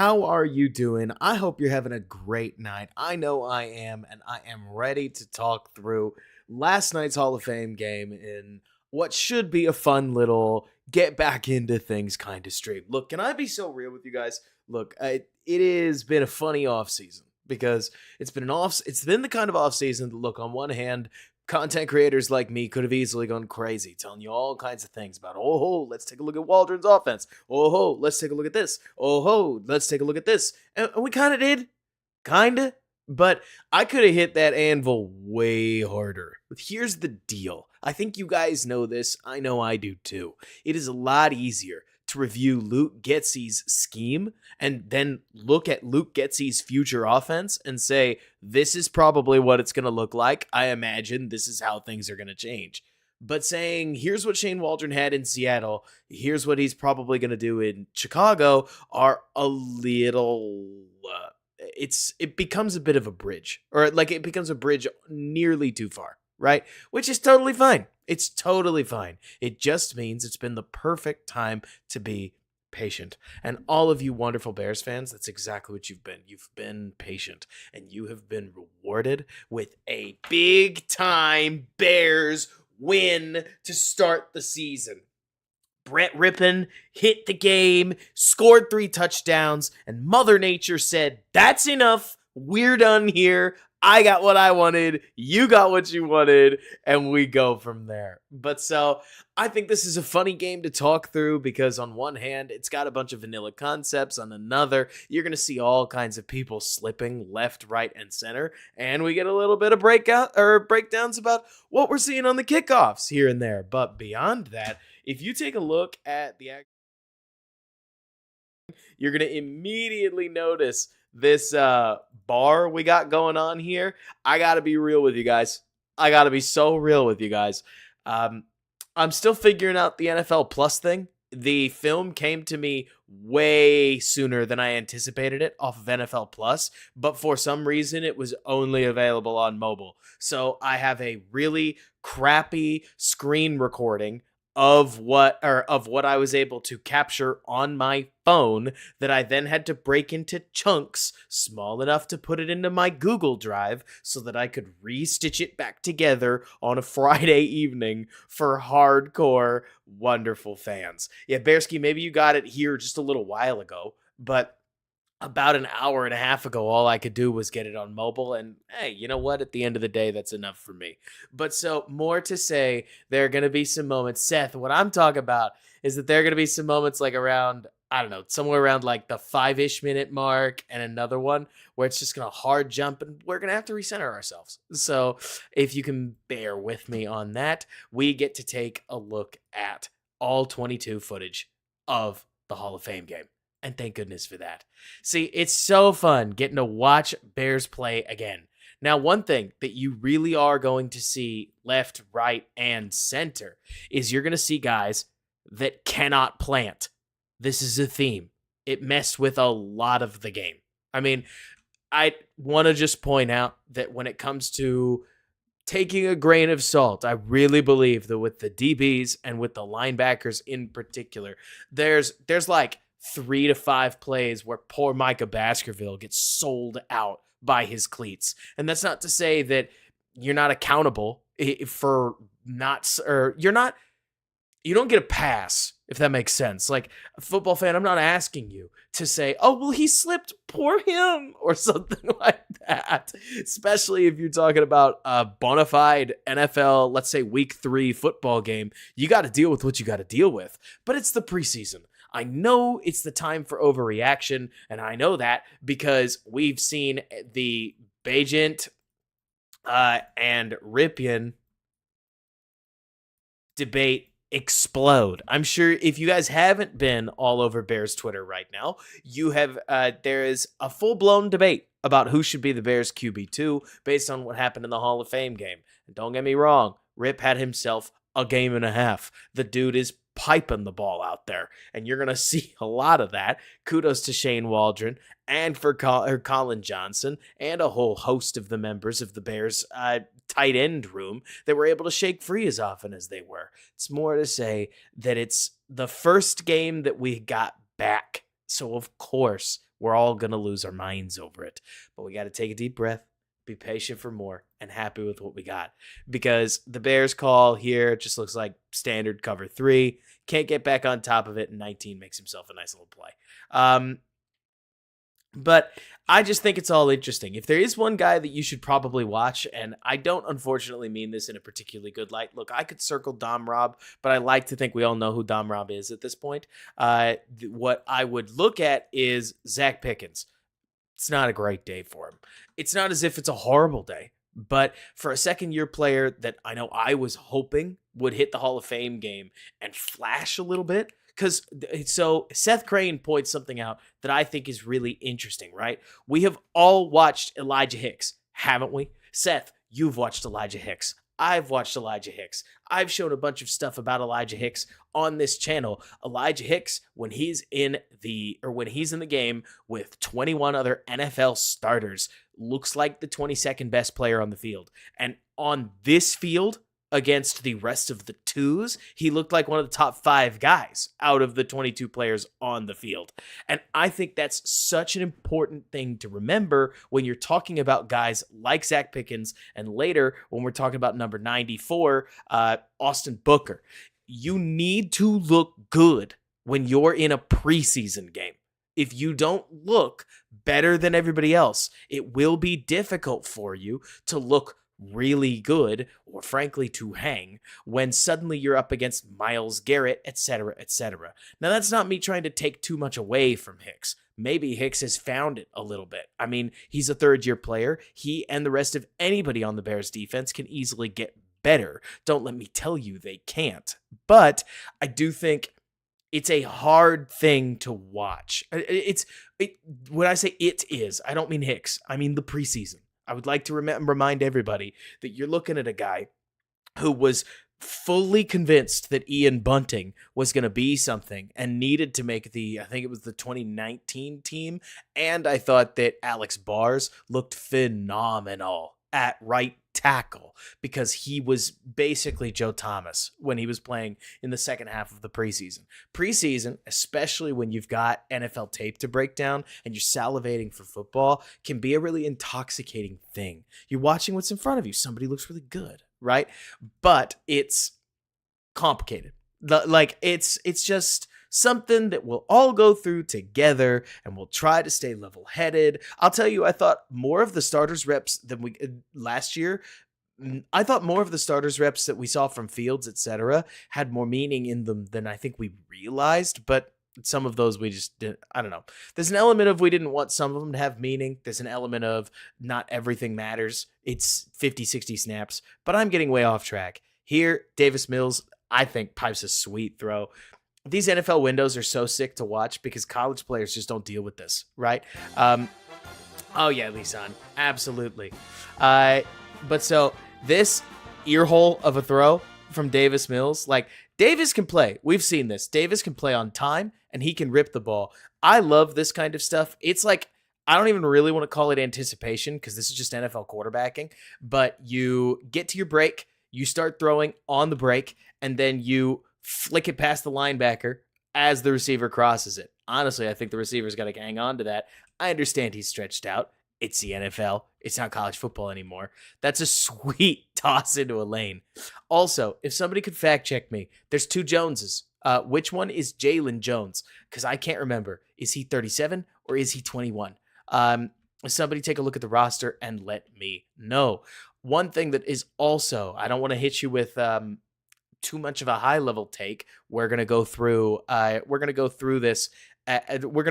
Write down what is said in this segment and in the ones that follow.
How are you doing? I hope you're having a great night. I know I am, and I am ready to talk through last night's Hall of Fame game in what should be a fun little get back into things kind of stream. Look, can I be so real with you guys? Look, it has been a funny off season because it's been the kind of off season that, look, on one hand, content creators like me could have easily gone crazy, telling you all kinds of things about, let's take a look at Waldron's offense. Let's take a look at this. Let's take a look at this. And we kind of did. Kind of. But I could have hit that anvil way harder. But here's the deal. I think you guys know this. I know I do too. It is a lot easier to review Luke Getsy's scheme and then look at Luke Getsy's future offense and say, this is probably what it's going to look like. I imagine this is how things are going to change. But saying, here's what Shane Waldron had in Seattle, here's what he's probably going to do in Chicago, are a little... it becomes a bit of a bridge, or like it becomes a bridge nearly too far, right? Which is totally fine. It's totally fine. It just means it's been the perfect time to be patient. And all of you wonderful Bears fans, that's exactly what you've been. You've been patient, and you have been rewarded with a big time Bears win to start the season. Brett Rippen hit the game, scored 3 touchdowns, and Mother Nature said, that's enough. We're done here. I got what I wanted. You got what you wanted. And we go from there. But so I think this is a funny game to talk through because on one hand, it's got a bunch of vanilla concepts. On another, you're going to see all kinds of people slipping left, right, and center. And we get a little bit of breakdowns about what we're seeing on the kickoffs here and there. But beyond that, if you take a look at the act, you're going to immediately notice this bar we got going on here. I got to be real with you guys. I got to be so real with you guys. I'm still figuring out the NFL Plus thing. The film came to me way sooner than I anticipated it off of NFL Plus, but for some reason it was only available on mobile. So I have a really crappy screen recording of what I was able to capture on my phone that I then had to break into chunks small enough to put it into my Google Drive so that I could re-stitch it back together on a Friday evening for hardcore wonderful fans. Yeah, Bearski, maybe you got it here just a little while ago, but about an hour and a half ago, all I could do was get it on mobile. And hey, you know what? At the end of the day, that's enough for me. But so more to say, there are going to be some moments. Seth, what I'm talking about is that there are going to be some moments like around, I don't know, somewhere around like the 5-ish minute mark and another one where it's just going to hard jump and we're going to have to recenter ourselves. So if you can bear with me on that, we get to take a look at all 22 footage of the Hall of Fame game. And thank goodness for that. See, it's so fun getting to watch Bears play again. Now, one thing that you really are going to see left, right, and center is you're going to see guys that cannot plant. This is a theme. It messed with a lot of the game. I mean, I want to just point out that when it comes to taking a grain of salt, I really believe that with the DBs and with the linebackers in particular, there's like 3 to 5 plays where poor Micah Baskerville gets sold out by his cleats. And that's not to say that you're not accountable for not, or you don't get a pass, if that makes sense. Like a football fan, I'm not asking you to say, oh, well, he slipped, poor him, or something like that. Especially if you're talking about a bona fide NFL, let's say week 3 football game. You got to deal with what you got to deal with. But it's the preseason. I know it's the time for overreaction, and I know that because we've seen the Bagent and Rippen debate explode. I'm sure if you guys haven't been all over Bears Twitter right now, you have. There is a full-blown debate about who should be the Bears QB2 based on what happened in the Hall of Fame game. And don't get me wrong, Rip had himself a game and a half. The dude is piping the ball out there, and you're going to see a lot of that. Kudos to Shane Waldron and for Colin Johnson and a whole host of the members of the Bears tight end room that were able to shake free as often as they were. It's more to say that it's the first game that we got back So, of course, we're all going to lose our minds over it. But we got to take a deep breath, be patient for more, and happy with what we got. Because the Bears call here just looks like standard cover 3. Can't get back on top of it, and 19 makes himself a nice little play. But I just think it's all interesting. If there is one guy that you should probably watch, and I don't unfortunately mean this in a particularly good light. Look, I could circle Dom Rob, but I like to think we all know who Dom Rob is at this point. What I would look at is Zach Pickens. It's not a great day for him. It's not as if it's a horrible day, but for a second-year player that I know I was hoping would hit the Hall of Fame game and flash a little bit, so Seth Crane points something out that I think is really interesting, right? We have all watched Elijah Hicks, haven't we? Seth, you've watched Elijah Hicks. I've watched Elijah Hicks. I've shown a bunch of stuff about Elijah Hicks on this channel. Elijah Hicks, when he's in the game with 21 other NFL starters, looks like the 22nd best player on the field. And on this field, against the rest of the twos, he looked like one of the top 5 guys out of the 22 players on the field. And I think that's such an important thing to remember when you're talking about guys like Zach Pickens, and later when we're talking about number 94, Austin Booker. You need to look good when you're in a preseason game. If you don't look better than everybody else, it will be difficult for you to look really good, or frankly to hang, when suddenly you're up against Myles Garrett, etc., etc. Now, that's not me trying to take too much away from Hicks. Maybe Hicks has found it a little bit. I mean, he's a third-year player. He and the rest of anybody on the Bears defense can easily get better. Don't let me tell you they can't. But I do think it's a hard thing to watch. When I say it is, I don't mean Hicks. I mean the preseason. I would like to remind everybody that you're looking at a guy who was fully convinced that Ian Bunting was going to be something and needed to make I think it was the 2019 team. And I thought that Alex Bars looked phenomenal at right tackle because he was basically Joe Thomas when he was playing in the second half of the preseason. Preseason, especially when you've got NFL tape to break down and you're salivating for football, can be a really intoxicating thing. You're watching what's in front of you. Somebody looks really good, right? But it's complicated. It's just something that we'll all go through together, and we'll try to stay level-headed. I'll tell you, I thought more of the starters reps than we last year. I thought more of the starters reps that we saw from Fields, etc., had more meaning in them than I think we realized, but some of those we just didn't. I don't know. There's an element of we didn't want some of them to have meaning. There's an element of not everything matters. It's 50, 60 snaps, but I'm getting way off track. Here, Davis Mills, I think, pipes a sweet throw. These NFL windows are so sick to watch because college players just don't deal with this, right? Oh, yeah, Lisan. Absolutely. But so this earhole of a throw from Davis Mills, like Davis can play. We've seen this. Davis can play on time and he can rip the ball. I love this kind of stuff. It's like, I don't even really want to call it anticipation because this is just NFL quarterbacking, but you get to your break, you start throwing on the break, and then you flick it past the linebacker as the receiver crosses it. Honestly, I think the receiver's got to hang on to that. I understand he's stretched out. It's the NFL. It's not college football anymore. That's a sweet toss into a lane. Also, if somebody could fact check me, there's 2 Joneses. Which one is Jalen Jones? Because I can't remember. Is he 37 or is he 21? Somebody take a look at the roster and let me know. One thing that is also, I don't want to hit you with too much of a high level take. We're gonna go through this. We're gonna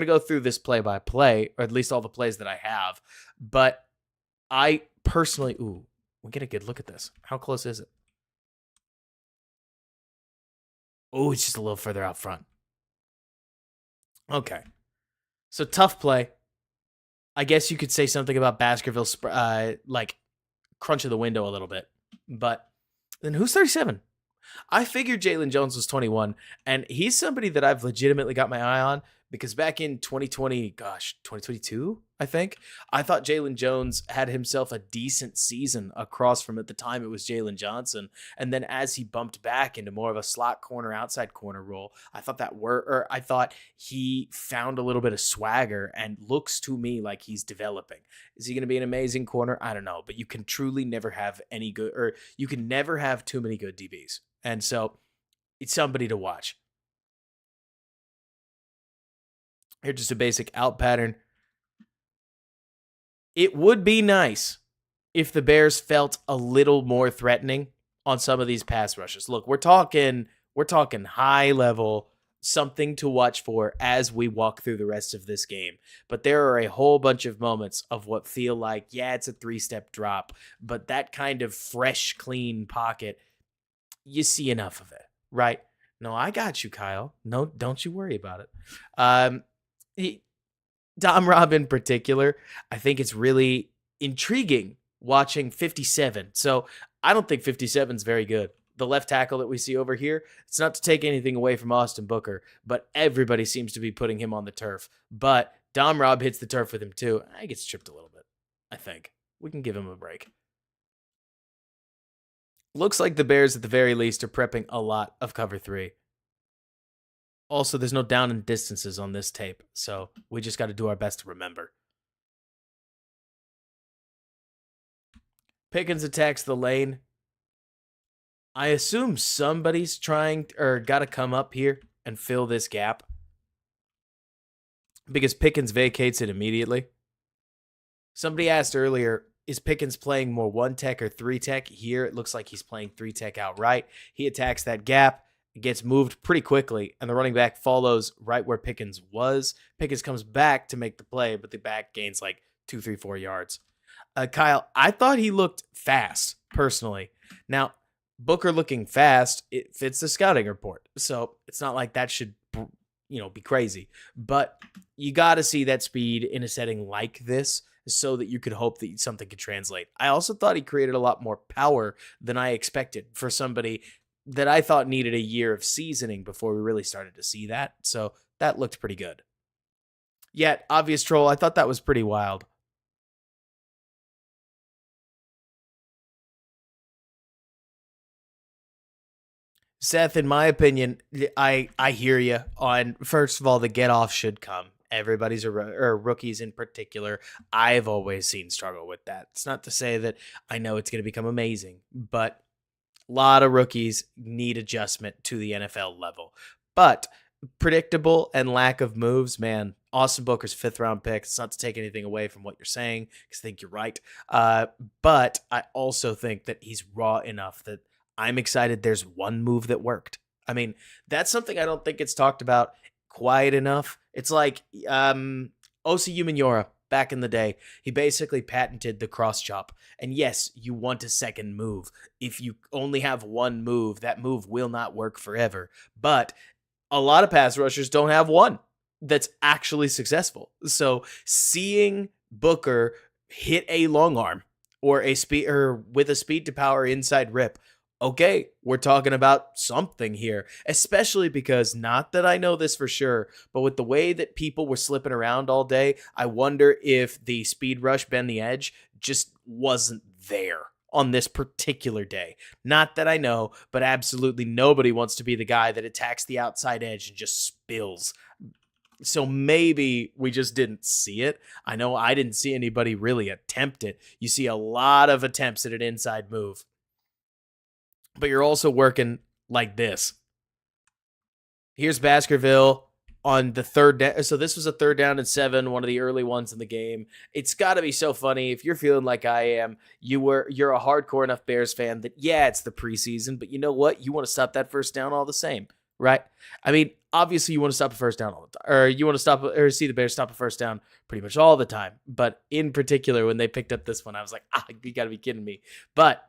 go through this play by play, or at least all the plays that I have. But I personally, we'll get a good look at this. How close is it? Oh, it's just a little further out front. Okay, so tough play. I guess you could say something about Baskerville, like crunching the window a little bit. But then who's 37? I figured Jalen Jones was 21, and he's somebody that I've legitimately got my eye on because back in 2022, I think. I thought Jalen Jones had himself a decent season across from, at the time, it was Jalen Johnson. And then as he bumped back into more of a slot corner, outside corner role, I thought he found a little bit of swagger and looks to me like he's developing. Is he going to be an amazing corner? I don't know, but you can truly never have any good, or you can never have too many good DBs. And so it's somebody to watch. Here's just a basic out pattern. It would be nice if the Bears felt a little more threatening on some of these pass rushes. Look, we're talking high level, something to watch for as we walk through the rest of this game. But there are a whole bunch of moments of what feel like, yeah, it's a 3-step drop, but that kind of fresh, clean pocket, you see enough of it, right? No, I got you, Kyle. No, don't you worry about it. Dom Rob in particular, I think it's really intriguing watching 57. So I don't think 57 is very good. The left tackle that we see over here, it's not to take anything away from Austin Booker, but everybody seems to be putting him on the turf. But Dom Rob hits the turf with him too. He gets tripped a little bit, I think. We can give him a break. Looks like the Bears, at the very least, are prepping a lot of cover 3. Also, there's no down and distances on this tape, so we just got to do our best to remember. Pickens attacks the lane. I assume somebody's trying or got to come up here and fill this gap because Pickens vacates it immediately. Somebody asked earlier, is Pickens playing more 1-tech or 3-tech? Here, it looks like he's playing 3-tech outright. He attacks that gap. Gets moved pretty quickly, and the running back follows right where Pickens was. Pickens comes back to make the play, but the back gains like 2, 3, 4 yards. Kyle, I thought he looked fast, personally. Now, Booker looking fast, it fits the scouting report, so it's not like that should, be crazy. But you got to see that speed in a setting like this so that you could hope that something could translate. I also thought he created a lot more power than I expected for somebody that I thought needed a year of seasoning before we really started to see that. So that looked pretty good. Yet, obvious troll, I thought that was pretty wild. Seth, in my opinion, I hear you on, first of all, the get off should come. Everybody's or rookies in particular. I've always seen struggle with that. It's not to say that I know it's going to become amazing, but a lot of rookies need adjustment to the NFL level. But predictable and lack of moves, man, Austin Booker's 5th-round pick. It's not to take anything away from what you're saying, because I think you're right. But I also think that he's raw enough that I'm excited there's one move that worked. I mean, that's something I don't think it's talked about quite enough. It's like Osi Umenyiora back in the day. He basically patented the cross chop. And yes, you want a second move. If you only have one move, that move will not work forever. But a lot of pass rushers don't have one that's actually successful. So seeing Booker hit a long arm or with a speed to power inside rip, okay, we're talking about something here, especially because, not that I know this for sure, but with the way that people were slipping around all day, I wonder if the speed rush bend the edge just wasn't there on this particular day. Not that I know, but absolutely nobody wants to be the guy that attacks the outside edge and just spills. So maybe we just didn't see it. I know I didn't see anybody really attempt it. You see a lot of attempts at an inside move, but you're also working like this. Here's Baskerville on the 3rd down. So this was a 3rd down and 7, one of the early ones in the game. It's got to be so funny if you're feeling like I am. You're a hardcore enough Bears fan that, yeah, it's the preseason, but you know what? You want to stop that 1st down all the same, right? I mean, obviously you want to stop a 1st down all the time, or you want to stop or see the Bears stop a 1st down pretty much all the time. But in particular, when they picked up this one, I was like, you got to be kidding me. But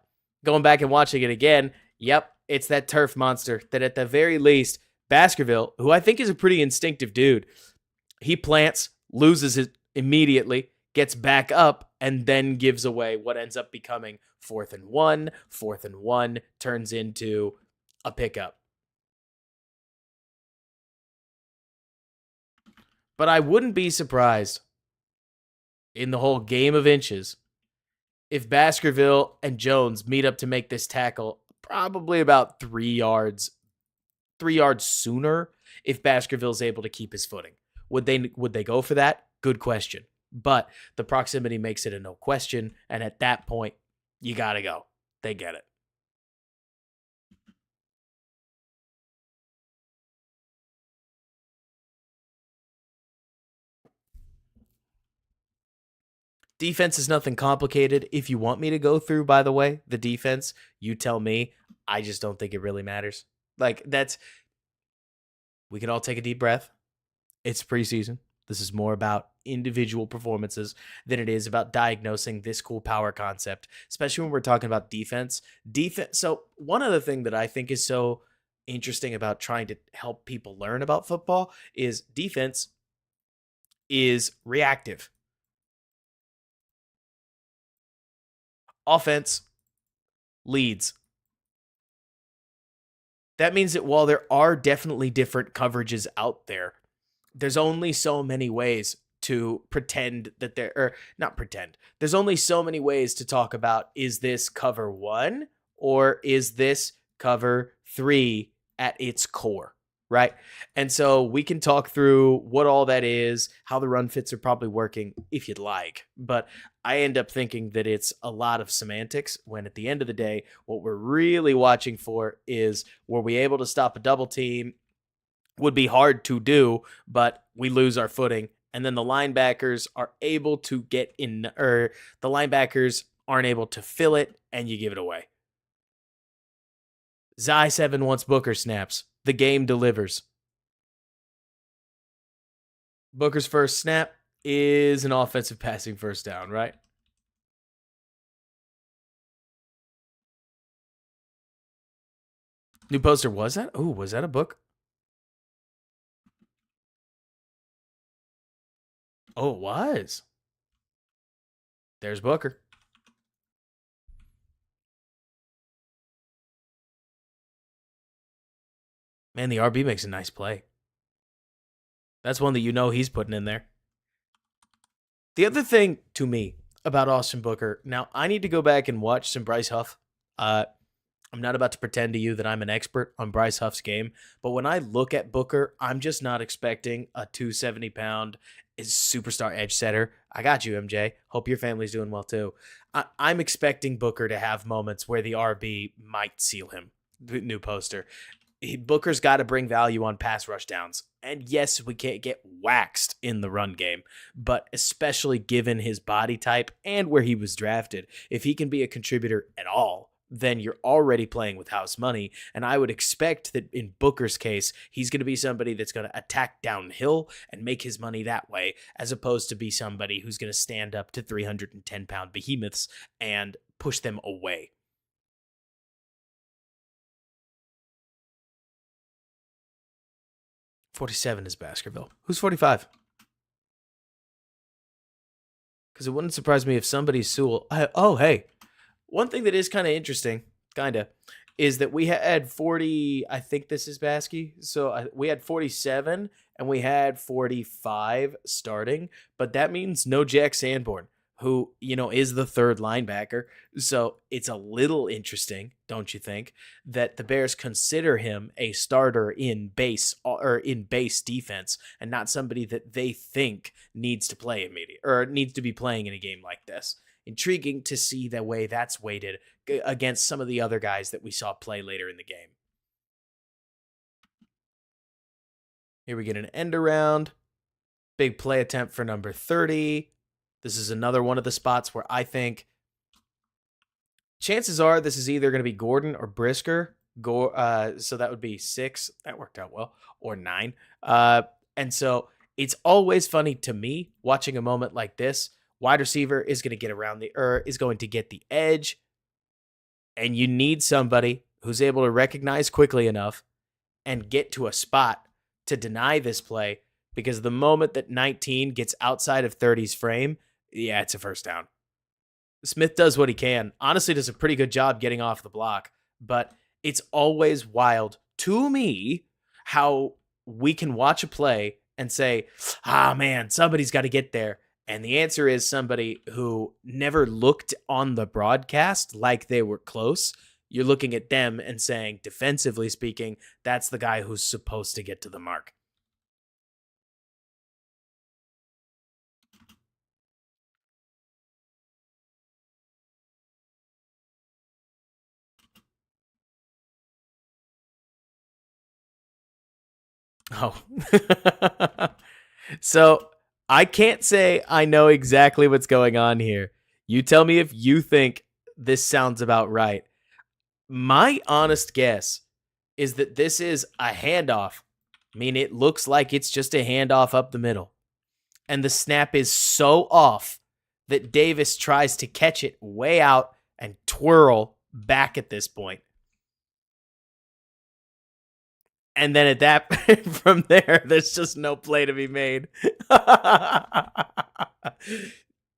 going back and watching it again, yep, it's that turf monster that at the very least, Baskerville, who I think is a pretty instinctive dude, he plants, loses it immediately, gets back up, and then gives away what ends up becoming 4th and 1. 4th and 1 turns into a pickup. But I wouldn't be surprised in the whole game of inches, if Baskerville and Jones meet up to make this tackle, probably about 3 yards sooner if Baskerville's able to keep his footing. Would they go for that? Good question. But the proximity makes it a no question, and at that point, you got to go. They get it. Defense is nothing complicated. If you want me to go through, by the way, the defense, you tell me. I just don't think it really matters. Like, we can all take a deep breath. It's preseason. This is more about individual performances than it is about diagnosing this cool power concept, especially when we're talking about defense. So one other thing that I think is so interesting about trying to help people learn about football is defense is reactive. Offense leads. That means that while there are definitely different coverages out there, there's only so many ways to pretend that not pretend. There's only so many ways to talk about, is this cover 1 or is this cover 3 at its core, right? And so we can talk through what all that is, how the run fits are probably working if you'd like. But I end up thinking that it's a lot of semantics when at the end of the day, what we're really watching for is, were we able to stop a double team? Would be hard to do, but we lose our footing. And then the linebackers are able to get in, or the linebackers aren't able to fill it, and you give it away. Zy7 once Booker snaps. The game delivers. Booker's first snap is an offensive passing first down, right? New poster, was that? Oh, was that a book? Oh, it was. There's Booker. Man, the RB makes a nice play. That's one that he's putting in there. The other thing to me about Austin Booker, now I need to go back and watch some Bryce Huff. I'm not about to pretend to you that I'm an expert on Bryce Huff's game, but when I look at Booker, I'm just not expecting a 270-pound superstar edge setter. I got you, MJ. Hope your family's doing well too. I'm expecting Booker to have moments where the RB might seal him. The new poster. Booker's got to bring value on pass rush downs. And yes, we can't get waxed in the run game, but especially given his body type and where he was drafted, if he can be a contributor at all, then you're already playing with house money. And I would expect that in Booker's case, he's going to be somebody that's going to attack downhill and make his money that way, as opposed to be somebody who's going to stand up to 310-pound behemoths and push them away. $47 is Baskerville. Who's 45? Because it wouldn't surprise me if somebody's Sewell. Hey. One thing that is kind of interesting, is that we had 40, I think this is Baskey. So we had 47 and we had 45 starting, but that means no Jack Sanborn, who, is the third linebacker. So it's a little interesting, don't you think, that the Bears consider him a starter in base defense and not somebody that they think needs to play immediately or needs to be playing in a game like this. Intriguing to see the way that's weighted against some of the other guys that we saw play later in the game. Here we get an end around. Big play attempt for number 30. This is another one of the spots where I think chances are this is either going to be Gordon or Brisker. So that would be 6. That worked out well. Or 9. And so it's always funny to me watching a moment like this. Wide receiver is going to get is going to get the edge. And you need somebody who's able to recognize quickly enough and get to a spot to deny this play, because the moment that 19 gets outside of 30's frame, yeah, it's a first down. Smith does what he can. Honestly, does a pretty good job getting off the block, but it's always wild to me how we can watch a play and say, man, somebody's got to get there. And the answer is somebody who never looked on the broadcast like they were close. You're looking at them and saying, defensively speaking, that's the guy who's supposed to get to the mark. Oh. So I can't say I know exactly what's going on here. You tell me if you think this sounds about right. My honest guess is that this is a handoff. I mean, it looks like it's just a handoff up the middle. And the snap is so off that Davis tries to catch it way out and twirl back at this point. And then at that, from there, there's just no play to be made.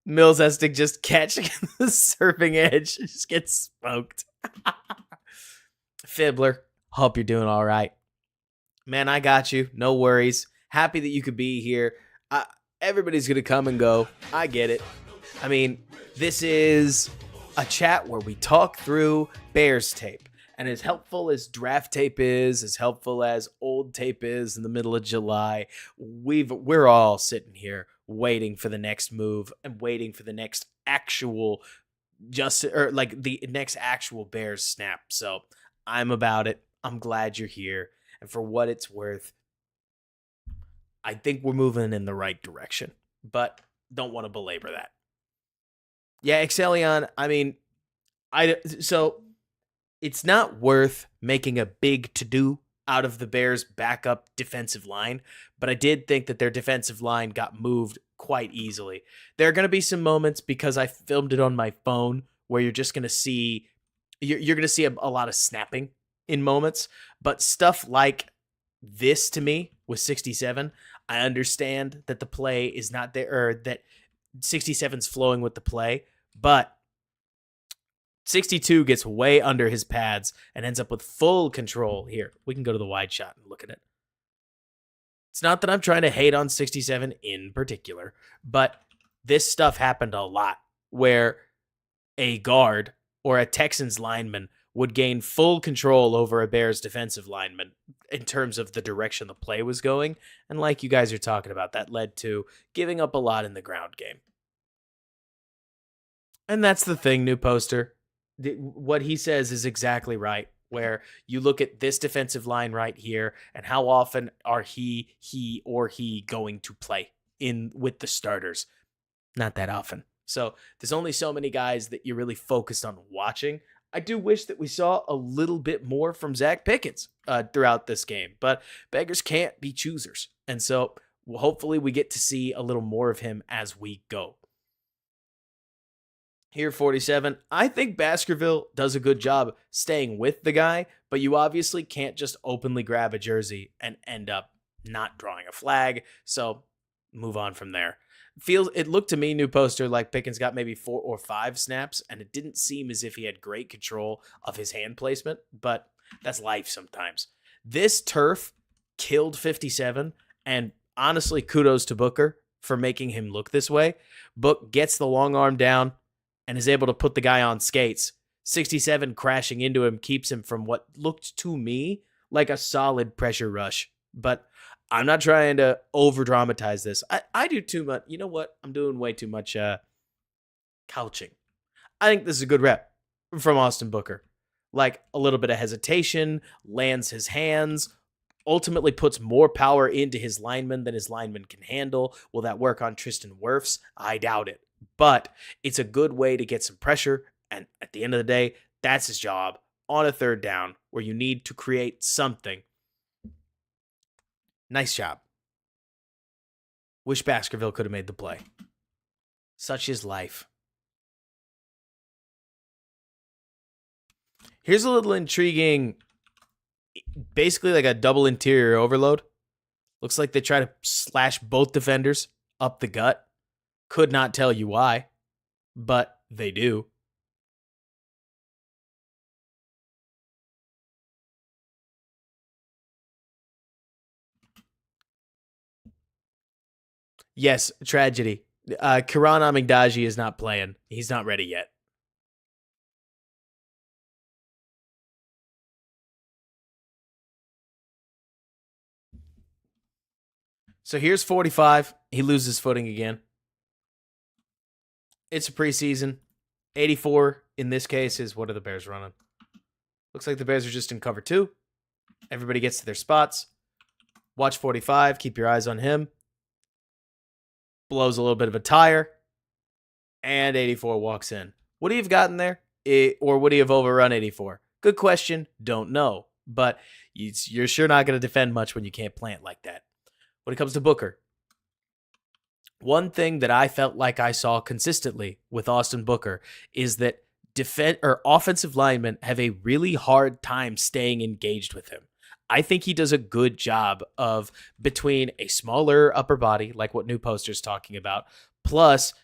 Mills has to just catch the surfing edge, just get smoked. Fibbler, hope you're doing all right. Man, I got you. No worries. Happy that you could be here. Everybody's going to come and go. I get it. I mean, this is a chat where we talk through Bears tape. And as helpful as draft tape is, as helpful as old tape is in the middle of July, we're all sitting here waiting for the next move and waiting for the next actual the next actual Bears snap. So I'm about it. I'm glad you're here. And for what it's worth, I think we're moving in the right direction, but don't want to belabor that. Yeah, Excellion, I mean, so it's not worth making a big to-do out of the Bears' backup defensive line, but I did think that their defensive line got moved quite easily. There are going to be some moments, because I filmed it on my phone, where you're just going to see you're going to see a lot of snapping in moments, but stuff like this to me with 67, I understand that the play is not there, or that 67's flowing with the play, but 62 gets way under his pads and ends up with full control. Here, we can go to the wide shot and look at it. It's not that I'm trying to hate on 67 in particular, but this stuff happened a lot where a guard or a Texans lineman would gain full control over a Bears defensive lineman in terms of the direction the play was going. And like you guys are talking about, that led to giving up a lot in the ground game. And that's the thing, new poster. What he says is exactly right, where you look at this defensive line right here and how often are he going to play in with the starters? Not that often. So there's only so many guys that you're really focused on watching. I do wish that we saw a little bit more from Zach Pickens throughout this game, but beggars can't be choosers. And so hopefully we get to see a little more of him as we go. Here, 47, I think Baskerville does a good job staying with the guy, but you obviously can't just openly grab a jersey and end up not drawing a flag, so move on from there. It looked to me, new poster, like Pickens got maybe 4 or 5 snaps, and it didn't seem as if he had great control of his hand placement, but that's life sometimes. This turf killed 57, and honestly, kudos to Booker for making him look this way. Book gets the long arm down and is able to put the guy on skates. 67 crashing into him keeps him from what looked to me like a solid pressure rush, but I'm not trying to over-dramatize this. I do too much. You know what? I'm doing way too much couching. I think this is a good rep from Austin Booker. Like a little bit of hesitation, lands his hands, ultimately puts more power into his lineman than his lineman can handle. Will that work on Tristan Wirfs? I doubt it. But it's a good way to get some pressure. And at the end of the day, that's his job on a third down where you need to create something. Nice job. Wish Baskerville could have made the play. Such is life. Here's a little intriguing, basically like a double interior overload. Looks like they try to slash both defenders up the gut. Could not tell you why, but they do. Yes, tragedy. Kiran Amigdaji is not playing. He's not ready yet. So here's 45. He loses footing again. It's a preseason. 84 in this case is what are the Bears running? Looks like the Bears are just in cover 2. Everybody gets to their spots. Watch 45. Keep your eyes on him. Blows a little bit of a tire. And 84 walks in. Would he have gotten there? Or would he have overrun 84? Good question. Don't know. But you're sure not going to defend much when you can't plant like that. When it comes to Booker, one thing that I felt like I saw consistently with Austin Booker is that offensive linemen have a really hard time staying engaged with him. I think he does a good job of, between a smaller upper body, like what New Poster's talking about, plus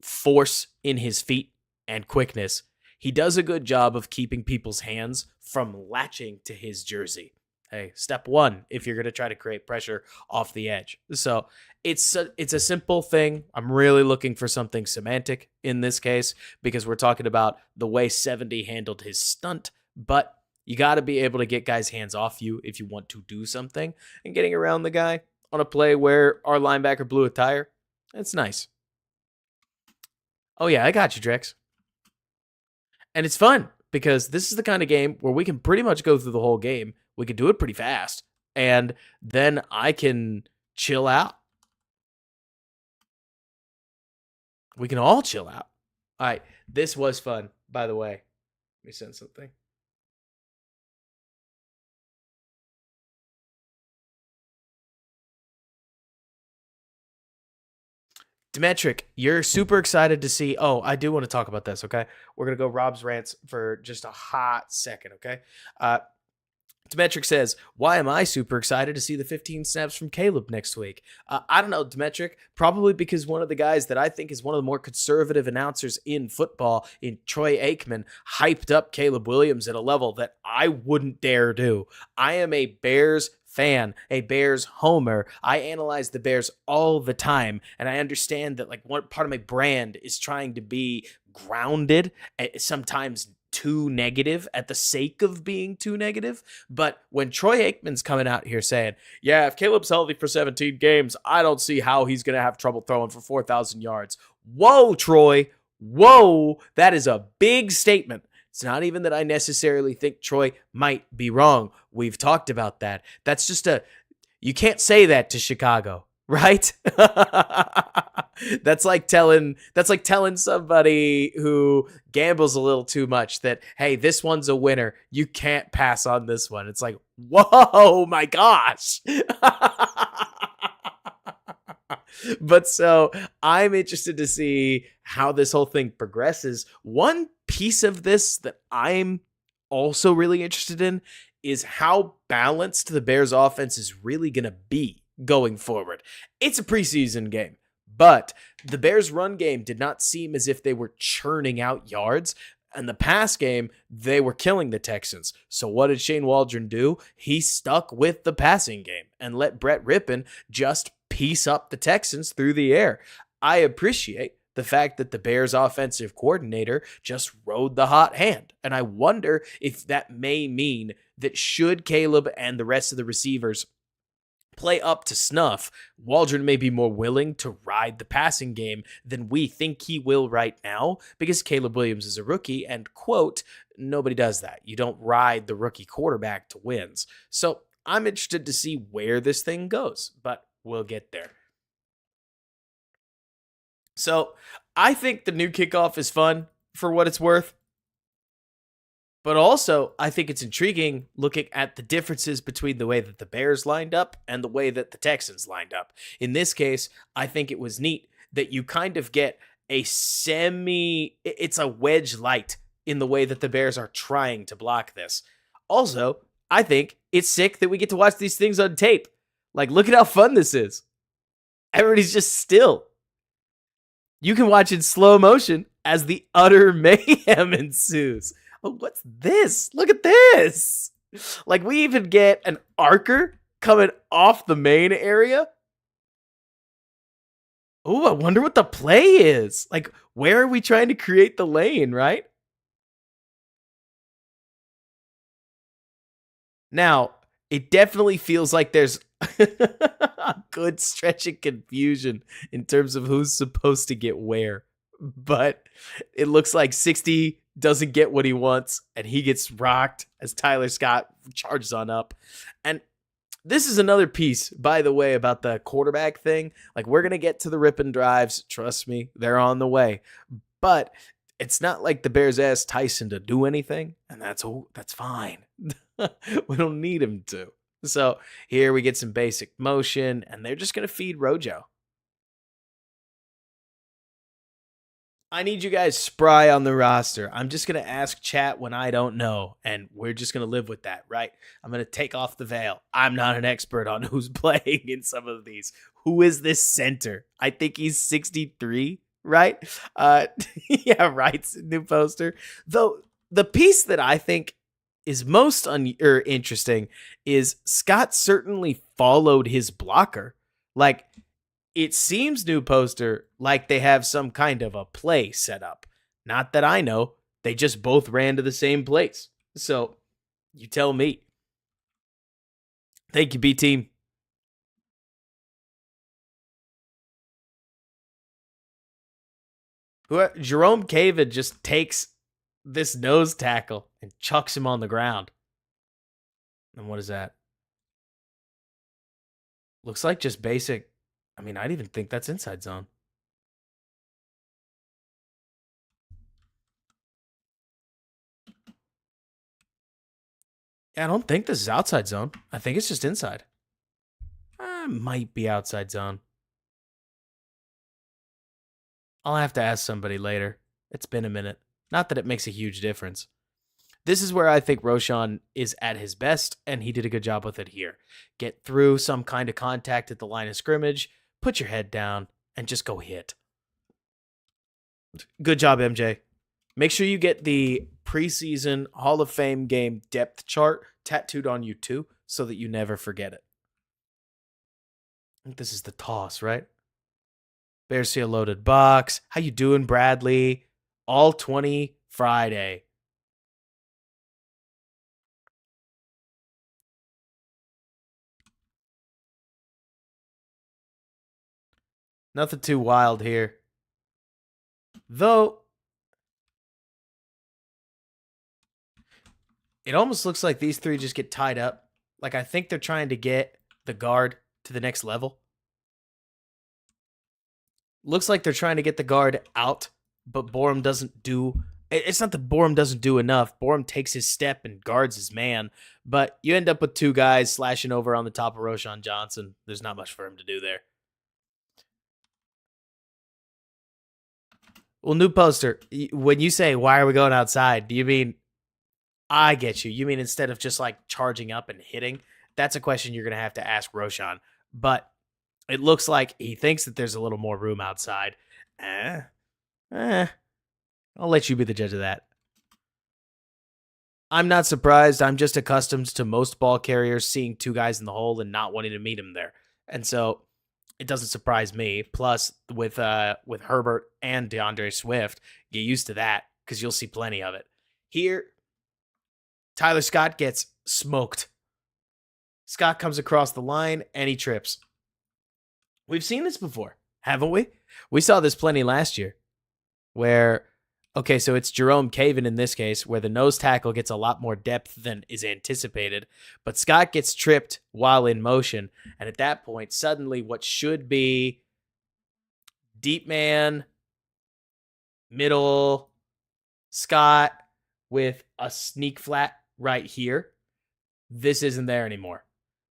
force in his feet and quickness. He does a good job of keeping people's hands from latching to his jersey. Hey, step one, if you're going to try to create pressure off the edge. So it's a simple thing. I'm really looking for something semantic in this case because we're talking about the way 70 handled his stunt, but you got to be able to get guys' hands off you if you want to do something. And getting around the guy on a play where our linebacker blew a tire, that's nice. Oh yeah, I got you, Drex. And it's fun because this is the kind of game where we can pretty much go through the whole game. We can do it pretty fast. And then I can chill out. We can all chill out. All right. This was fun, by the way. Let me send something. Demetric, you're super excited to see. Oh, I do want to talk about this, okay? We're going to go Rob's rants for just a hot second, okay? Demetric says, why am I super excited to see the 15 snaps from Caleb next week? I don't know, Demetric. Probably because one of the guys that I think is one of the more conservative announcers in football, in Troy Aikman, hyped up Caleb Williams at a level that I wouldn't dare do. I am a Bears fan, a Bears homer. I analyze the Bears all the time, and I understand that like one part of my brand is trying to be grounded, sometimes too negative at the sake of being too negative. But when Troy Aikman's coming out here saying, yeah, if Caleb's healthy for 17 games, I don't see how he's going to have trouble throwing for 4,000 yards. Whoa, Troy. Whoa. That is a big statement. It's not even that I necessarily think Troy might be wrong. We've talked about that. That's just you can't say that to Chicago, right? That's like telling somebody who gambles a little too much that, hey, this one's a winner. You can't pass on this one. It's like, whoa, my gosh. But so I'm interested to see how this whole thing progresses. One piece of this that I'm also really interested in is how balanced the Bears offense is really going to be going forward. It's a preseason game, but the Bears run game did not seem as if they were churning out yards. In the pass game, they were killing the Texans. So what did Shane Waldron do? He stuck with the passing game and let Brett Rippen just piece up the Texans through the air. I appreciate the fact that the Bears offensive coordinator just rode the hot hand. And I wonder if that may mean that should Caleb and the rest of the receivers play up to snuff, Waldron may be more willing to ride the passing game than we think he will right now because Caleb Williams is a rookie and, quote, nobody does that. You don't ride the rookie quarterback to wins. So I'm interested to see where this thing goes, but we'll get there. So I think the new kickoff is fun for what it's worth. But also, I think it's intriguing looking at the differences between the way that the Bears lined up and the way that the Texans lined up. In this case, I think it was neat that you kind of get it's a wedge light in the way that the Bears are trying to block this. Also, I think it's sick that we get to watch these things on tape. Like, look at how fun this is. Everybody's just still. You can watch in slow motion as the utter mayhem ensues. Oh, what's this? Look at this. Like, we even get an archer coming off the main area. Oh, I wonder what the play is. Like, where are we trying to create the lane, right? Now, it definitely feels like there's a good stretch of confusion in terms of who's supposed to get where. But it looks like 60 doesn't get what he wants, and he gets rocked as Tyler Scott charges on up. And this is another piece, by the way, about the quarterback thing. Like, we're going to get to the Rippen drives. Trust me, they're on the way. But it's not like the Bears asked Tyson to do anything, and that's fine. We don't need him to. So here we get some basic motion, and they're just going to feed Rojo. I need you guys spry on the roster. I'm just going to ask chat when I don't know, and we're just going to live with that, right? I'm going to take off the veil. I'm not an expert on who's playing in some of these. Who is this center? I think he's 63, right? Yeah, right. New poster. Though the piece that I think is most interesting is Scott certainly followed his blocker. Like, it seems, new poster, like they have some kind of a play set up. Not that I know. They just both ran to the same place. So you tell me. Thank you, B team. Jerome Caven just takes this nose tackle and chucks him on the ground. And what is that? Looks like just basic. I mean, I'd even think that's inside zone. Yeah, I don't think this is outside zone. I think it's just inside. Might be outside zone. I'll have to ask somebody later. It's been a minute. Not that it makes a huge difference. This is where I think Roschon is at his best, and he did a good job with it here. Get through some kind of contact at the line of scrimmage, put your head down, and just go hit. Good job, MJ. Make sure you get the preseason Hall of Fame game depth chart tattooed on you too, so that you never forget it. I think this is the toss, right? Bears see a loaded box. How you doing, Bradley? All 20 Friday. Nothing too wild here. Though, it almost looks like these three just get tied up. Like, I think they're trying to get the guard to the next level. Looks like they're trying to get the guard out, but Borum doesn't do. It's not that Borum doesn't do enough. Borum takes his step and guards his man, but you end up with two guys slashing over on the top of Roschon Johnson. There's not much for him to do there. Well, new poster, when you say, why are we going outside? Do you mean, I get you. You mean instead of just like charging up and hitting? That's a question you're going to have to ask Roschon. But it looks like he thinks that there's a little more room outside. I'll let you be the judge of that. I'm not surprised. I'm just accustomed to most ball carriers seeing two guys in the hole and not wanting to meet him there. And so it doesn't surprise me. Plus, with Herbert and DeAndre Swift, get used to that because you'll see plenty of it. Here, Tyler Scott gets smoked. Scott comes across the line and he trips. We've seen this before, haven't we? We saw this plenty last year where, okay, so it's Jerome Caven in this case, where the nose tackle gets a lot more depth than is anticipated, but Scott gets tripped while in motion. And at that point, suddenly what should be deep man, middle, Scott with a sneak flat right here, this isn't there anymore.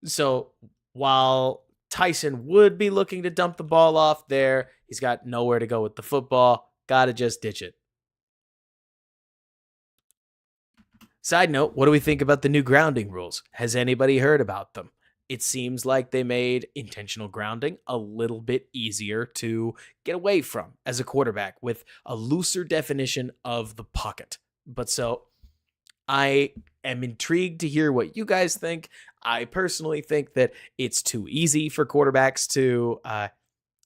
So while Tyson would be looking to dump the ball off there, he's got nowhere to go with the football. Got to just ditch it. Side note, what do we think about the new grounding rules? Has anybody heard about them? It seems like they made intentional grounding a little bit easier to get away from as a quarterback with a looser definition of the pocket. But so I am intrigued to hear what you guys think. I personally think that it's too easy for quarterbacks to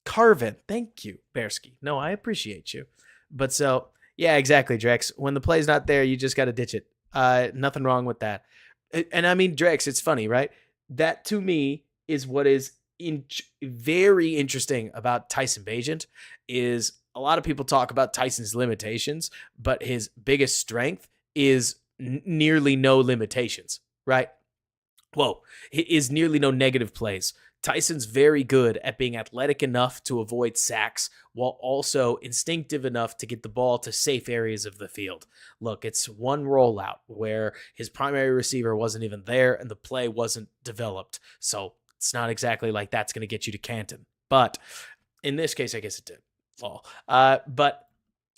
Carvin. Thank you, Bearsky. No, I appreciate you. But so, yeah, exactly, Drex. When the play's not there, you just got to ditch it. Nothing wrong with that. And I mean, Drex, it's funny, right? That to me is what is very interesting about Tyson Bagent is a lot of people talk about Tyson's limitations, but his biggest strength is nearly no limitations, right? Whoa, is nearly no negative plays. Tyson's very good at being athletic enough to avoid sacks while also instinctive enough to get the ball to safe areas of the field. Look, it's one rollout where his primary receiver wasn't even there and the play wasn't developed. So it's not exactly like that's going to get you to Canton. But in this case, I guess it did fall. But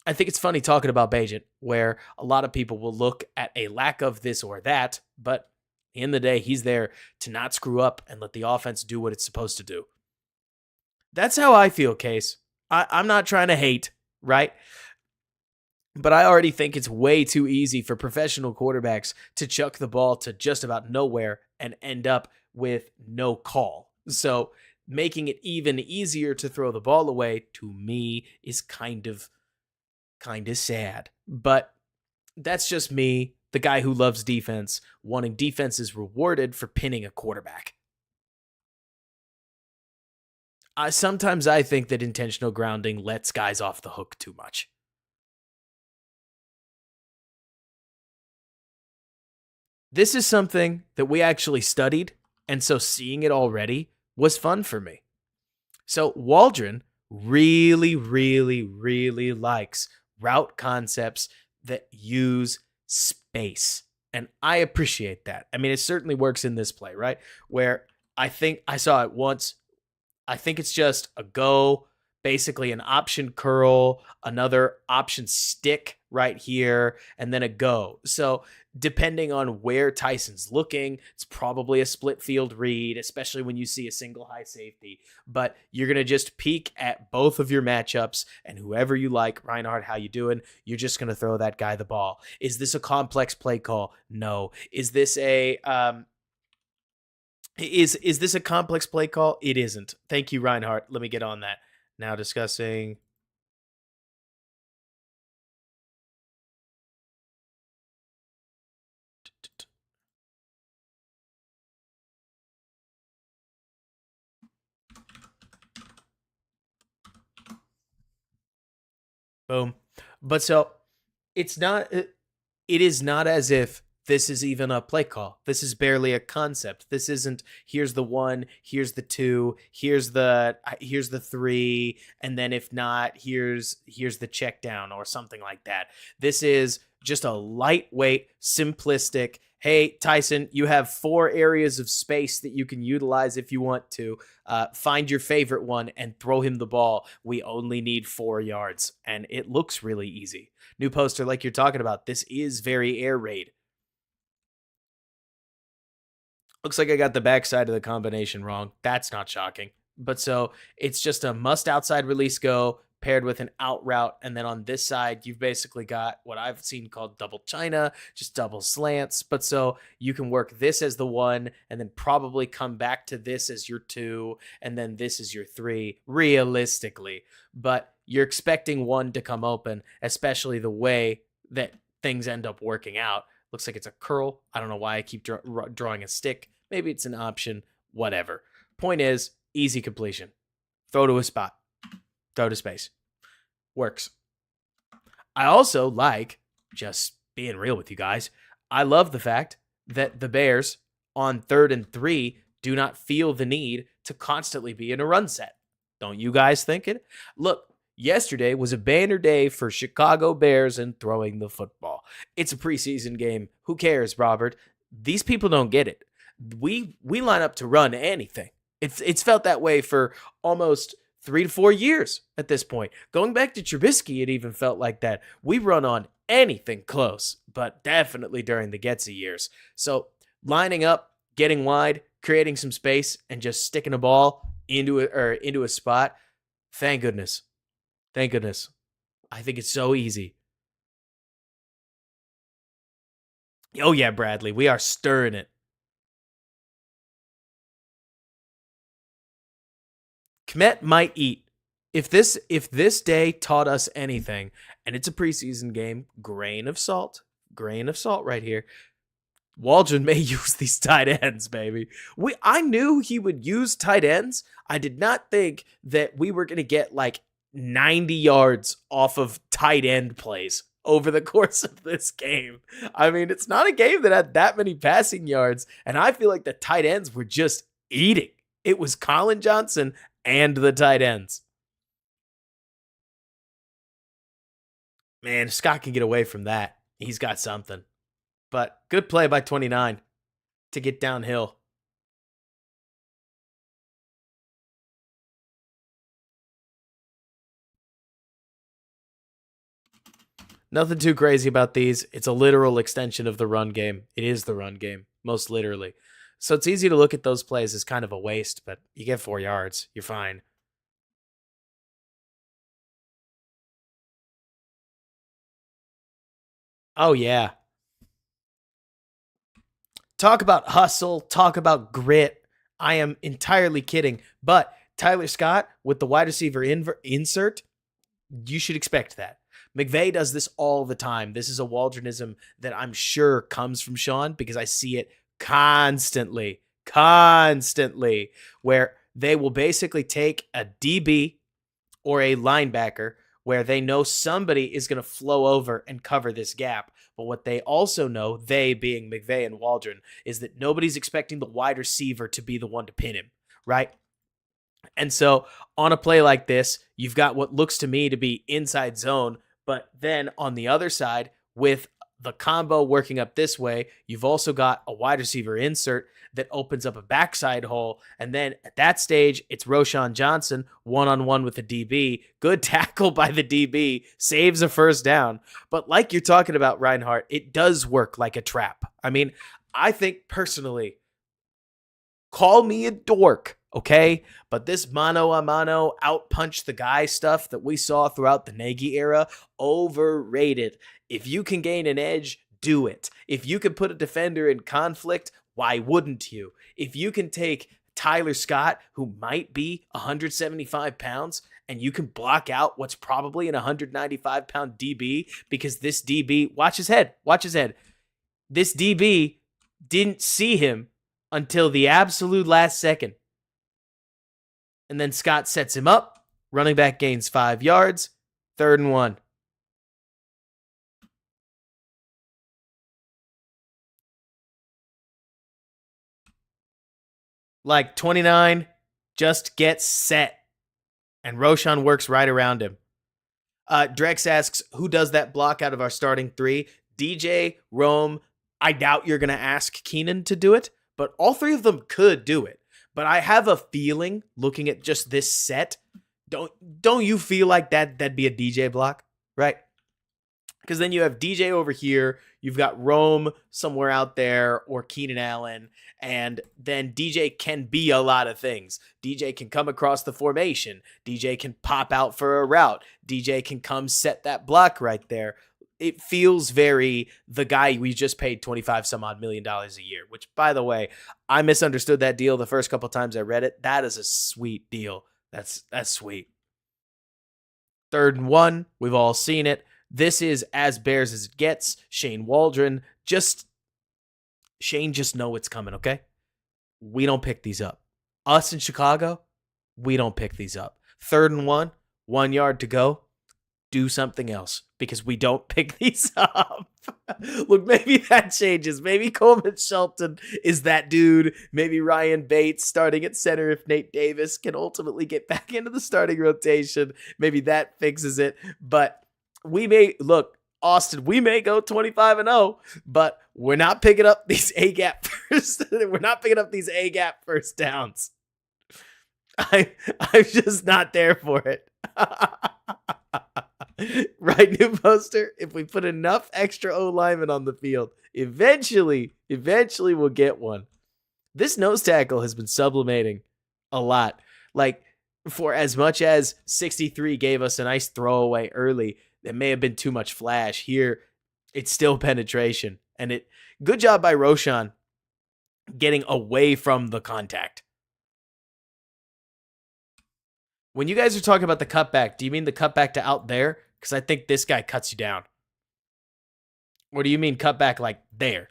I think it's funny talking about Bagent, where a lot of people will look at a lack of this or that, but in the day, he's there to not screw up and let the offense do what it's supposed to do. That's how I feel, Case. I'm not trying to hate, right? But I already think it's way too easy for professional quarterbacks to chuck the ball to just about nowhere and end up with no call. So making it even easier to throw the ball away, to me, is kind of sad. But that's just me, the guy who loves defense, wanting defenses rewarded for pinning a quarterback. Sometimes I think that intentional grounding lets guys off the hook too much. This is something that we actually studied, and so seeing it already was fun for me. So Waldron really, really, really likes route concepts that use space. And I appreciate that. I mean, it certainly works in this play, right? Where I think I saw it once. I think it's just a go, basically an option curl, another option stick right here, and then a go. So depending on where Tyson's looking, it's probably a split field read, especially when you see a single high safety. But you're going to just peek at both of your matchups, and whoever you like, Reinhardt, how you doing? You're just going to throw that guy the ball. Is this a complex play call? No. Is this a is this a complex play call? It isn't. Thank you, Reinhardt. Let me get on that. Now discussing. Boom. But so it's not. It is not as if this is even a play call. This is barely a concept. This isn't here's the 1, here's the 2, here's the 3, and then if not, here's the check down or something like that. This is just a lightweight, simplistic, hey, Tyson, you have 4 areas of space that you can utilize if you want to. Find your favorite one and throw him the ball. We only need 4 yards. And it looks really easy. New poster, like you're talking about, this is very air raid. Looks like I got the backside of the combination wrong. That's not shocking. But so it's just a must outside release go paired with an out route. And then on this side, you've basically got what I've seen called double China, just double slants. But so you can work this as the 1 and then probably come back to this as your 2 and then this is your 3 realistically. But you're expecting 1 to come open, especially the way that things end up working out. Looks like it's a curl. I don't know why I keep drawing a stick. Maybe it's an option, whatever. Point is, easy completion. Throw to a spot. Throw to space. Works. I also like, just being real with you guys, I love the fact that the Bears on 3rd and 3 do not feel the need to constantly be in a run set. Don't you guys think it? Look, yesterday was a banner day for Chicago Bears and throwing the football. It's a preseason game. Who cares, Robert? These people don't get it. We line up to run anything. It's felt that way for almost 3 to 4 years at this point. Going back to Trubisky, it even felt like that. We run on anything close, but definitely during the Getsy years. So lining up, getting wide, creating some space, and just sticking a ball into a spot. Thank goodness. Thank goodness. I think it's so easy. Oh yeah, Bradley, we are stirring it. Kmet might eat. If this day taught us anything, and it's a preseason game, grain of salt right here. Waldron may use these tight ends, baby. I knew he would use tight ends. I did not think that we were going to get like 90 yards off of tight end plays over the course of this game. I mean, it's not a game that had that many passing yards, and I feel like the tight ends were just eating. It was Colin Johnson and the tight ends. Man, if Scott can get away from that, he's got something. But good play by 29 to get downhill. Nothing too crazy about these. It's a literal extension of the run game. It is the run game, most literally. So it's easy to look at those plays as kind of a waste, but you get 4 yards. You're fine. Oh, yeah. Talk about hustle. Talk about grit. I am entirely kidding. But Tyler Scott with the wide receiver insert, you should expect that. McVay does this all the time. This is a Waldronism that I'm sure comes from Sean because I see it constantly, where they will basically take a DB or a linebacker where they know somebody is going to flow over and cover this gap. But what they also know, they being McVay and Waldron, is that nobody's expecting the wide receiver to be the one to pin him, right? And so on a play like this, you've got what looks to me to be inside zone, but then on the other side, with the combo working up this way, you've also got a wide receiver insert that opens up a backside hole. And then at that stage, it's Roschon Johnson one-on-one with the DB. Good tackle by the DB, saves a first down. But like you're talking about, Reinhardt, it does work like a trap. I mean, I think personally, call me a dork, okay? But this mano a mano, out punch the guy stuff that we saw throughout the Nagy era, overrated. If you can gain an edge, do it. If you can put a defender in conflict, why wouldn't you? If you can take Tyler Scott, who might be 175 pounds, and you can block out what's probably an 195-pound DB, because this DB, watch his head. This DB didn't see him until the absolute last second. And then Scott sets him up. Running back gains 5 yards. 3rd and 1. Like 29 just gets set. And Roschon works right around him. Drex asks, who does that block out of our starting 3? DJ, Rome. I doubt you're going to ask Keenan to do it, but all 3 of them could do it. But I have a feeling, looking at just this set, don't you feel like that'd be a DJ block, right? Because then you have DJ over here, you've got Rome somewhere out there, or Keenan Allen, and then DJ can be a lot of things. DJ can come across the formation. DJ can pop out for a route. DJ can come set that block right there. It feels very the guy we just paid 25 some odd million dollars a year, which, by the way, I misunderstood that deal the first couple times I read it. That is a sweet deal. That's sweet. 3rd and 1. We've all seen it. This is as Bears as it gets. Shane Waldron. Shane, just know it's coming, okay? We don't pick these up. Us in Chicago, we don't pick these up. 3rd and 1, 1 yard to go. Do something else, because we don't pick these up. Look, maybe that changes. Maybe Coleman Shelton is that dude. Maybe Ryan Bates starting at center if Nate Davis can ultimately get back into the starting rotation. Maybe that fixes it. But Austin, we may go 25-0, but we're not picking up these A-gap first. We're not picking up these A-gap first downs. I'm just not there for it. Right, new poster? If we put enough extra O linemen on the field, eventually we'll get one. This nose tackle has been sublimating a lot. Like, for as much as 63 gave us a nice throwaway early, it may have been too much flash. Here, it's still penetration. And good job by Roschon getting away from the contact. When you guys are talking about the cutback, do you mean the cutback to out there? Because I think this guy cuts you down. Or do you mean cutback like there?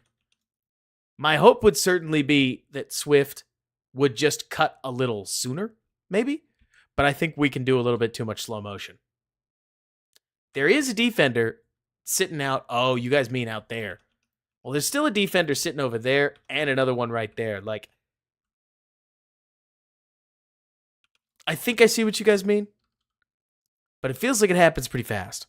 My hope would certainly be that Swift would just cut a little sooner, maybe. But I think we can do a little bit too much slow motion. There is a defender sitting out. Oh, you guys mean out there. Well, there's still a defender sitting over there and another one right there. Like, I think I see what you guys mean, but it feels like it happens pretty fast.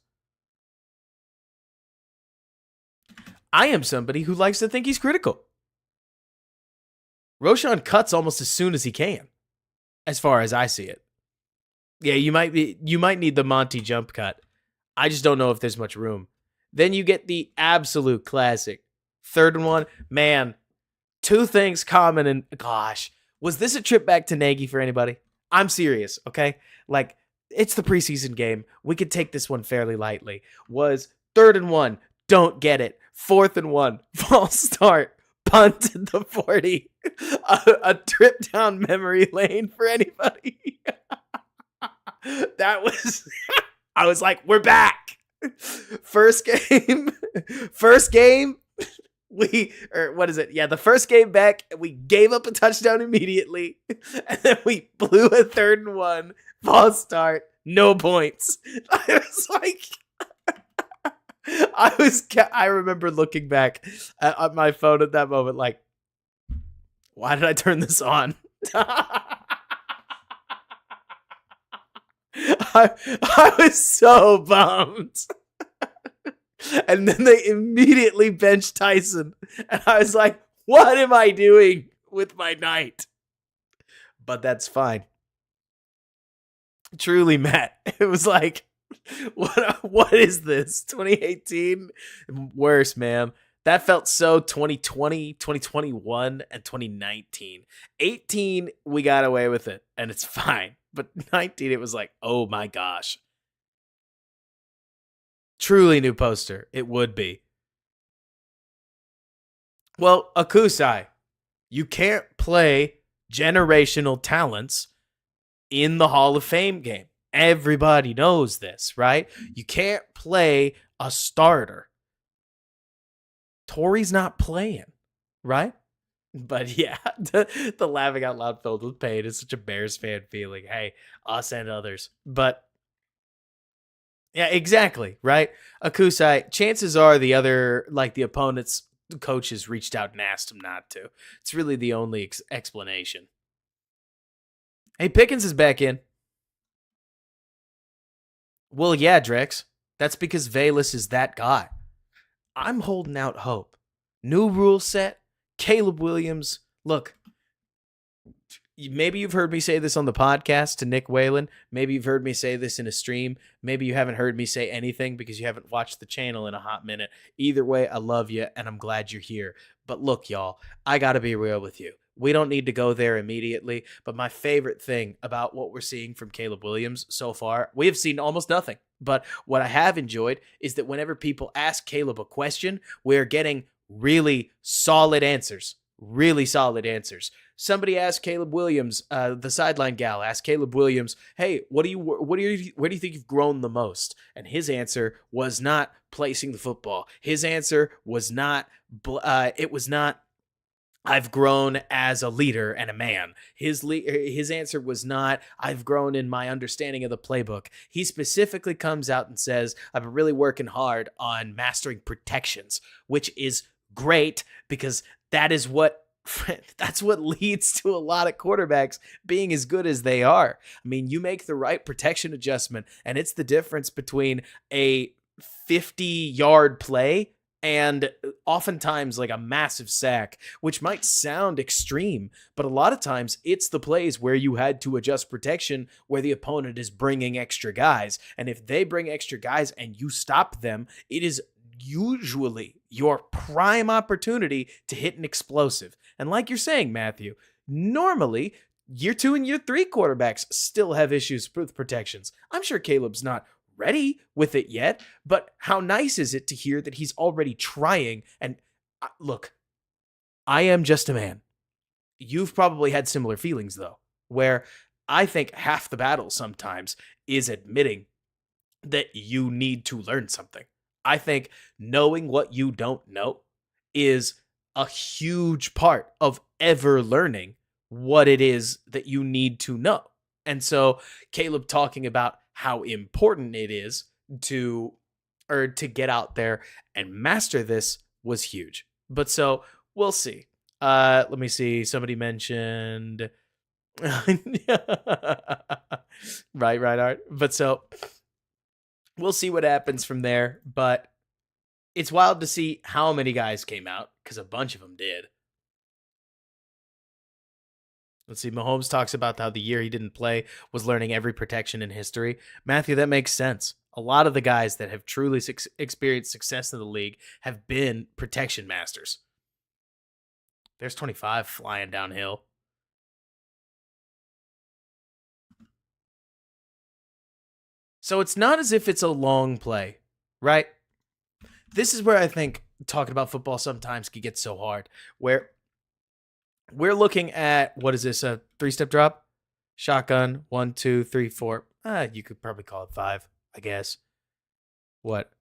I am somebody who likes to think he's critical. Roschon cuts almost as soon as he can, as far as I see it. Yeah, you might need the Monty jump cut. I just don't know if there's much room. Then you get the absolute classic 3rd and 1. Man, 2 things common, and gosh, was this a trip back to Nagy for anybody? I'm serious, okay? Like, it's the preseason game. We could take this one fairly lightly. Was 3rd and 1, don't get it. 4th and 1, false start, punt at the 40. A trip down memory lane for anybody. That was, I was like, we're back. First game, the first game back, we gave up a touchdown immediately, and then we blew a 3rd and 1, false start, no points. I was like, I remember looking back at my phone at that moment, like, why did I turn this on? I was so bummed. And then they immediately benched Tyson. And I was like, what am I doing with my night? But that's fine. Truly, Matt. It was like, what is this? 2018? Worse, man. That felt so 2020, 2021, and 2019. 18, we got away with it, and it's fine. But 19, it was like, oh my gosh. Truly new poster. It would be. Well, Akusai, you can't play generational talents in the Hall of Fame game. Everybody knows this, right? You can't play a starter. Torrey's not playing, right? But yeah, the laughing out loud filled with pain is such a Bears fan feeling. Hey, us and others. But yeah, exactly, right? Akusai, chances are the opponent's coaches reached out and asked him not to. It's really the only explanation. Hey, Pickens is back in. Well, yeah, Drex. That's because Velus is that guy. I'm holding out hope. New rule set, Caleb Williams. Look, maybe you've heard me say this on the podcast to Nick Whalen. Maybe you've heard me say this in a stream. Maybe you haven't heard me say anything because you haven't watched the channel in a hot minute. Either way, I love you, and I'm glad you're here. But look, y'all, I got to be real with you. We don't need to go there immediately, but my favorite thing about what we're seeing from Caleb Williams so far, we have seen almost nothing. But what I have enjoyed is that whenever people ask Caleb a question, we're getting really solid answers. Really solid answers. Somebody asked Caleb Williams, the sideline gal asked Caleb Williams, "Hey, where do you think you've grown the most?" And his answer was not placing the football. His answer was not. It was not, "I've grown as a leader and a man." His answer was not, "I've grown in my understanding of the playbook." He specifically comes out and says, "I've been really working hard on mastering protections," which is great because that's what leads to a lot of quarterbacks being as good as they are. I mean, you make the right protection adjustment, and it's the difference between a 50-yard play and oftentimes like a massive sack, which might sound extreme, but a lot of times it's the plays where you had to adjust protection where the opponent is bringing extra guys. And if they bring extra guys and you stop them, it is usually your prime opportunity to hit an explosive. And like you're saying, Matthew, normally year 2 and year 3 quarterbacks still have issues with protections. I'm sure Caleb's not ready with it yet, but how nice is it to hear that he's already trying? And look, I am just a man. You've probably had similar feelings though, where I think half the battle sometimes is admitting that you need to learn something. I think knowing what you don't know is a huge part of ever learning what it is that you need to know. And so Caleb talking about how important it is to to get out there and master this was huge. But so we'll see. Let me see. Somebody mentioned right, Art. But so we'll see what happens from there. But it's wild to see how many guys came out because a bunch of them did. Let's see. Mahomes talks about how the year he didn't play was learning every protection in history. Matthew, that makes sense. A lot of the guys that have truly experienced success in the league have been protection masters. There's 25 flying downhill. So it's not as if it's a long play, right? This is where I think talking about football sometimes can get so hard, where we're looking at, what is this, a 3-step drop? Shotgun, 1, 2, 3, 4. You could probably call it 5, I guess. What?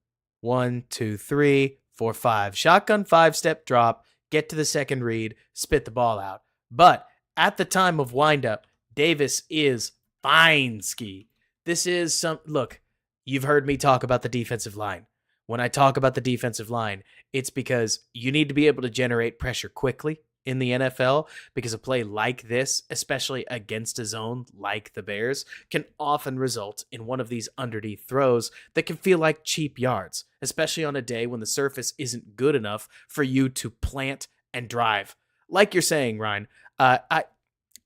1, 2, 3, 4, 5. Shotgun 5-step drop, get to the second read, spit the ball out. But at the time of windup, Davis is fine ski. This is some, look, you've heard me talk about the defensive line. When I talk about the defensive line, it's because you need to be able to generate pressure quickly in the NFL, because a play like this, especially against a zone like the Bears, can often result in one of these underneath throws that can feel like cheap yards, especially on a day when the surface isn't good enough for you to plant and drive. Like you're saying, Ryan, I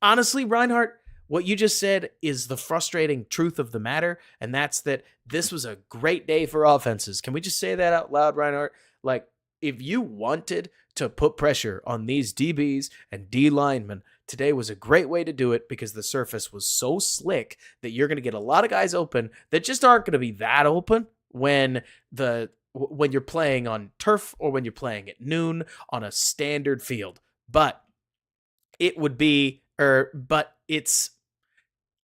honestly, Reinhardt, what you just said is the frustrating truth of the matter, and that's that this was a great day for offenses. Can we just say that out loud, Reinhardt? Like, if you wanted to put pressure on these DBs and D linemen, today was a great way to do it because the surface was so slick that you're going to get a lot of guys open that just aren't going to be that open when you're playing on turf or when you're playing at noon on a standard field. But it would be, but it's,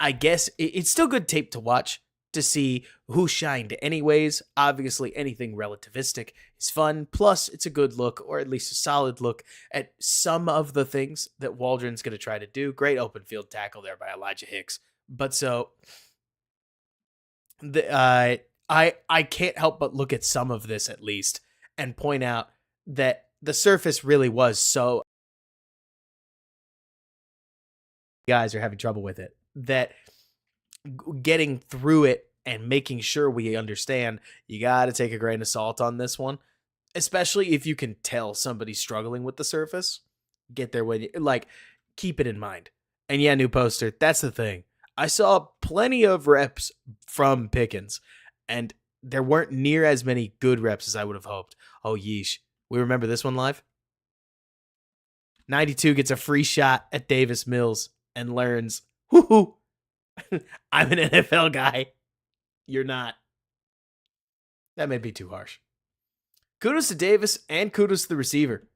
I guess it's still good tape to watch to see who shined anyways. Obviously, anything relativistic is fun. Plus, it's a good look, or at least a solid look, at some of the things that Waldron's going to try to do. Great open field tackle there by Elijah Hicks. But so, I can't help but look at some of this at least and point out that the surface really was so, guys are having trouble with it, that getting through it and making sure we understand, you got to take a grain of salt on this one, especially if you can tell somebody's struggling with the surface. Get there when you, like, keep it in mind. And yeah, new poster, that's the thing. I saw plenty of reps from Pickens, and there weren't near as many good reps as I would have hoped. Oh, yeesh. We remember this one live? 92 gets a free shot at Davis Mills and learns, whoo, I'm an NFL guy. You're not. That may be too harsh. Kudos to Davis and kudos to the receiver.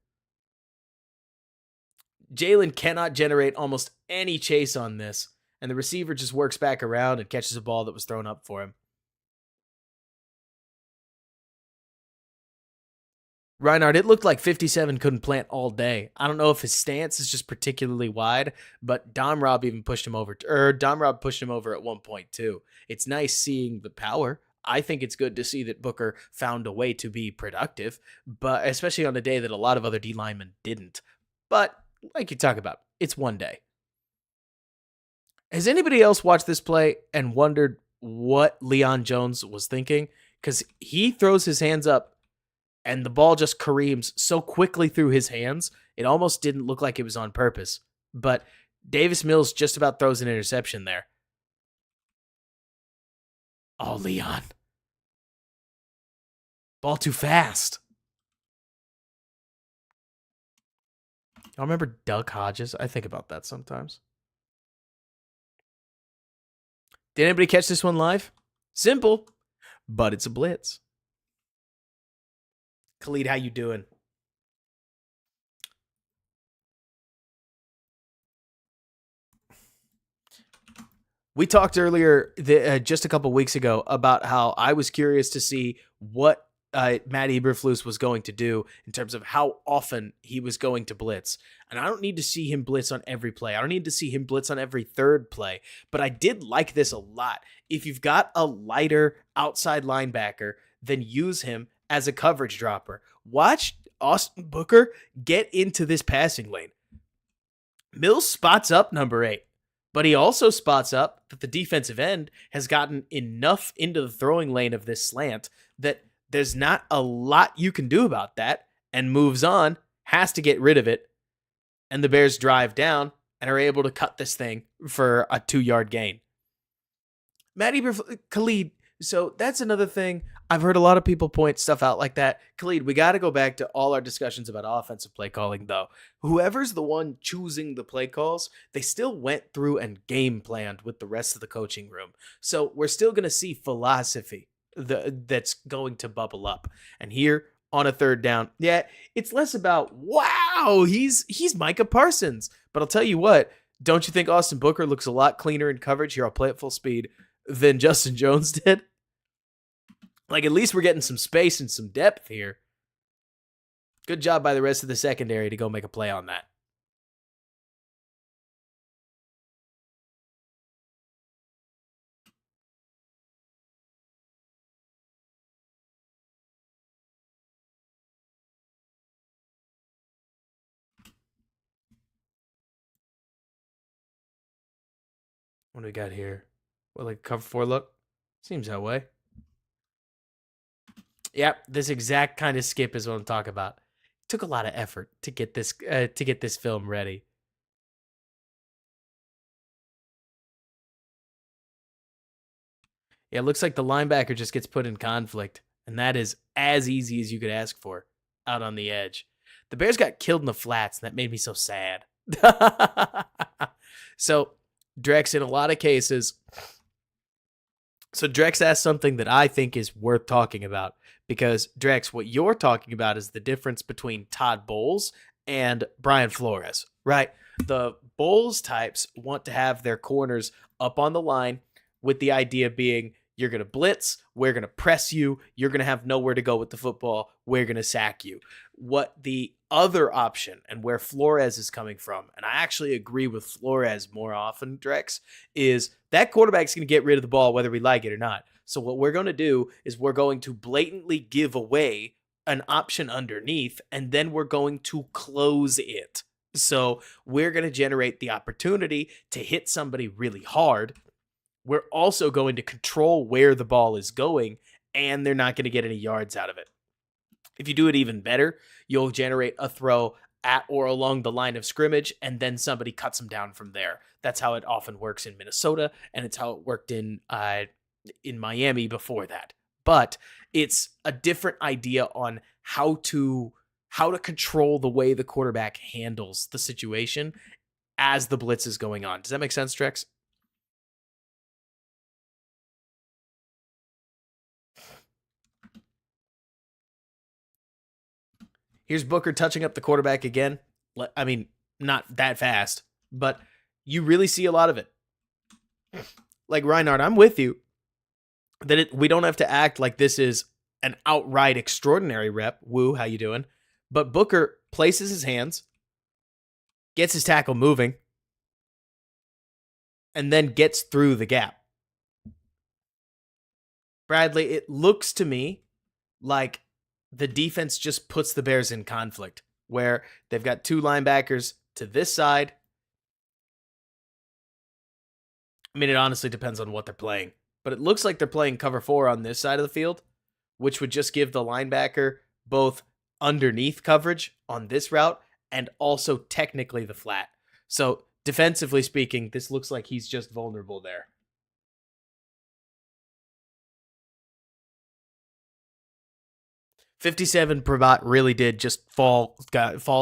Jalen cannot generate almost any chase on this, and the receiver just works back around and catches a ball that was thrown up for him. Reinhardt, it looked like 57 couldn't plant all day. I don't know if his stance is just particularly wide, but Dom Rob even pushed him over, Dom Rob pushed him over at one point too. It's nice seeing the power. I think it's good to see that Booker found a way to be productive, but especially on a day that a lot of other D linemen didn't. But like you talk about, it's one day. Has anybody else watched this play and wondered what Leon Jones was thinking? Because he throws his hands up and the ball just careens so quickly through his hands, it almost didn't look like it was on purpose. But Davis Mills just about throws an interception there. Oh, Leon. Ball too fast. I remember Doug Hodges. I think about that sometimes. Did anybody catch this one live? Simple, but it's a blitz. Khalid, how you doing? We talked earlier, just a couple weeks ago, about how I was curious to see what Matt Eberflus was going to do in terms of how often he was going to blitz. And I don't need to see him blitz on every play. I don't need to see him blitz on every third play. But I did like this a lot. If you've got a lighter outside linebacker, then use him as a coverage dropper. Watch Austin Booker get into this passing lane. Mills spots up number 8. But he also spots up that the defensive end has gotten enough into the throwing lane of this slant that there's not a lot you can do about that, and moves on, has to get rid of it, and the Bears drive down and are able to cut this thing for a 2-yard gain. Matt Eberflus, Khalid, so that's another thing. I've heard a lot of people point stuff out like that. Khalid, we got to go back to all our discussions about offensive play calling, though. Whoever's the one choosing the play calls, they still went through and game planned with the rest of the coaching room. So we're still going to see philosophy that's going to bubble up. And here on a third down, yeah, it's less about, wow, he's Micah Parsons. But I'll tell you what, don't you think Austin Booker looks a lot cleaner in coverage? Here, I'll play at full speed than Justin Jones did. Like, at least we're getting some space and some depth here. Good job by the rest of the secondary to go make a play on that. What do we got here? What, like cover 4 look? Seems that way. Yep, this exact kind of skip is what I'm talking about. It took a lot of effort to get this film ready. Yeah, it looks like the linebacker just gets put in conflict, and that is as easy as you could ask for out on the edge. The Bears got killed in the flats, and that made me so sad. So, Drex, in a lot of cases, Drex asked something that I think is worth talking about, because, Drex, what you're talking about is the difference between Todd Bowles and Brian Flores, right? The Bowles types want to have their corners up on the line with the idea being, you're going to blitz, we're going to press you, you're going to have nowhere to go with the football, we're going to sack you. What the other option, and where Flores is coming from, and I actually agree with Flores more often, Drex, is that quarterback's going to get rid of the ball whether we like it or not. So what we're going to do is we're going to blatantly give away an option underneath, and then we're going to close it. So we're going to generate the opportunity to hit somebody really hard. We're also going to control where the ball is going, and they're not going to get any yards out of it. If you do it even better, you'll generate a throw at or along the line of scrimmage, and then somebody cuts them down from there. That's how it often works in Minnesota, and it's how it worked in Miami before that. But it's a different idea on how to control the way the quarterback handles the situation as the blitz is going on. Does that make sense, Trex? Here's Booker touching up the quarterback again. I mean, not that fast, but you really see a lot of it. Like, Reinhardt, I'm with you that we don't have to act like this is an outright extraordinary rep. Woo, how you doing? But Booker places his hands, gets his tackle moving, and then gets through the gap. Bradley, it looks to me like the defense just puts the Bears in conflict, where they've got 2 linebackers to this side. I mean, it honestly depends on what they're playing, but it looks like they're playing cover 4 on this side of the field, which would just give the linebacker both underneath coverage on this route and also technically the flat. So defensively speaking, this looks like he's just vulnerable there. $57 per bot really did just fall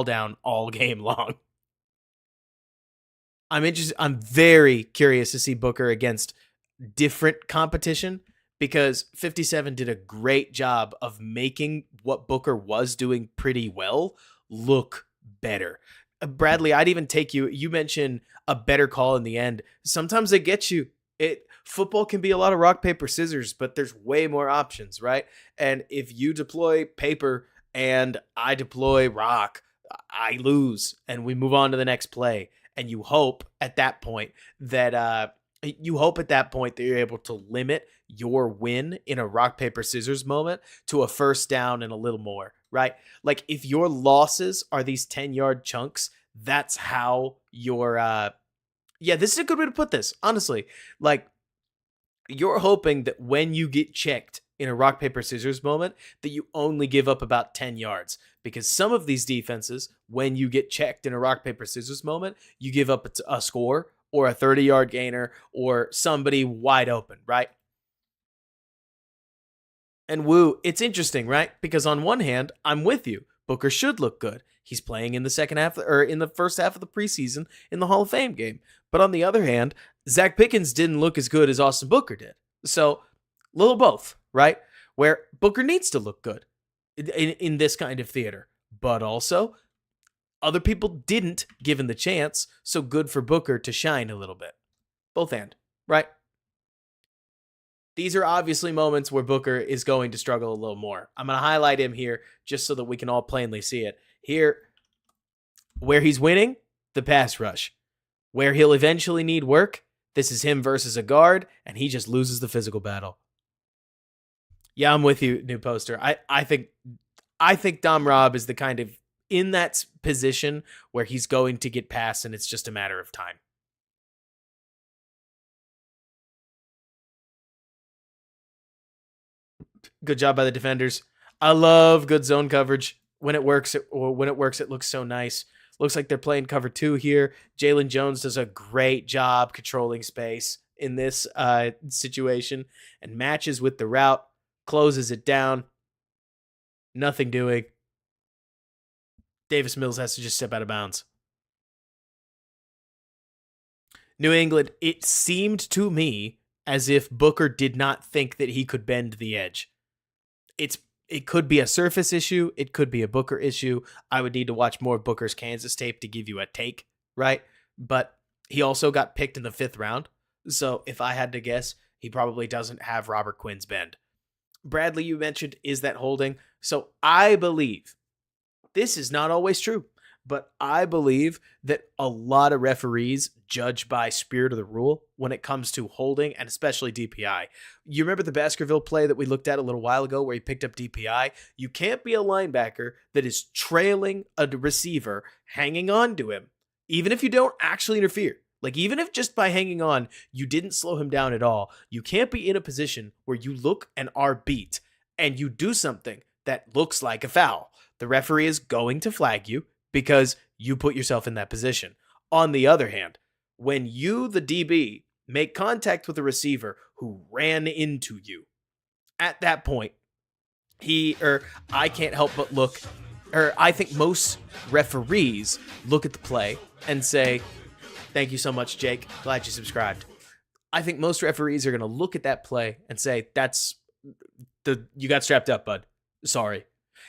down all game long. I'm very curious to see Booker against different competition, because 57 did a great job of making what Booker was doing pretty well look better. Bradley, I'd even take you mentioned a better call in the end. Sometimes they get you Football can be a lot of rock, paper, scissors, but there's way more options, right? And if you deploy paper and I deploy rock, I lose and we move on to the next play. And you hope at that point that you're able to limit your win in a rock, paper, scissors moment to a first down and a little more, right? Like if your losses are these 10-yard chunks, that's how your this is a good way to put this, honestly. Like you're hoping that when you get checked in a rock, paper, scissors moment, that you only give up about 10 yards. Because some of these defenses, when you get checked in a rock, paper, scissors moment, you give up a score or a 30-yard gainer or somebody wide open, right? And it's interesting, right? Because on one hand, I'm with you. Booker should look good. He's playing in the second half or in the first half of the preseason in the Hall of Fame game. But on the other hand, Zach Pickens didn't look as good as Austin Booker did. So, little both, right? Where Booker needs to look good in this kind of theater. But also, other people didn't given the chance, so good for Booker to shine a little bit. Both and, right? These are obviously moments where Booker is going to struggle a little more. I'm going to highlight him here just so that we can all plainly see it. Here, where he's winning, the pass rush. Where he'll eventually need work, this is him versus a guard, and he just loses the physical battle. Yeah, I'm with you, new poster. I think Dom Robb is the kind of in that position where he's going to get past, and it's just a matter of time. Good job by the defenders. I love good zone coverage. When it works, it looks so nice. Looks like they're playing cover 2 here. Jalen Jones does a great job controlling space in this situation and matches with the route, closes it down. Nothing doing. Davis Mills has to just step out of bounds. New England, it seemed to me as if Booker did not think that he could bend the edge. It could be a surface issue. It could be a Booker issue. I would need to watch more of Booker's Kansas tape to give you a take, right? But he also got picked in the 5th round. So if I had to guess, he probably doesn't have Robert Quinn's bend. Bradley, you mentioned, is that holding? So I believe, this is not always true, but I believe that a lot of referees judge by spirit of the rule when it comes to holding and especially DPI. You remember the Baskerville play that we looked at a little while ago where he picked up DPI? You can't be a linebacker that is trailing a receiver, hanging on to him, even if you don't actually interfere. Like, even if just by hanging on, you didn't slow him down at all, you can't be in a position where you look and are beat and you do something that looks like a foul. The referee is going to flag you because you put yourself in that position. On the other hand, when you, the DB, make contact with a receiver who ran into you, at that point, I can't help but I think most referees look at the play and say, thank you so much, Jake. Glad you subscribed. I think most referees are going to look at that play and say, you got strapped up, bud. Sorry.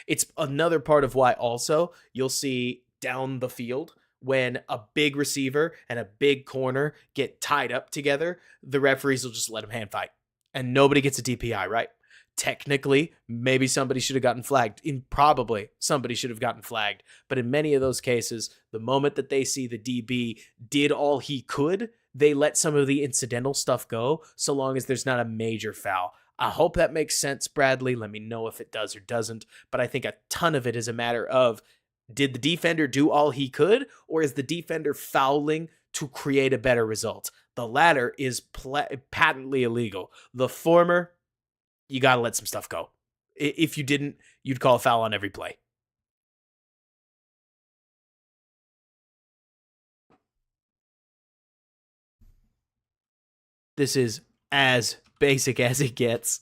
It's another part of why also you'll see down the field when a big receiver and a big corner get tied up together, the referees will just let them hand fight. And nobody gets a DPI, right? Technically, maybe somebody should have gotten flagged. Probably somebody should have gotten flagged. But in many of those cases, the moment that they see the DB did all he could, they let some of the incidental stuff go so long as there's not a major foul. I hope that makes sense, Bradley. Let me know if it does or doesn't. But I think a ton of it is a matter of, did the defender do all he could, or is the defender fouling to create a better result? The latter is patently illegal. The former, you got to let some stuff go. If you didn't, you'd call a foul on every play. This is as basic as it gets.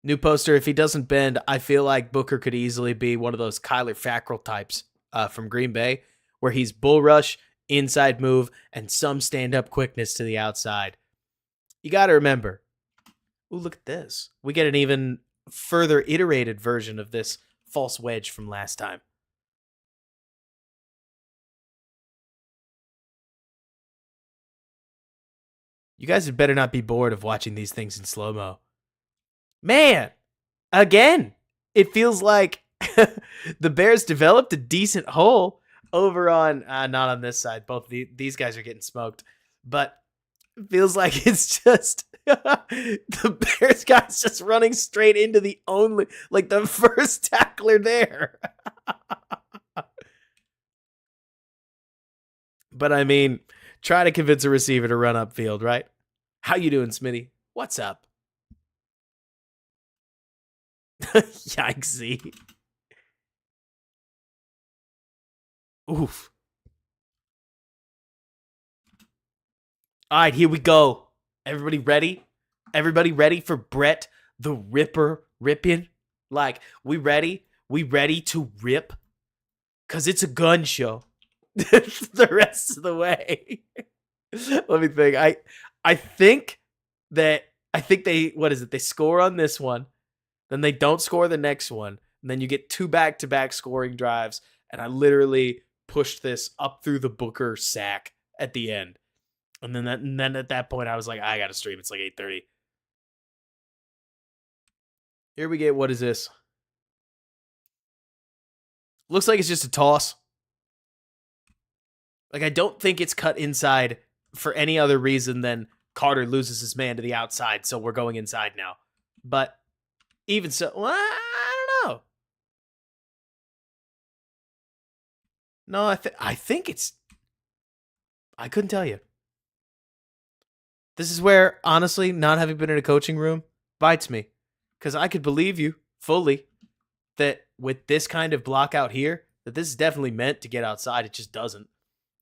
New poster, if he doesn't bend, I feel like Booker could easily be one of those Kyler Fackrell types from Green Bay, where he's bull rush, inside move, and some stand-up quickness to the outside. You got to remember, Ooh, look at this. We get an even further iterated version of this false wedge from last time. You guys had better not be bored of watching these things in slow-mo. Man, again, it feels like the Bears developed a decent hole over on, not on this side. Both these guys are getting smoked. But it feels like it's just the Bears guys just running straight into the first tackler there. But I mean, try to convince a receiver to run upfield, right? How you doing, Smitty? What's up? Yikesy. Oof. All right, here we go. Everybody ready? Everybody ready for Brett the Ripper Rippen? Like, we ready? We ready to rip? Because it's a gun show. The rest of the way. Let me think. I think they, what is it? They score on this one. Then they don't score the next one. And then you get 2 back-to-back scoring drives. And I literally pushed this up through the Booker sack at the end. And then at that point, I was like, I got to stream. It's like 8:30. Here we get, what is this? Looks like it's just a toss. Like, I don't think it's cut inside for any other reason than Carter loses his man to the outside, so we're going inside now. But even so, well, I don't know. No, I think it's... I couldn't tell you. This is where, honestly, not having been in a coaching room bites me. Because I could believe you fully that with this kind of block out here, that this is definitely meant to get outside. It just doesn't.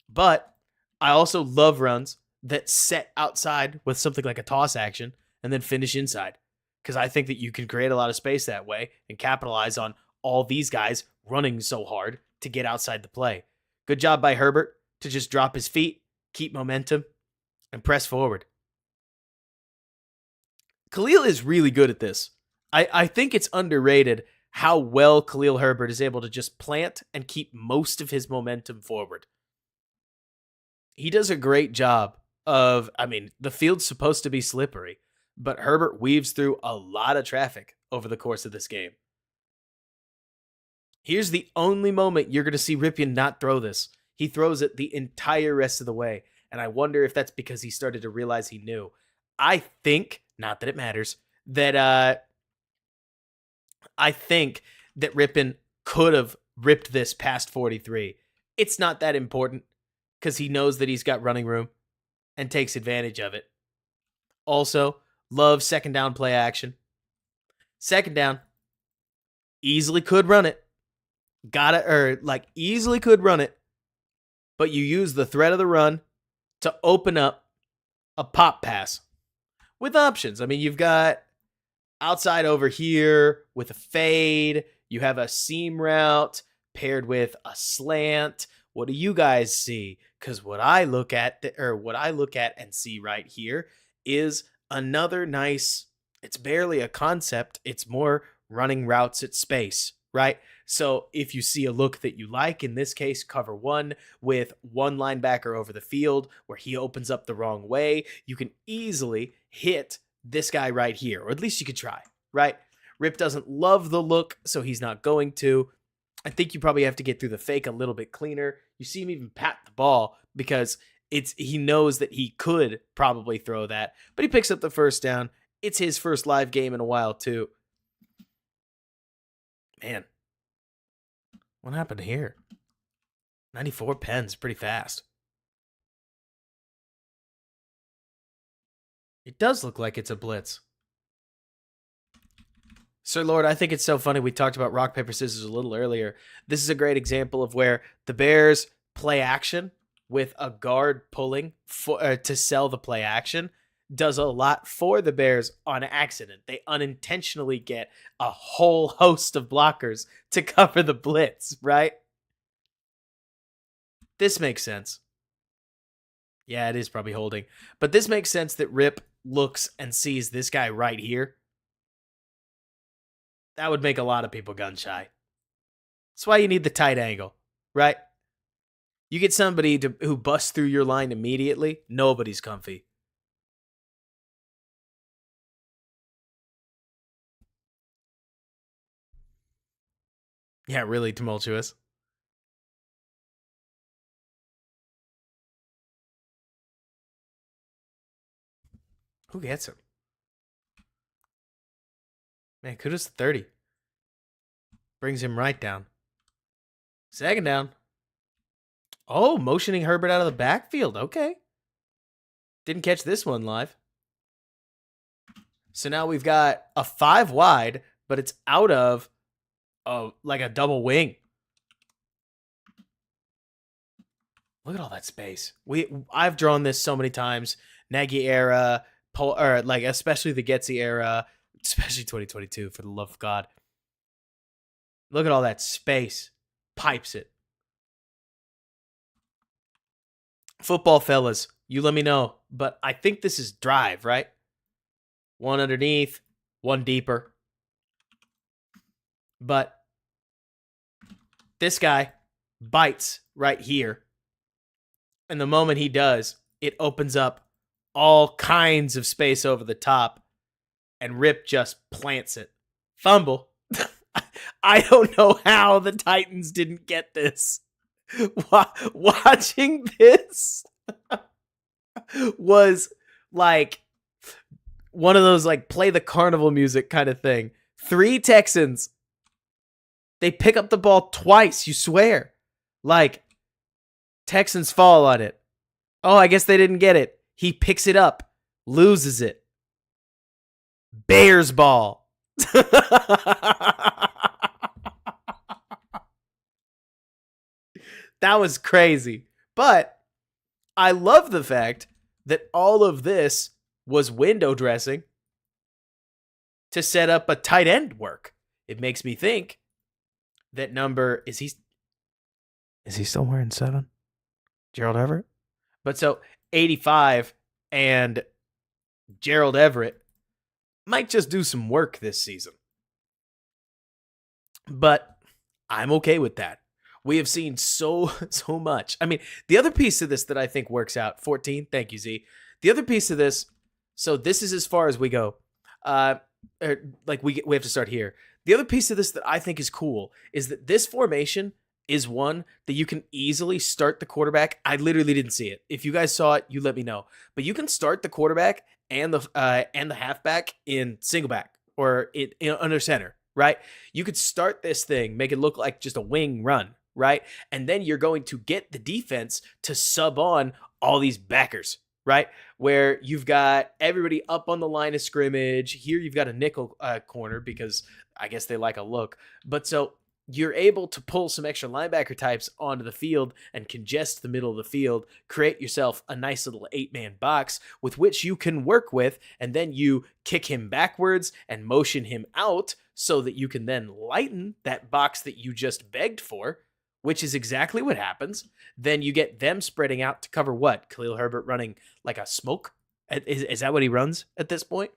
But I also love runs that set outside with something like a toss action and then finish inside. Because I think that you can create a lot of space that way and capitalize on all these guys running so hard to get outside the play. Good job by Herbert to just drop his feet, keep momentum, and press forward. Khalil is really good at this. I think it's underrated how well Khalil Herbert is able to just plant and keep most of his momentum forward. He does a great job of, I mean, the field's supposed to be slippery, but Herbert weaves through a lot of traffic over the course of this game. Here's the only moment you're going to see Rippen not throw this. He throws it the entire rest of the way, and I wonder if that's because he started to realize he knew. I think, not that it matters, that I think that Rippen could have ripped this past 43. It's not that important because he knows that he's got running room and takes advantage of it. Also, love second down play action. Second down, easily could run it. Easily could run it, but you use the threat of the run to open up a pop pass with options. I mean, you've got outside over here with a fade. You have a seam route paired with a slant. What do you guys see? Because what I look at and see right here is another nice, it's barely a concept. It's more running routes at space, right? So if you see a look that you like, in this case, cover one with one linebacker over the field where he opens up the wrong way, you can easily hit this guy right here, or at least you could try, right? Rip doesn't love the look, so he's not going to. I think you probably have to get through the fake a little bit cleaner. You see him even pat the ball because he knows that he could probably throw that, but he picks up the first down. It's his first live game in a while too. Man, what happened here? 94 pens, pretty fast. It does look like it's a blitz. Sir Lord, I think it's so funny. We talked about rock, paper, scissors a little earlier. This is a great example of where the Bears play action with a guard pulling to sell the play action does a lot for the Bears on accident. They unintentionally get a whole host of blockers to cover the blitz, right? This makes sense. Yeah, it is probably holding. But this makes sense that Rip looks and sees this guy right here, that would make a lot of people gun shy. That's why you need the tight angle, right? You get somebody who busts through your line immediately, nobody's comfy. Yeah, really tumultuous. Who gets him? Man, kudos to 30. Brings him right down. Second down. Oh, motioning Herbert out of the backfield. Okay. Didn't catch this one live. So now we've got a 5 wide, but it's out of like a double wing. Look at all that space. I've drawn this so many times. Nagy era, or like especially the Getsy era, especially 2022, for the love of God. Look at all that space. Pipes it. Football fellas, you let me know. But I think this is drive, right? One underneath, one deeper. But this guy bites right here. And the moment he does, it opens up all kinds of space over the top. And Rip just plants it. Fumble. I don't know how the Titans didn't get this. Watching this was like one of those like play the carnival music kind of thing. 3 Texans. They pick up the ball twice, you swear. Like, Texans fall on it. Oh, I guess they didn't get it. He picks it up, loses it. Bears ball. That was crazy. But I love the fact that all of this was window dressing to set up a tight end work. It makes me think that number, is he still wearing 7? Gerald Everett? But so 85 and Gerald Everett might just do some work this season. But I'm okay with that. We have seen so much. I mean, the other piece of this that I think works out, 14, thank you, Z. The other piece of this, so this is as far as we go. Like we have to start here. The other piece of this that I think is cool is that this formation is one that you can easily start the quarterback. I literally didn't see it. If you guys saw it, you let me know. But you can start the quarterback and the halfback in single back or under center, right? You could start this thing, make it look like just a wing run, right? And then you're going to get the defense to sub on all these backers, right? Where you've got everybody up on the line of scrimmage. Here you've got a nickel corner because I guess they like a look. But so you're able to pull some extra linebacker types onto the field and congest the middle of the field, create yourself a nice little 8-man box with which you can work with, and then you kick him backwards and motion him out so that you can then lighten that box that you just begged for, which is exactly what happens. Then you get them spreading out to cover what? Khalil Herbert running like a smoke? Is that what he runs at this point?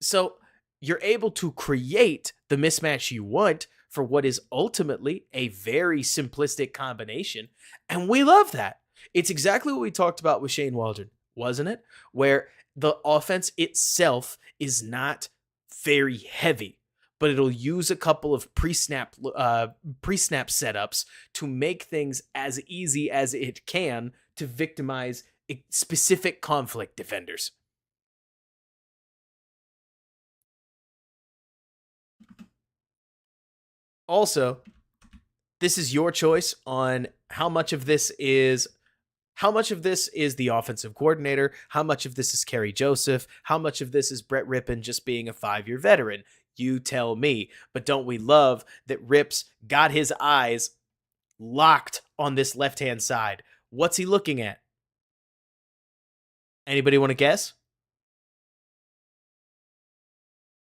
So you're able to create the mismatch you want for what is ultimately a very simplistic combination. And we love that. It's exactly what we talked about with Shane Waldron, wasn't it? Where the offense itself is not very heavy, but it'll use a couple of pre-snap setups to make things as easy as it can to victimize specific conflict defenders. Also, this is your choice on how much of this is the offensive coordinator, how much of this is Kerry Joseph, how much of this is Brett Rippen just being a 5-year veteran. You tell me. But don't we love that Rips got his eyes locked on this left-hand side? What's he looking at? Anybody want to guess?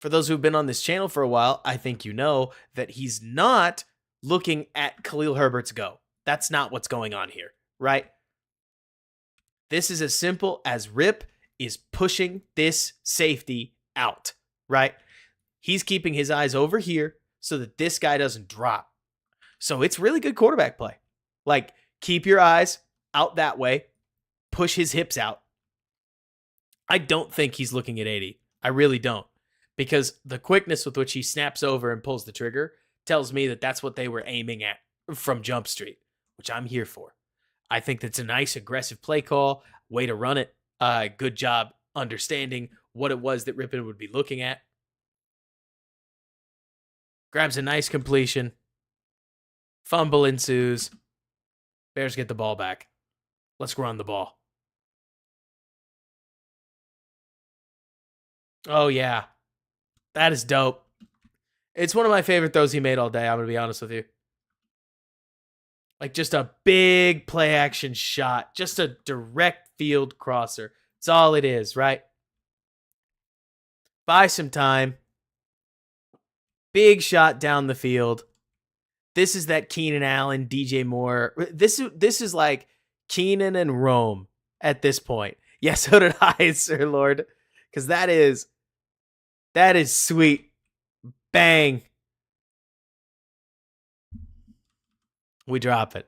For those who've been on this channel for a while, I think you know that he's not looking at Khalil Herbert's go. That's not what's going on here, right? This is as simple as Rip is pushing this safety out, right? He's keeping his eyes over here so that this guy doesn't drop. So it's really good quarterback play. Like, keep your eyes out that way, push his hips out. I don't think he's looking at 80. I really don't. Because the quickness with which he snaps over and pulls the trigger tells me that that's what they were aiming at from Jump Street, which I'm here for. I think that's a nice, aggressive play call, way to run it. Good job understanding what it was that Rippen would be looking at. Grabs a nice completion. Fumble ensues. Bears get the ball back. Let's run the ball. Oh, yeah. That is dope. It's one of my favorite throws he made all day, I'm going to be honest with you. Like, just a big play action shot. Just a direct field crosser. It's all it is, right? Buy some time. Big shot down the field. This is that Keenan Allen, DJ Moore. This is like Keenan and Rome at this point. Yes, so did I, Sir Lord. Because that is sweet. Bang. We drop it.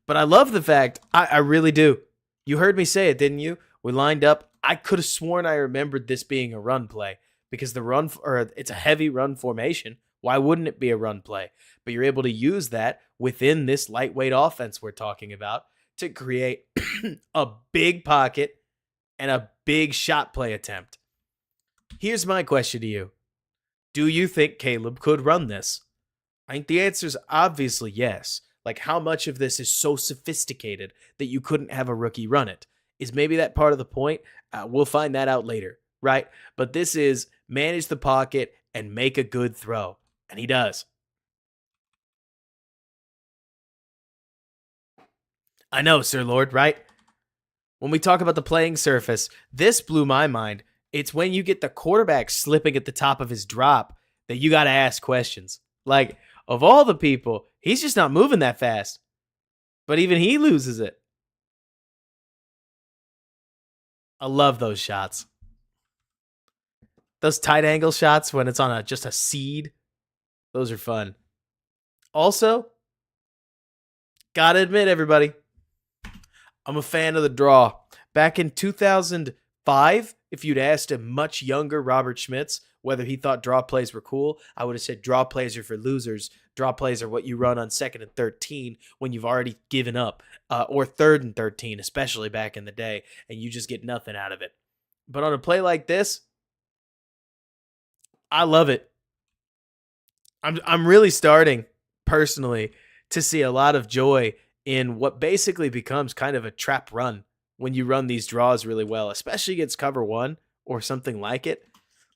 But I love the fact, I really do. You heard me say it, didn't you? We lined up. I could have sworn I remembered this being a run play because it's a heavy run formation. Why wouldn't it be a run play? But you're able to use that within this lightweight offense we're talking about to create a big pocket and a big shot play attempt. Here's my question to you. Do you think Caleb could run this? I think the answer is obviously yes. Like, how much of this is so sophisticated that you couldn't have a rookie run it? Is maybe that part of the point? We'll find that out later, right? But this is manage the pocket and make a good throw. And he does. I know, Sir Lord, right? When we talk about the playing surface, this blew my mind. It's when you get the quarterback slipping at the top of his drop that you got to ask questions. Like, of all the people, he's just not moving that fast. But even he loses it. I love those shots. Those tight angle shots when it's on just a seed. Those are fun. Also, gotta admit, everybody, I'm a fan of the draw. Back in 2005, if you'd asked a much younger Robert Schmitz whether he thought draw plays were cool, I would have said draw plays are for losers. Draw plays are what you run on 2nd and 13 when you've already given up, or 3rd and 13, especially back in the day, and you just get nothing out of it. But on a play like this, I love it. I'm really starting, personally, to see a lot of joy in what basically becomes kind of a trap run when you run these draws really well, especially against cover 1 or something like it.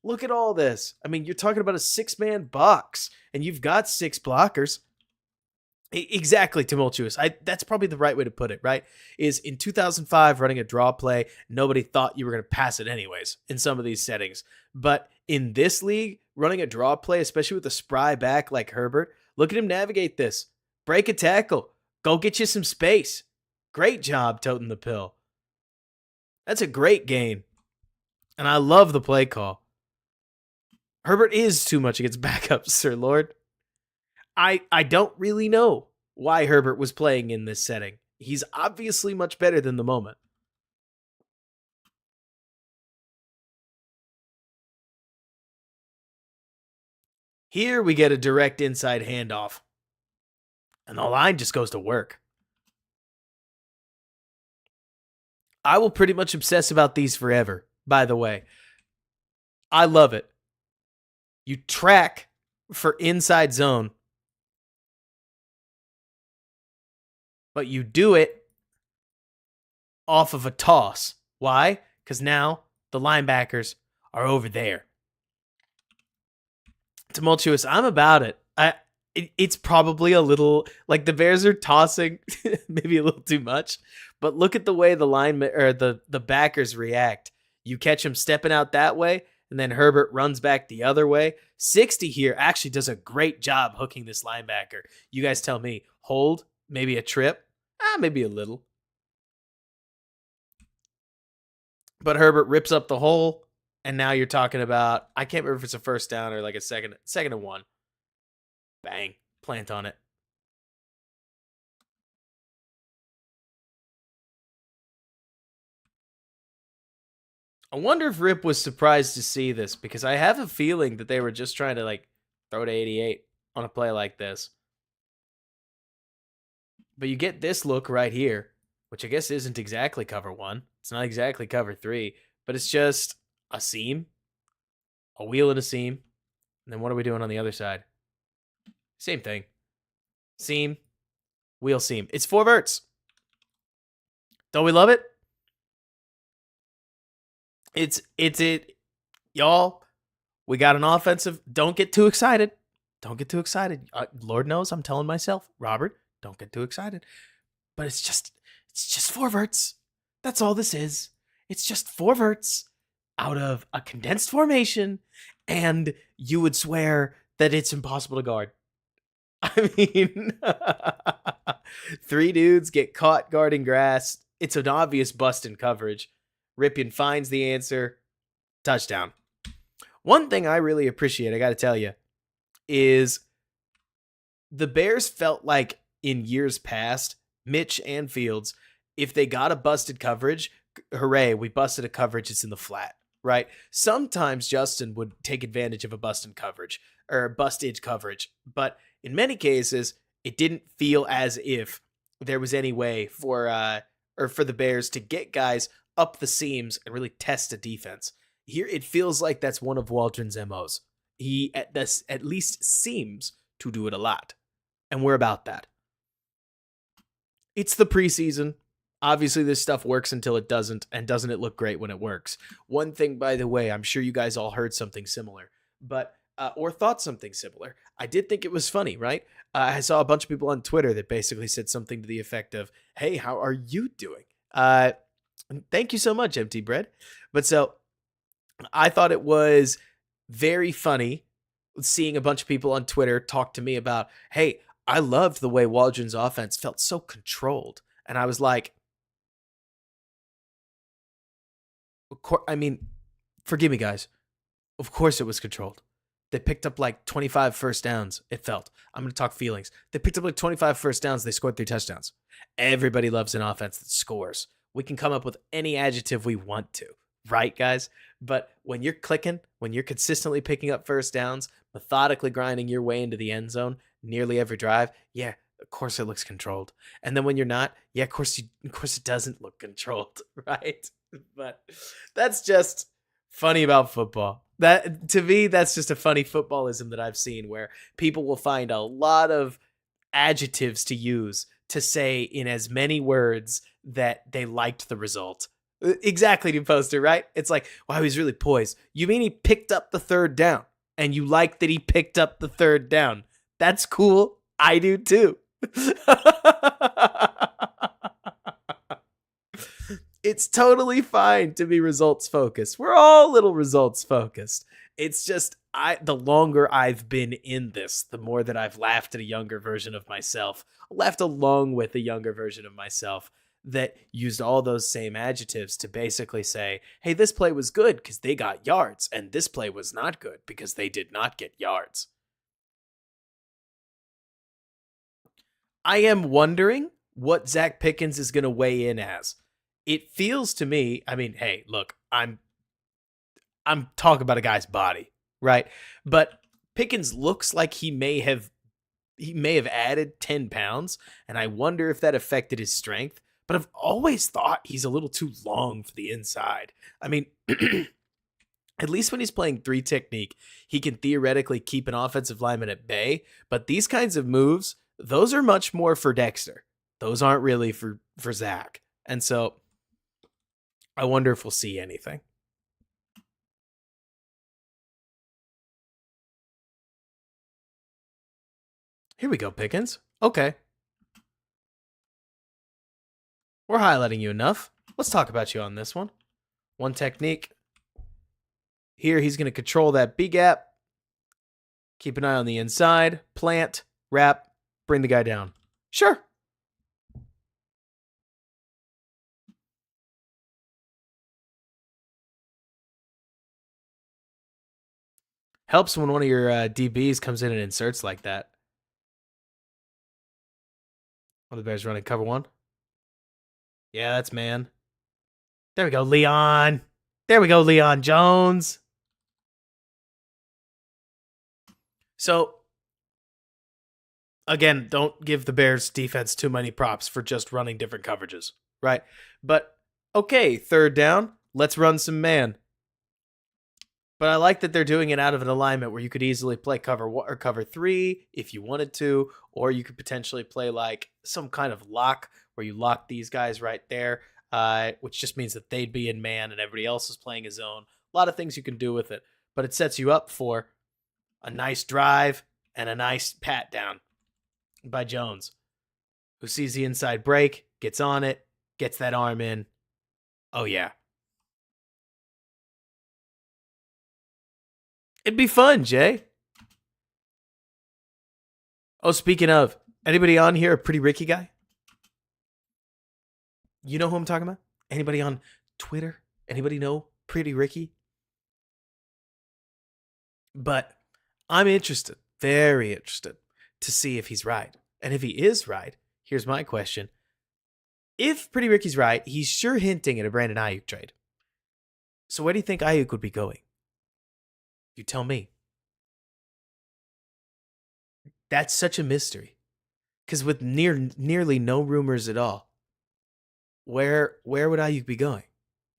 Look at all this. I mean, you're talking about a 6-man box, and you've got 6 blockers. Exactly, tumultuous. That's probably the right way to put it, right? Is in 2005, running a draw play, nobody thought you were going to pass it anyways in some of these settings. But in this league, running a draw play, especially with a spry back like Herbert, look at him navigate this. Break a tackle. Go get you some space. Great job toting the pill. That's a great gain. And I love the play call. Herbert is too much against backups, Sir Lord. I don't really know why Herbert was playing in this setting. He's obviously much better than the moment. Here we get a direct inside handoff. And the line just goes to work. I will pretty much obsess about these forever, by the way. I love it. You track for inside zone, but you do it off of a toss. Why? Because now the linebackers are over there. Tumultuous. I'm about it. It's probably a little like the Bears are tossing maybe a little too much, but look at the way the linemen or the backers react. You catch them stepping out that way, and then Herbert runs back the other way. 60 here actually does a great job hooking this linebacker. You guys tell me, hold, maybe a trip, maybe a little. But Herbert rips up the hole, and now you're talking about, I can't remember if it's a first down or like a second and 1. Bang. Plant on it. I wonder if Rip was surprised to see this, because I have a feeling that they were just trying to like throw to 88 on a play like this. But you get this look right here, which I guess isn't exactly cover 1. It's not exactly cover 3, but it's just a seam, a wheel and a seam. And then what are we doing on the other side? Same thing. Seam, wheel, seam. It's 4 verts. Don't we love it? It's it. Y'all, we got an offensive. Don't get too excited. Don't get too excited. Lord knows I'm telling myself, Robert, don't get too excited. But it's just 4 verts. That's all this is. It's just 4 verts out of a condensed formation, and you would swear that it's impossible to guard. I mean, 3 dudes get caught guarding grass. It's an obvious bust in coverage. Rippen finds the answer. Touchdown. One thing I really appreciate, I got to tell you, is the Bears felt like in years past, Mitch and Fields, if they got a busted coverage, hooray, we busted a coverage, it's in the flat, right? Sometimes Justin would take advantage of a busted coverage or busted coverage, but in many cases, it didn't feel as if there was any way for the Bears to get guys up the seams and really test a defense. Here, it feels like that's one of Waldron's MOs. He at least seems to do it a lot, and we're about that. It's the preseason. Obviously, this stuff works until it doesn't, and doesn't it look great when it works? One thing, by the way, I'm sure you guys all heard something similar, but or thought something similar. I did think it was funny, right? I saw a bunch of people on Twitter that basically said something to the effect of, "Hey, how are you doing?" Thank you so much, Empty Bread. But so I thought it was very funny seeing a bunch of people on Twitter talk to me about, "Hey, I loved the way Waldron's offense felt so controlled." And I was like, I mean, forgive me, guys. Of course it was controlled. They picked up like 25 first downs, it felt. I'm going to talk feelings. They picked up like 25 first downs. They scored 3 touchdowns. Everybody loves an offense that scores. We can come up with any adjective we want to, right, guys? But when you're clicking, when you're consistently picking up first downs, methodically grinding your way into the end zone nearly every drive, yeah, of course it looks controlled. And then when you're not, yeah, of course it doesn't look controlled, right? But that's just funny about football. That, to me, that's just a funny footballism that I've seen, where people will find a lot of adjectives to use to say in as many words that they liked the result. Exactly, new poster, right? It's like, wow, he's really poised. You mean he picked up the 3rd down, and you like that he picked up the 3rd down? That's cool. I do too. It's totally fine to be results focused. We're all a little results focused. It's just, the longer I've been in this, the more that I've laughed at a younger version of myself, laughed along with a younger version of myself that used all those same adjectives to basically say, hey, this play was good because they got yards, and this play was not good because they did not get yards. I am wondering what Zach Pickens is going to weigh in as. It feels to me, I mean, hey, look, I'm talking about a guy's body, right? But Pickens looks like he may have added 10 pounds, and I wonder if that affected his strength. But I've always thought he's a little too long for the inside. I mean, at least when he's playing 3 technique, he can theoretically keep an offensive lineman at bay. But these kinds of moves, those are much more for Dexter. Those aren't really for Zach. And so I wonder if we'll see anything. Here we go, Pickens. Okay. We're highlighting you enough. Let's talk about you on this one. 1 technique. Here, he's going to control that B gap. Keep an eye on the inside. Plant, wrap, bring the guy down. Sure. Helps when one of your DBs comes in and inserts like that. One of the Bears running cover one. Yeah, that's man. There we go, Leon. There we go, Leon Jones. So, again, don't give the Bears defense too many props for just running different coverages, right? But, okay, third down. Let's run some man. But I like that they're doing it out of an alignment where you could easily play cover 1 or cover 3 if you wanted to, or you could potentially play like some kind of lock where you lock these guys right there, which just means that they'd be in man and everybody else is playing his own. A lot of things you can do with it, but it sets you up for a nice drive and a nice pat down by Jones, who sees the inside break, gets on it, gets that arm in. Oh, yeah. It'd be fun, Jay. Oh, speaking of, anybody on here a Pretty Ricky guy? You know who I'm talking about? Anybody on Twitter? Anybody know Pretty Ricky? But I'm interested, very interested, to see if he's right. And if he is right, here's my question. If Pretty Ricky's right, he's sure hinting at a Brandon Ayuk trade. So where do you think Ayuk would be going? You tell me. That's such a mystery. Because with nearly no rumors at all, where would Ayuk be going?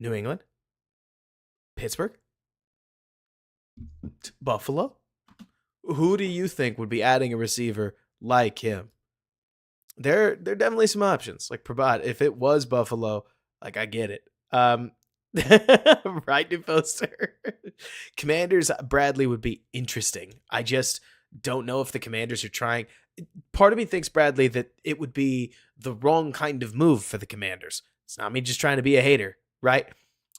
New England? Pittsburgh? Buffalo? Who do you think would be adding a receiver like him? There are definitely some options. Like, provide if it was Buffalo, like I get it. Right, new poster. Commanders Bradley would be interesting. I just don't know if the Commanders are trying. Part of me thinks, Bradley, that it would be the wrong kind of move for the Commanders. It's not me just trying to be a hater, right?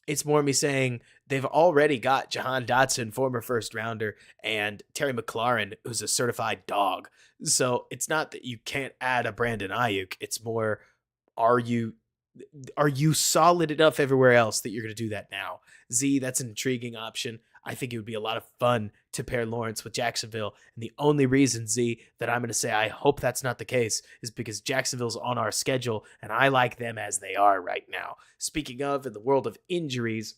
It's more me saying they've already got Jahan Dotson, former first rounder, and Terry McLaurin, who's a certified dog. So it's not that you can't add a Brandon Ayuk. It's more, are you solid enough everywhere else that you're going to do that now? Z, that's an intriguing option. I think it would be a lot of fun to pair Lawrence with Jacksonville. And the only reason, Z, that I'm going to say I hope that's not the case is because Jacksonville's on our schedule and I like them as they are right now. Speaking of, in the world of injuries,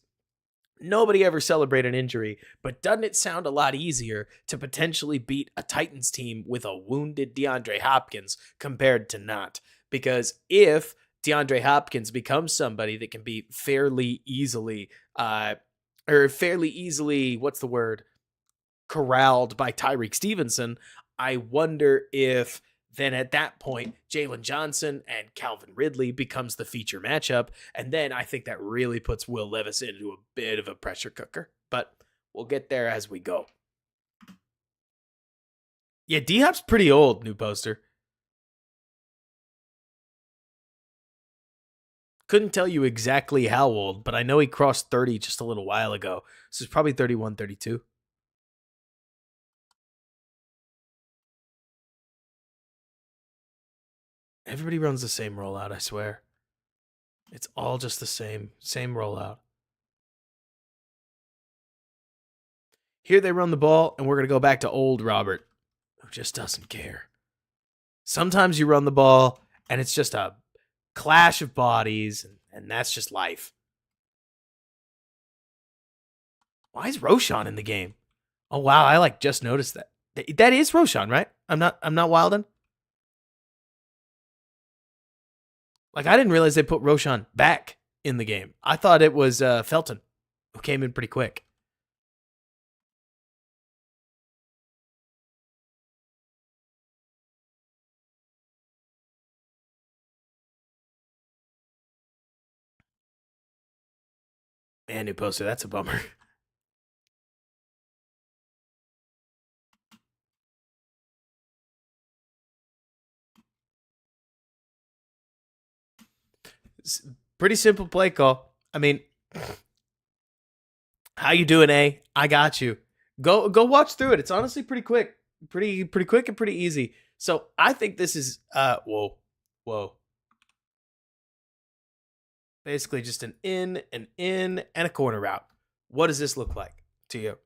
nobody ever celebrated an injury, but doesn't it sound a lot easier to potentially beat a Titans team with a wounded DeAndre Hopkins compared to not? Because if DeAndre Hopkins becomes somebody that can be fairly easily, what's the word? Corralled by Tyreek Stevenson, I wonder if then at that point, Jalen Johnson and Calvin Ridley becomes the feature matchup. And then I think that really puts Will Levis into a bit of a pressure cooker. But we'll get there as we go. Yeah, D-Hop's pretty old, new poster. Couldn't tell you exactly how old, but I know he crossed 30 just a little while ago. So it's probably 31, 32. Everybody runs the same rollout, I swear. It's all just the same rollout. Here they run the ball, and we're going to go back to old Robert, who just doesn't care. Sometimes you run the ball, and it's just a clash of bodies, and that's just life. Why is Roschon in the game? Oh, wow, I just noticed that. That is Roschon, right? I'm not wildin'. I didn't realize they put Roschon back in the game. I thought it was Felton, who came in pretty quick. Man, new poster, that's a bummer. It's pretty simple play call. I mean, how you doing, A? I got you. Go watch through it. It's honestly pretty quick. Pretty quick and pretty easy. So I think this is whoa. Basically just an in, and a corner route. What does this look like to you?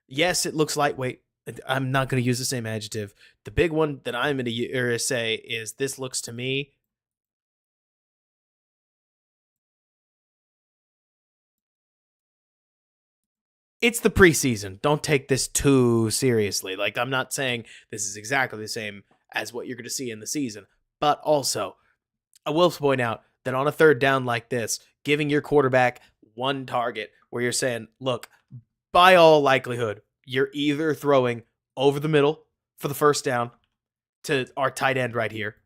Yes, it looks lightweight. I'm not going to use the same adjective. The big one that I'm going to say is this looks to me. It's the preseason. Don't take this too seriously. Like, I'm not saying this is exactly the same as what you're going to see in the season. But also, I will point out that on a third down like this, giving your quarterback one target where you're saying, look, by all likelihood, you're either throwing over the middle for the first down to our tight end right here,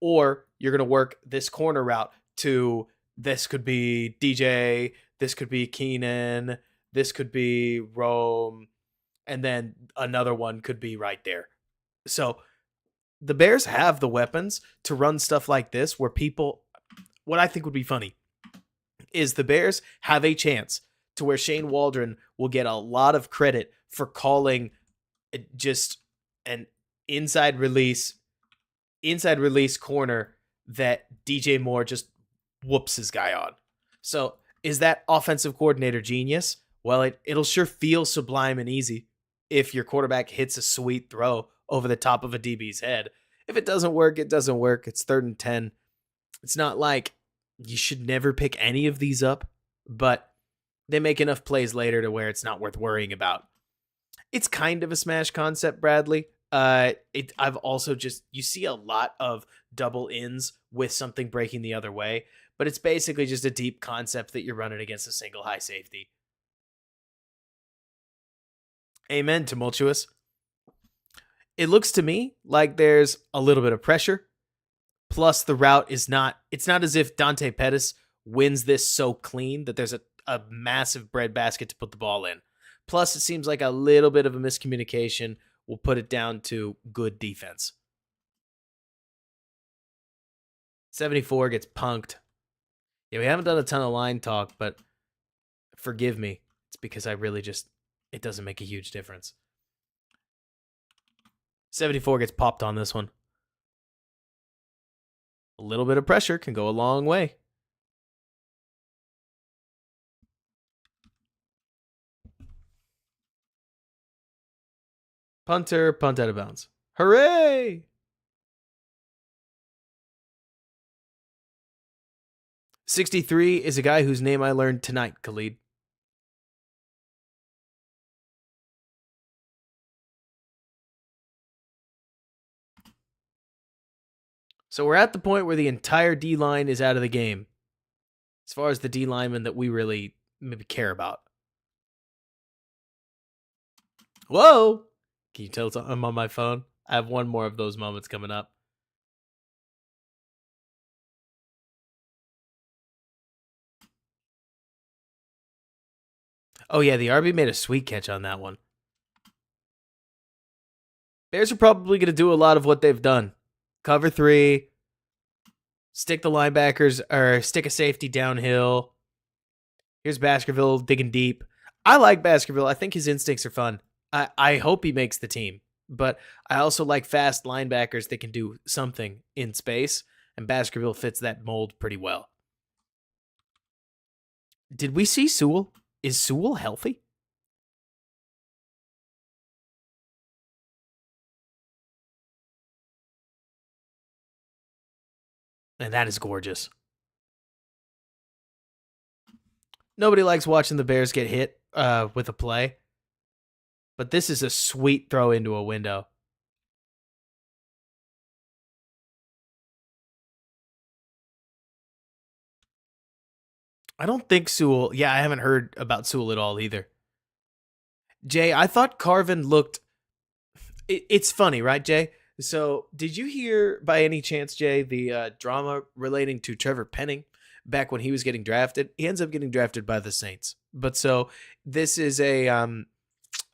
or you're going to work this corner route to this could be DJ, this could be Keenan, this could be Rome, and then another one could be right there. So the Bears have the weapons to run stuff like this where people, what I think would be funny is the Bears have a chance to where Shane Waldron will get a lot of credit for calling just an inside release corner that DJ Moore just whoops his guy on. So is that offensive coordinator genius? Well, it'll sure feel sublime and easy if your quarterback hits a sweet throw over the top of a DB's head. If it doesn't work, it doesn't work. It's 3rd and 10. It's not like you should never pick any of these up, but they make enough plays later to where it's not worth worrying about. It's kind of a smash concept, Bradley. I've also you see a lot of double ins with something breaking the other way, but it's basically just a deep concept that you're running against a single high safety. Amen, tumultuous. It looks to me like there's a little bit of pressure. Plus, the route it's not as if Dante Pettis wins this so clean that there's a massive breadbasket to put the ball in. Plus, it seems like a little bit of a miscommunication will put it down to good defense. 74 gets punked. Yeah, we haven't done a ton of line talk, but forgive me. It's because I really it doesn't make a huge difference. 74 gets popped on this one. A little bit of pressure can go a long way. Punter, punt out of bounds. Hooray! 63 is a guy whose name I learned tonight, Khalid. So we're at the point where the entire D-line is out of the game. As far as the D-lineman that we really maybe care about. Whoa! Can you tell I'm on my phone? I have one more of those moments coming up. Oh yeah, the RB made a sweet catch on that one. Bears are probably going to do a lot of what they've done. Cover 3, stick the linebackers, or stick a safety downhill. Here's Baskerville digging deep. I like Baskerville. I think his instincts are fun. I hope he makes the team. But I also like fast linebackers that can do something in space, and Baskerville fits that mold pretty well. Did we see Sewell? Is Sewell healthy? And that is gorgeous. Nobody likes watching the Bears get hit with a play. But this is a sweet throw into a window. I don't think Sewell... Yeah, I haven't heard about Sewell at all either. Jay, I thought Carvin looked... It's funny, right, Jay? So, did you hear by any chance, Jay, the drama relating to Trevor Penning back when he was getting drafted? He ends up getting drafted by the Saints. But so, this is a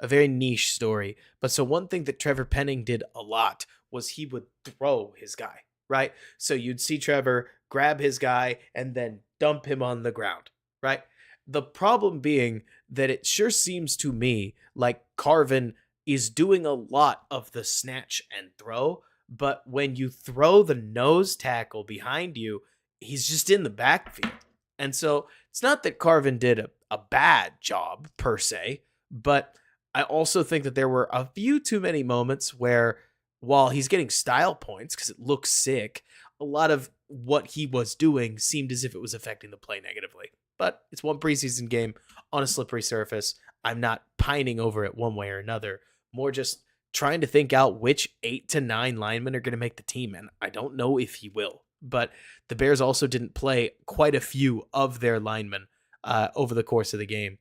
very niche story. But so, one thing that Trevor Penning did a lot was he would throw his guy, right? So, you'd see Trevor grab his guy and then dump him on the ground, right? The problem being that it sure seems to me like Carvin is doing a lot of the snatch and throw, but when you throw the nose tackle behind you, he's just in the backfield. And so it's not that Carvin did a bad job per se, but I also think that there were a few too many moments where, while he's getting style points because it looks sick, a lot of what he was doing seemed as if it was affecting the play negatively. But it's one preseason game on a slippery surface. I'm not pining over it one way or another. More just trying to think out which 8 to 9 linemen are going to make the team, and I don't know if he will. But the Bears also didn't play quite a few of their linemen over the course of the game.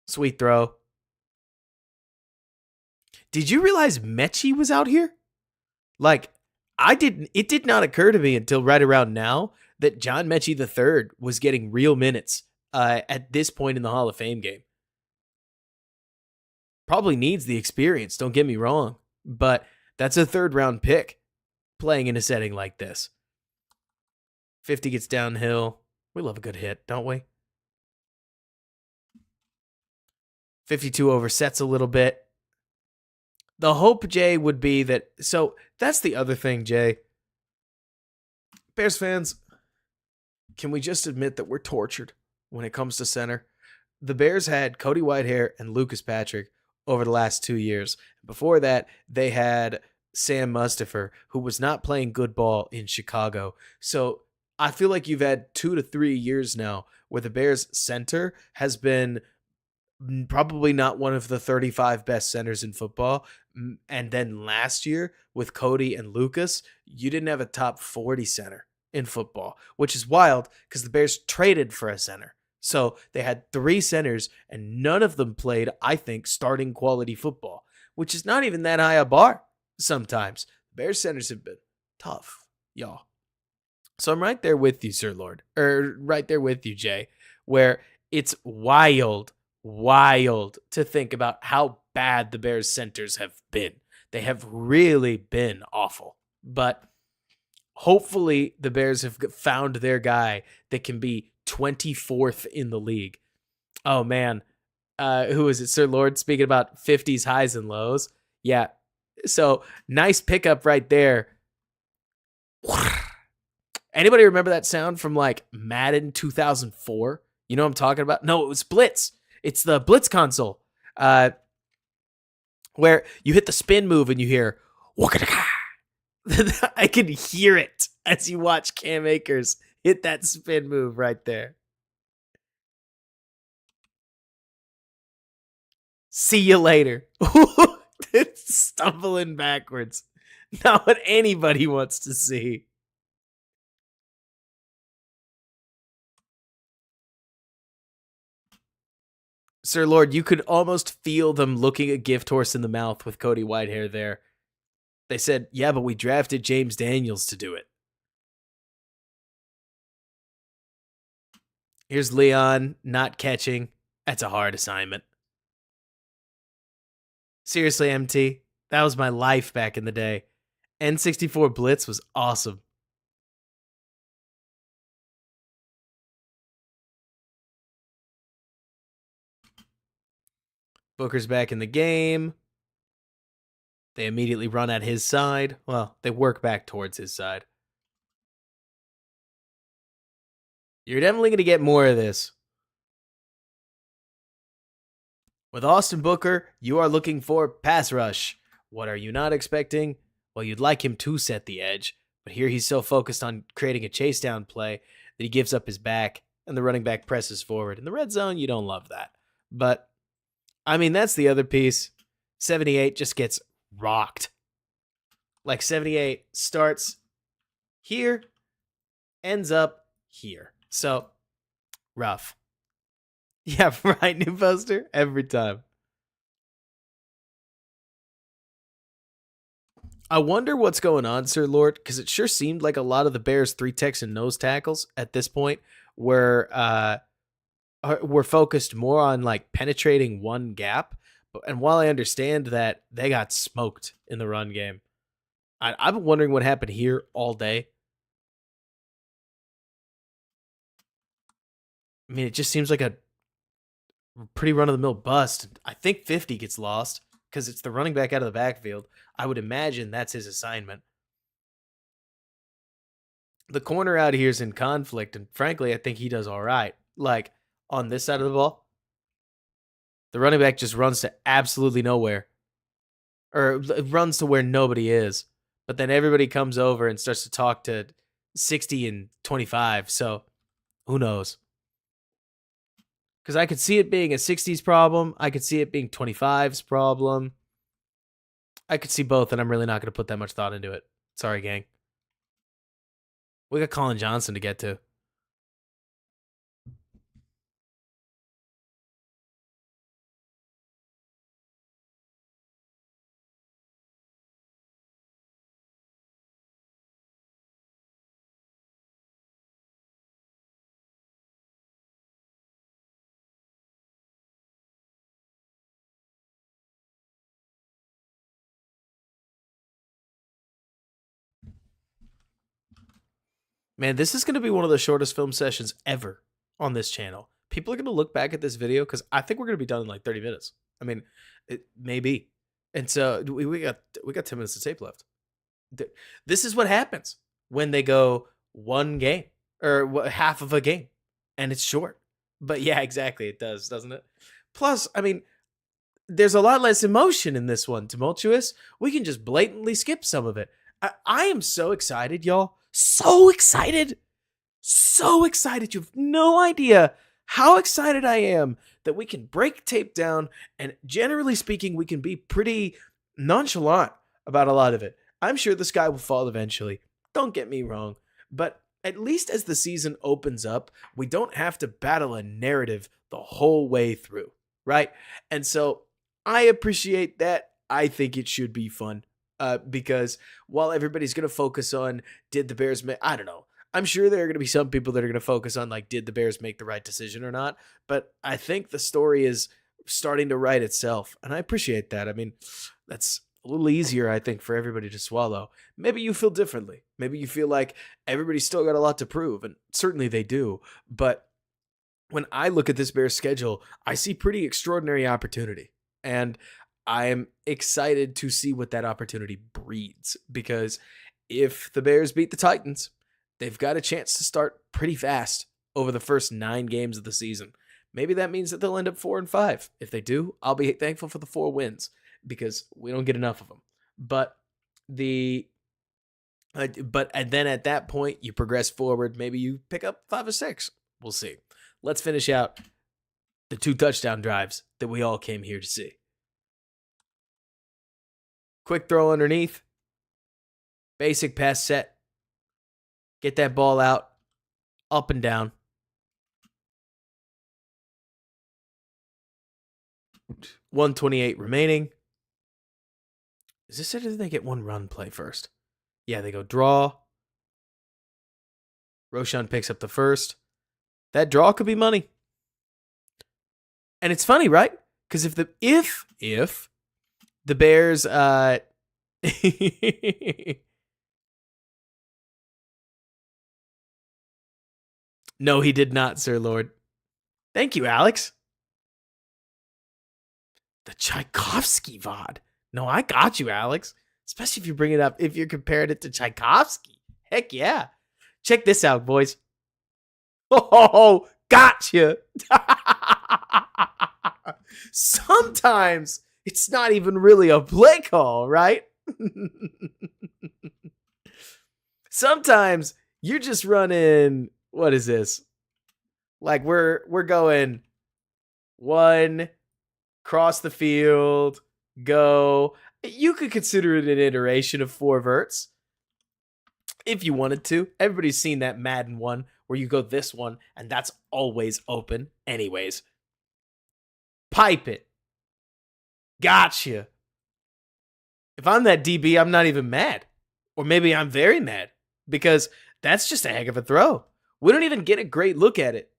Sweet throw. Did you realize Mechie was out here? Like, it did not occur to me until right around now that John Mechie III was getting real minutes at this point in the Hall of Fame game. Probably needs the experience, don't get me wrong, but that's a 3rd round pick playing in a setting like this. 50 gets downhill. We love a good hit, don't we? 52 oversets a little bit. The hope, Jay, would be that... So that's the other thing, Jay. Bears fans, can we just admit that we're tortured when it comes to center? The Bears had Cody Whitehair and Lucas Patrick over the last 2 years. Before that, they had Sam Mustipher, who was not playing good ball in Chicago. So I feel like you've had 2 to 3 years now where the Bears center has been probably not one of the 35 best centers in football. And then last year with Cody and Lucas, you didn't have a top 40 center in football, which is wild because the Bears traded for a center. So they had 3 centers and none of them played, I think, starting quality football, which is not even that high a bar sometimes. Bears centers have been tough, y'all. So I'm right there with you, Sir Lord, or right there with you, Jay, where it's wild to think about how bad the Bears centers have been. They have really been awful. But hopefully the Bears have found their guy that can be 24th in the league. Oh, man. Who is it, Sir Lord? Speaking about 50s highs and lows. Yeah. So nice pickup right there. Anybody remember that sound from like Madden 2004? You know what I'm talking about? No, it was Blitz. It's the Blitz console, where you hit the spin move and you hear, I can hear it as you watch Cam Akers hit that spin move right there. See you later. It's stumbling backwards. Not what anybody wants to see. Sir Lord, you could almost feel them looking a gift horse in the mouth with Cody Whitehair there. They said, yeah, but we drafted James Daniels to do it. Here's Leon not catching. That's a hard assignment. Seriously, MT, that was my life back in the day. N64 Blitz was awesome. Booker's back in the game. They immediately run at his side. Well, they work back towards his side. You're definitely going to get more of this. With Austin Booker, you are looking for pass rush. What are you not expecting? Well, you'd like him to set the edge, but here he's so focused on creating a chase down play that he gives up his back, and the running back presses forward. In the red zone, you don't love that. But, I mean, that's the other piece. 78 just gets rocked. Like 78 starts here, ends up here. So, rough. Yeah, right, new poster every time. I wonder what's going on, Sir Lord, because it sure seemed like a lot of the Bears' 3 Texan nose tackles at this point were focused more on like penetrating one gap. And while I understand that they got smoked in the run game, I've been wondering what happened here all day. I mean, it just seems like a pretty run-of-the-mill bust. I think 50 gets lost because it's the running back out of the backfield. I would imagine that's his assignment. The corner out here is in conflict, and frankly, I think he does all right. Like, on this side of the ball, The running back just runs to absolutely nowhere, or runs to where nobody is. But then everybody comes over and starts to talk to 60 and 25. So who knows? Because I could see it being a 60s problem. I could see it being 25's problem. I could see both, and I'm really not going to put that much thought into it. Sorry, gang. We got Colin Johnson to get to. Man, this is going to be one of the shortest film sessions ever on this channel. People are going to look back at this video because I think we're going to be done in like 30 minutes. I mean, it may be. And so we got 10 minutes of tape left. This is what happens when they go one game or half of a game and it's short. But yeah, exactly. It does, doesn't it? Plus, I mean, there's a lot less emotion in this one. Tumultuous. We can just blatantly skip some of it. I am so excited, y'all. So excited. So excited. You have no idea how excited I am that we can break tape down, and generally speaking, we can be pretty nonchalant about a lot of it. I'm sure the sky will fall eventually. Don't get me wrong. But at least as the season opens up, we don't have to battle a narrative the whole way through, right? And so I appreciate that. I think it should be fun. Because while everybody's going to focus on did the Bears make, I don't know. I'm sure there are going to be some people that are going to focus on like, did the Bears make the right decision or not? But I think the story is starting to write itself. And I appreciate that. I mean, that's a little easier, I think, for everybody to swallow. Maybe you feel differently. Maybe you feel like everybody's still got a lot to prove. And certainly they do. But when I look at this Bears schedule, I see pretty extraordinary opportunity. And I'm excited to see what that opportunity breeds, because if the Bears beat the Titans, they've got a chance to start pretty fast over the first 9 games of the season. Maybe that means that they'll end up 4-5. If they do, I'll be thankful for the 4 wins because we don't get enough of them. But and then at that point, you progress forward. Maybe you pick up 5 or 6. We'll see. Let's finish out the 2 touchdown drives that we all came here to see. Quick throw underneath. Basic pass set. Get that ball out. Up and down. $128 remaining. Is this it, or did they get one run play first? Yeah, they go draw. Roschon picks up the first. That draw could be money. And it's funny, right? Because if the Bears, no, he did not, Sir Lord. Thank you, Alex. The Tchaikovsky VOD. No, I got you, Alex. Especially if you bring it up, if you're comparing it to Tchaikovsky. Heck yeah. Check this out, boys. Oh, gotcha. Sometimes it's not even really a play call, right? Sometimes you're just running, what is this? Like we're going 1, cross the field, go. You could consider it an iteration of 4 verts if you wanted to. Everybody's seen that Madden one where you go this one and that's always open anyways. Pipe it. Gotcha. If I'm that DB, I'm not even mad. Or maybe I'm very mad because that's just a heck of a throw. We don't even get a great look at it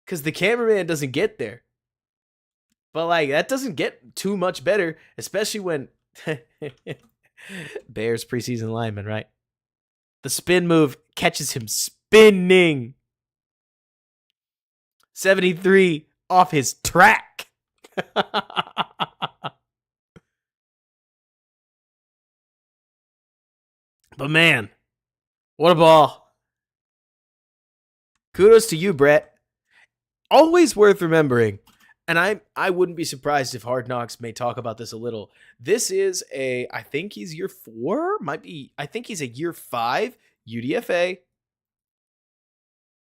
because the cameraman doesn't get there. But like that doesn't get too much better, especially when Bears preseason lineman, right? The spin move catches him spinning. 73 off his track. But man, what a ball. Kudos to you, Brett. Always worth remembering. And I wouldn't be surprised if Hard Knocks may talk about this a little. This is I think he's year 4, I think he's a year 5 UDFA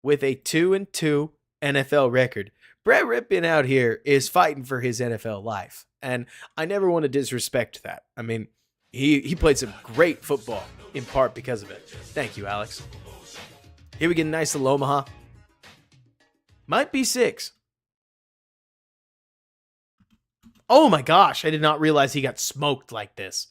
with a 2-2 NFL record. Brett Rippen out here is fighting for his NFL life. And I never want to disrespect that. I mean, he played some great football in part because of it. Thank you, Alex. Here we get a nice little Omaha. Might be 6. Oh my gosh, I did not realize he got smoked like this.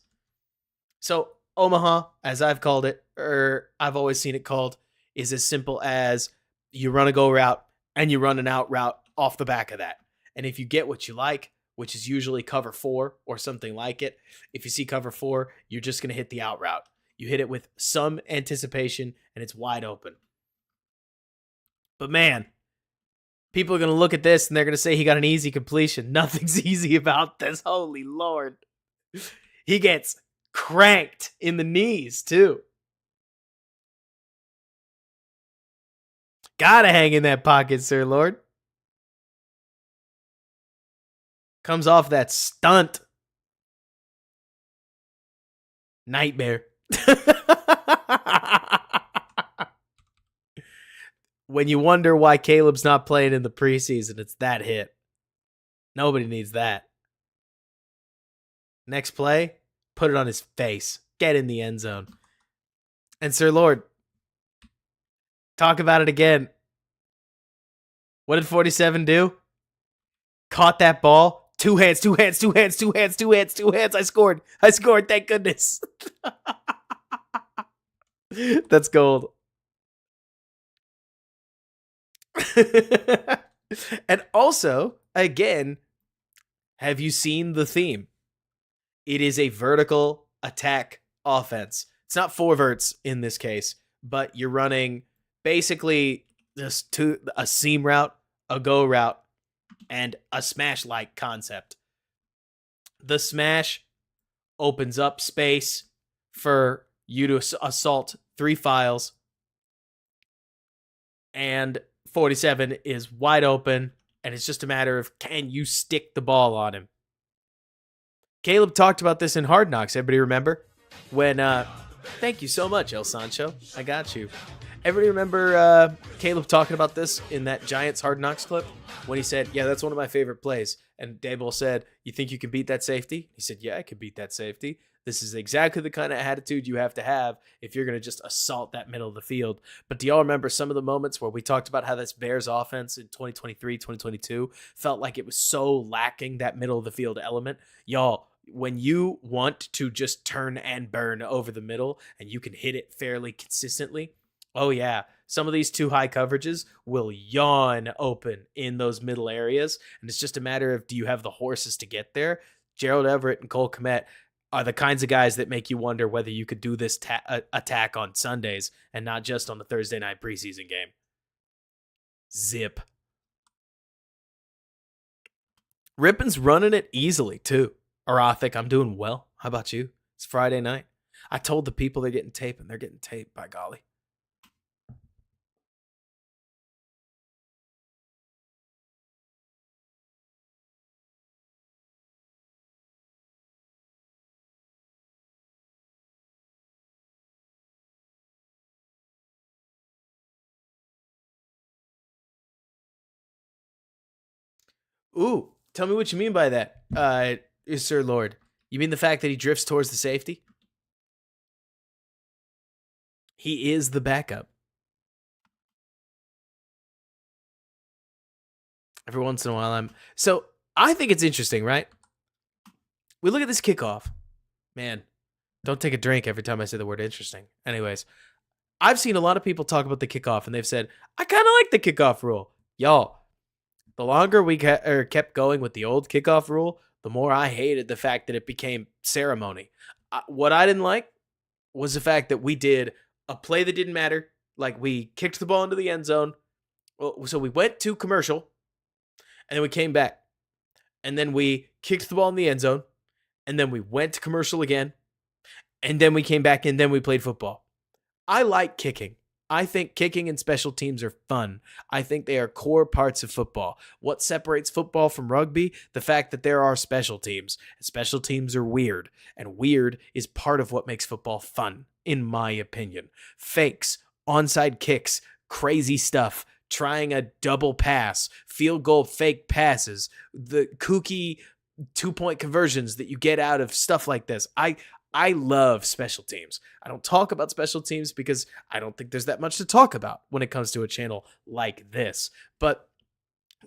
So Omaha, as I've called it, or I've always seen it called, is as simple as you run a go route and you run an out route off the back of that. And if you get what you like, which is usually cover 4 or something like it, if you see cover 4, you're just going to hit the out route. You hit it with some anticipation and it's wide open. But man, people are going to look at this and they're going to say he got an easy completion. Nothing's easy about this. Holy Lord. He gets cranked in the knees too. Gotta hang in that pocket, Sir Lord. Comes off that stunt. Nightmare. When you wonder why Caleb's not playing in the preseason, it's that hit. Nobody needs that. Next play, put it on his face. Get in the end zone. And Sir Lord, talk about it again. What did 47 do? Caught that ball. 2 hands, 2 hands, 2 hands, 2 hands, 2 hands, 2 hands. I scored. Thank goodness. That's gold. And also, again, have you seen the theme? It is a vertical attack offense. It's not 4 verts in this case, but you're running basically just a seam route, a go route, and a smash-like concept. The smash opens up space for you to assault 3 files, and 47 is wide open, and it's just a matter of can you stick the ball on him. Caleb talked about this in Hard Knocks. Everybody remember? When, thank you so much, El Sancho. I got you. Everybody remember Caleb talking about this in that Giants Hard Knocks clip? When he said, yeah, that's one of my favorite plays. And Daboll said, you think you can beat that safety? He said, yeah, I can beat that safety. This is exactly the kind of attitude you have to have if you're going to just assault that middle of the field. But do y'all remember some of the moments where we talked about how this Bears offense in 2023, 2022 felt like it was so lacking that middle of the field element? Y'all, when you want to just turn and burn over the middle and you can hit it fairly consistently, oh yeah, some of these too high coverages will yawn open in those middle areas. And it's just a matter of, do you have the horses to get there? Gerald Everett and Cole Kmet are the kinds of guys that make you wonder whether you could do this attack on Sundays and not just on the Thursday night preseason game. Zip. Rippen's running it easily too. Arothic, I'm doing well. How about you? It's Friday night. I told the people they're getting tape, and they're getting tape, by golly. Ooh, tell me what you mean by that, Sir Lord. You mean the fact that he drifts towards the safety? He is the backup. Every once in a while, So, I think it's interesting, right? We look at this kickoff. Man, don't take a drink every time I say the word interesting. Anyways, I've seen a lot of people talk about the kickoff, and they've said, I kind of like the kickoff rule. Y'all, the longer we kept going with the old kickoff rule, the more I hated the fact that it became ceremony. What I didn't like was the fact that we did a play that didn't matter. Like, we kicked the ball into the end zone. So we went to commercial, and then we came back. And then we kicked the ball in the end zone, and then we went to commercial again, and then we came back, and then we played football. I like kicking. I think kicking and special teams are fun. I think they are core parts of football. What separates football from rugby? The fact that there are special teams. Special teams are weird, and weird is part of what makes football fun, in my opinion. Fakes, onside kicks, crazy stuff, trying a double pass, field goal fake passes, the kooky 2-point conversions that you get out of stuff like this. I love special teams. I don't talk about special teams because I don't think there's that much to talk about when it comes to a channel like this. But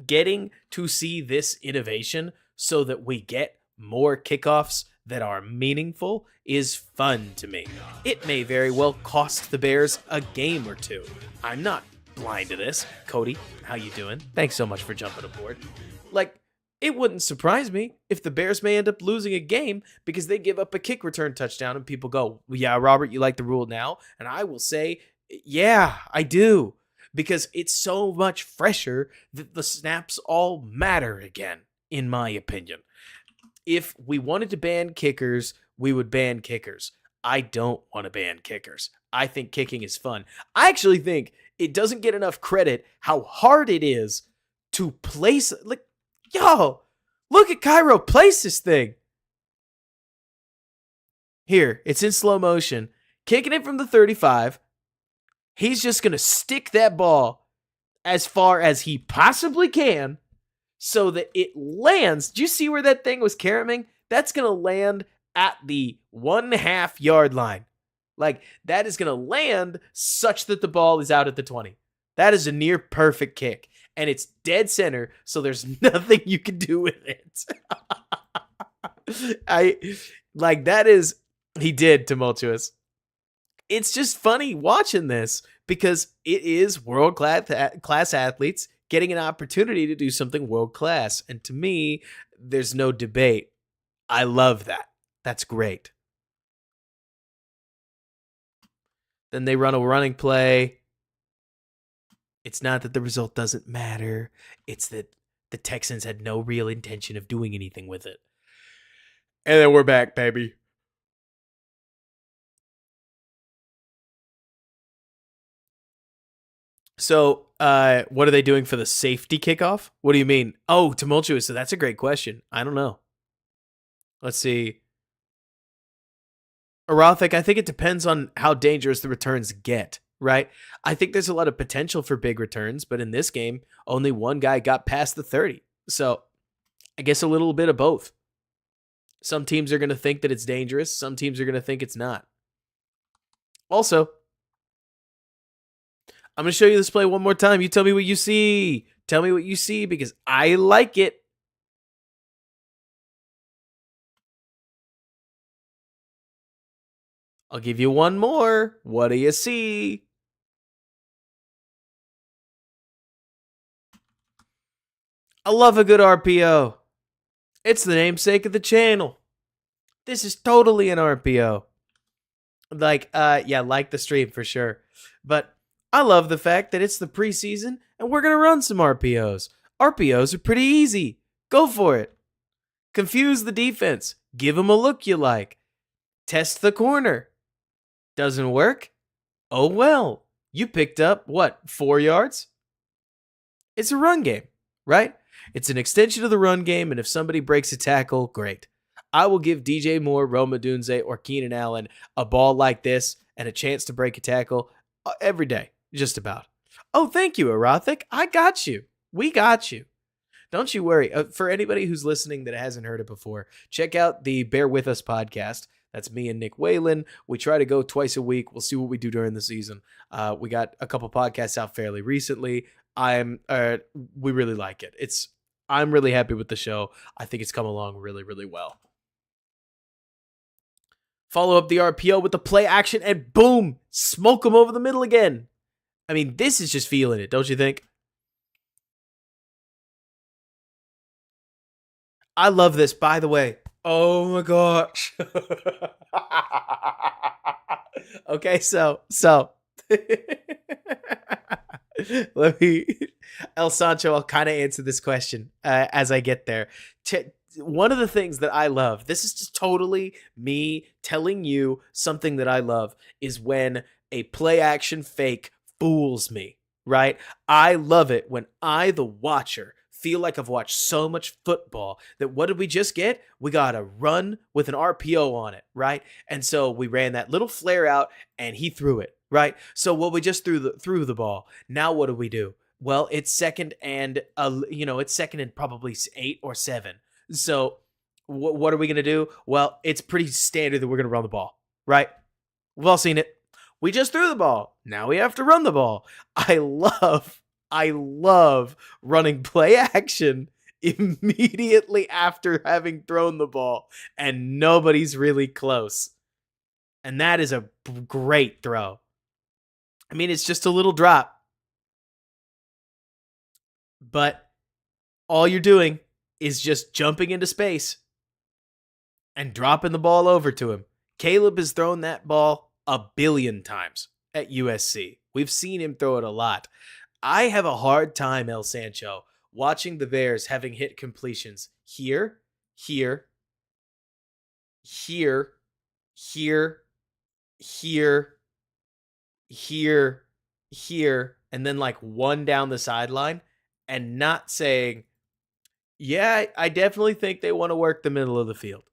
getting to see this innovation so that we get more kickoffs that are meaningful is fun to me. It may very well cost the Bears a game or two. I'm not blind to this. Cody, how you doing? Thanks so much for jumping aboard. It wouldn't surprise me if the Bears may end up losing a game because they give up a kick return touchdown and people go, yeah, Robert, you like the rule now? And I will say, yeah, I do. Because it's so much fresher that the snaps all matter again, in my opinion. If we wanted to ban kickers, we would ban kickers. I don't want to ban kickers. I think kicking is fun. I actually think it doesn't get enough credit how hard it is to place... Yo, look at Cairo place this thing. Here, it's in slow motion. Kicking it from the 35. He's just going to stick that ball as far as he possibly can so that it lands. Do you see where that thing was caroming? That's going to land at the 1.5 yard line. That is going to land such that the ball is out at the 20. That is a near perfect kick. And it's dead center, so there's nothing you can do with it. He did, tumultuous. It's just funny watching this because it is world-class athletes getting an opportunity to do something world-class. And to me, there's no debate. I love that. That's great. Then they run a running play. It's not that the result doesn't matter. It's that the Texans had no real intention of doing anything with it. And then we're back, baby. So, what are they doing for the safety kickoff? What do you mean? Oh, tumultuous. So that's a great question. I don't know. Let's see. Arothic, I think it depends on how dangerous the returns get. Right? I think there's a lot of potential for big returns, but in this game, only one guy got past the 30. So I guess a little bit of both. Some teams are going to think that it's dangerous. Some teams are going to think it's not. Also, I'm going to show you this play one more time. You tell me what you see. Tell me what you see because I like it. I'll give you one more. What do you see? I love a good RPO. It's the namesake of the channel. This is totally an RPO. Like the stream for sure. But I love the fact that it's the preseason and we're going to run some RPOs. RPOs are pretty easy. Go for it. Confuse the defense. Give them a look you like. Test the corner. Doesn't work? Oh well. You picked up, 4 yards? It's a run game, right? It's an extension of the run game, and if somebody breaks a tackle, great. I will give DJ Moore, Rome Odunze, or Keenan Allen a ball like this and a chance to break a tackle every day, just about. Oh, thank you, Arothic. I got you. We got you. Don't you worry. For anybody who's listening that hasn't heard it before, check out the Bear With Us podcast. That's me and Nick Whalen. We try to go twice a week. We'll see what we do during the season. We got a couple podcasts out fairly recently. We really like it. I'm really happy with the show. I think it's come along really, really well. Follow up the RPO with the play action and boom, smoke them over the middle again. I mean, this is just feeling it, don't you think? I love this, by the way. Oh my gosh. Okay, so let me, El Sancho, I'll kind of answer this question as I get there. One of the things that I love, this is just totally me telling you something that I love, is when a play action fake fools me, right? I love it when I, the watcher, feel like I've watched so much football that what did we just get? We got a run with an RPO on it, right? And so we ran that little flare out and he threw it, right? So we just threw the ball. Now what do we do? Well, it's second and it's second and probably 8 or 7. So what are we going to do? Well, it's pretty standard that we're going to run the ball, right? We've all seen it. We just threw the ball. Now we have to run the ball. I love running play action immediately after having thrown the ball and nobody's really close. And that is a great throw. I mean, it's just a little drop. But all you're doing is just jumping into space and dropping the ball over to him. Caleb has thrown that ball a billion times at USC. We've seen him throw it a lot. I have a hard time, El Sancho, watching the Bears having hit completions here, here, here, here, here, here, here, and then like one down the sideline and not saying, yeah, I definitely think they want to work the middle of the field.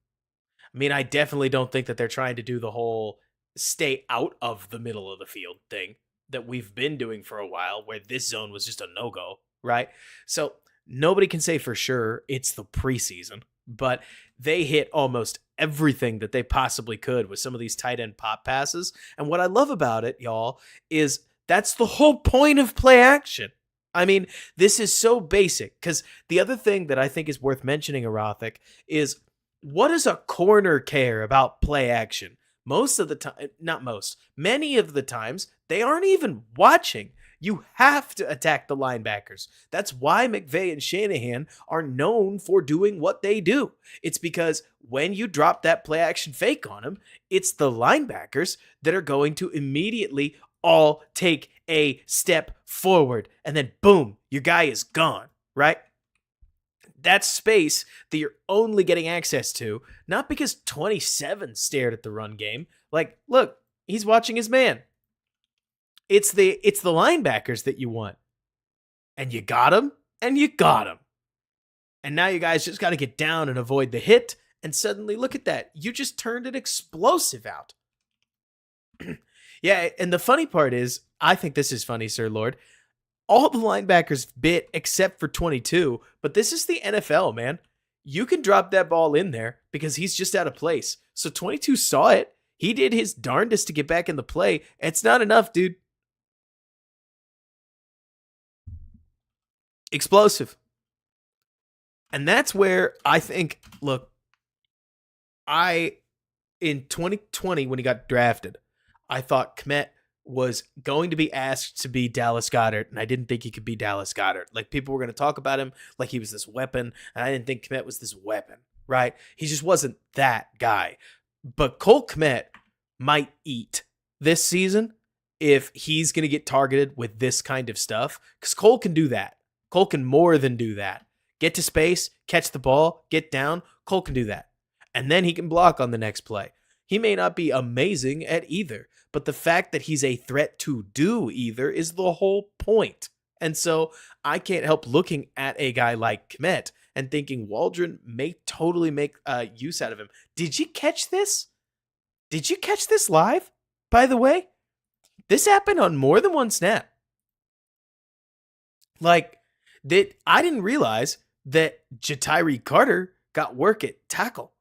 I mean, I definitely don't think that they're trying to do the whole stay out of the middle of the field thing that we've been doing for a while, where this zone was just a no-go, right? So nobody can say for sure it's the preseason, but they hit almost everything that they possibly could with some of these tight end pop passes. And what I love about it, y'all, is that's the whole point of play action. I mean, this is so basic, because the other thing that I think is worth mentioning, Arothic, is what does a corner care about play action? Most of the time, not most, many of the times, they aren't even watching. You have to attack the linebackers. That's why McVay and Shanahan are known for doing what they do. It's because when you drop that play action fake on them, it's the linebackers that are going to immediately all take a step forward. And then boom, your guy is gone, right? That's space that you're only getting access to, not because 27 stared at the run game. Like, look, he's watching his man. It's the linebackers that you want. And you got him, and you got him. And now you guys just got to get down and avoid the hit, and suddenly, look at that. You just turned an explosive out. Yeah, and the funny part is, I think this is funny, Sir Lord, all the linebackers bit except for 22, but this is the NFL, man. You can drop that ball in there because he's just out of place. So 22 saw it. He did his darndest to get back in the play. It's not enough, dude. Explosive. And that's where I think, look, in 2020, when he got drafted, I thought Kmet was going to be asked to be Dallas Goedert, and I didn't think he could be Dallas Goedert. Like, people were going to talk about him like he was this weapon, and I didn't think Kmet was this weapon, right? He just wasn't that guy. But Cole Kmet might eat this season if he's going to get targeted with this kind of stuff, because Cole can do that. Cole can more than do that. Get to space, catch the ball, get down. Cole can do that. And then he can block on the next play. He may not be amazing at either, but the fact that he's a threat to do either is the whole point. And so I can't help looking at a guy like Kmet and thinking Waldron may totally make use out of him. Did you catch this? Did you catch this live, by the way? This happened on more than one snap. Like, I didn't realize that Ja'Tyre Carter got work at tackle.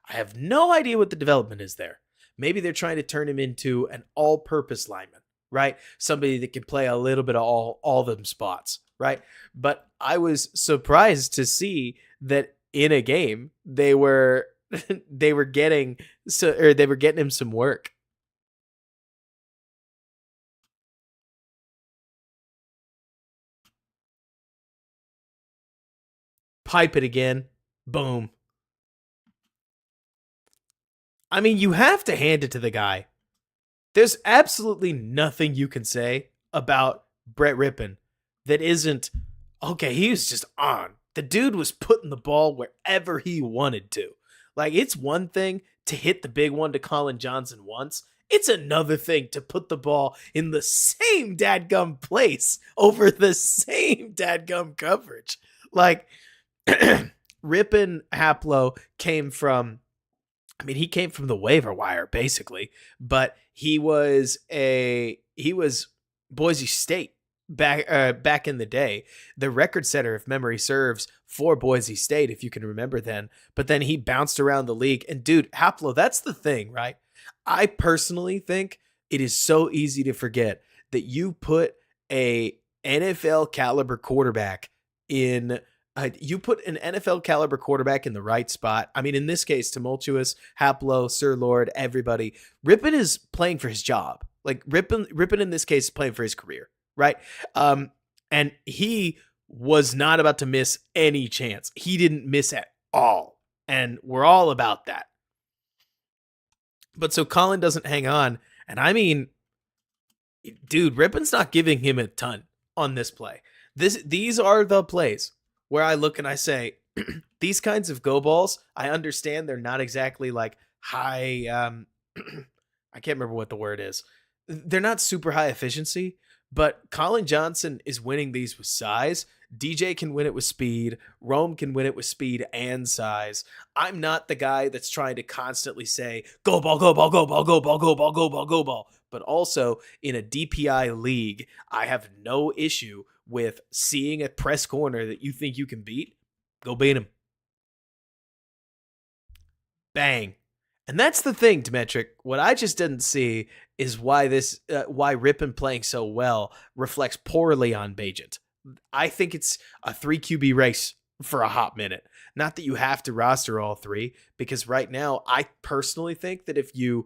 I have no idea what the development is there. Maybe they're trying to turn him into an all-purpose lineman, right? Somebody that can play a little bit of all them spots, right? But I was surprised to see that in a game they were getting him some work. Pipe it again. Boom. I mean, you have to hand it to the guy. There's absolutely nothing you can say about Brett Rippen that isn't, okay, he was just on. The dude was putting the ball wherever he wanted to. Like, it's one thing to hit the big one to Colin Johnson once. It's another thing to put the ball in the same dadgum place over the same dadgum coverage. Like, Rippen Haplo came from, I mean, he came from the waiver wire basically, but he was Boise State back in the day, the record setter, if memory serves, for Boise State, if you can remember then. But then he bounced around the league, and dude, Haplo, that's the thing, right? I personally think it is so easy to forget that you put a NFL caliber quarterback in. You put an NFL caliber quarterback in the right spot. I mean, in this case, Tumultuous, Haplo, Sir Lord, everybody. Rippen is playing for his job. Like Rippen in this case is playing for his career, right? And he was not about to miss any chance. He didn't miss at all, and we're all about that. But so Colin doesn't hang on, and I mean, dude, Rippen's not giving him a ton on this play. These are the plays where I look and I say, these kinds of go balls, I understand they're not exactly like high, I can't remember what the word is. They're not super high efficiency, but Colin Johnson is winning these with size. DJ can win it with speed. Rome can win it with speed and size. I'm not the guy that's trying to constantly say, go ball, go ball, go ball, go ball, go ball, go ball, go ball. But also in a DPI league, I have no issue with seeing a press corner that you think you can beat. Go beat him. Bang. And that's the thing, Demetric. What I just didn't see is why Rippen playing so well reflects poorly on Bagent. I think it's a 3 QB race for a hot minute. Not that you have to roster all three, because right now I personally think that if you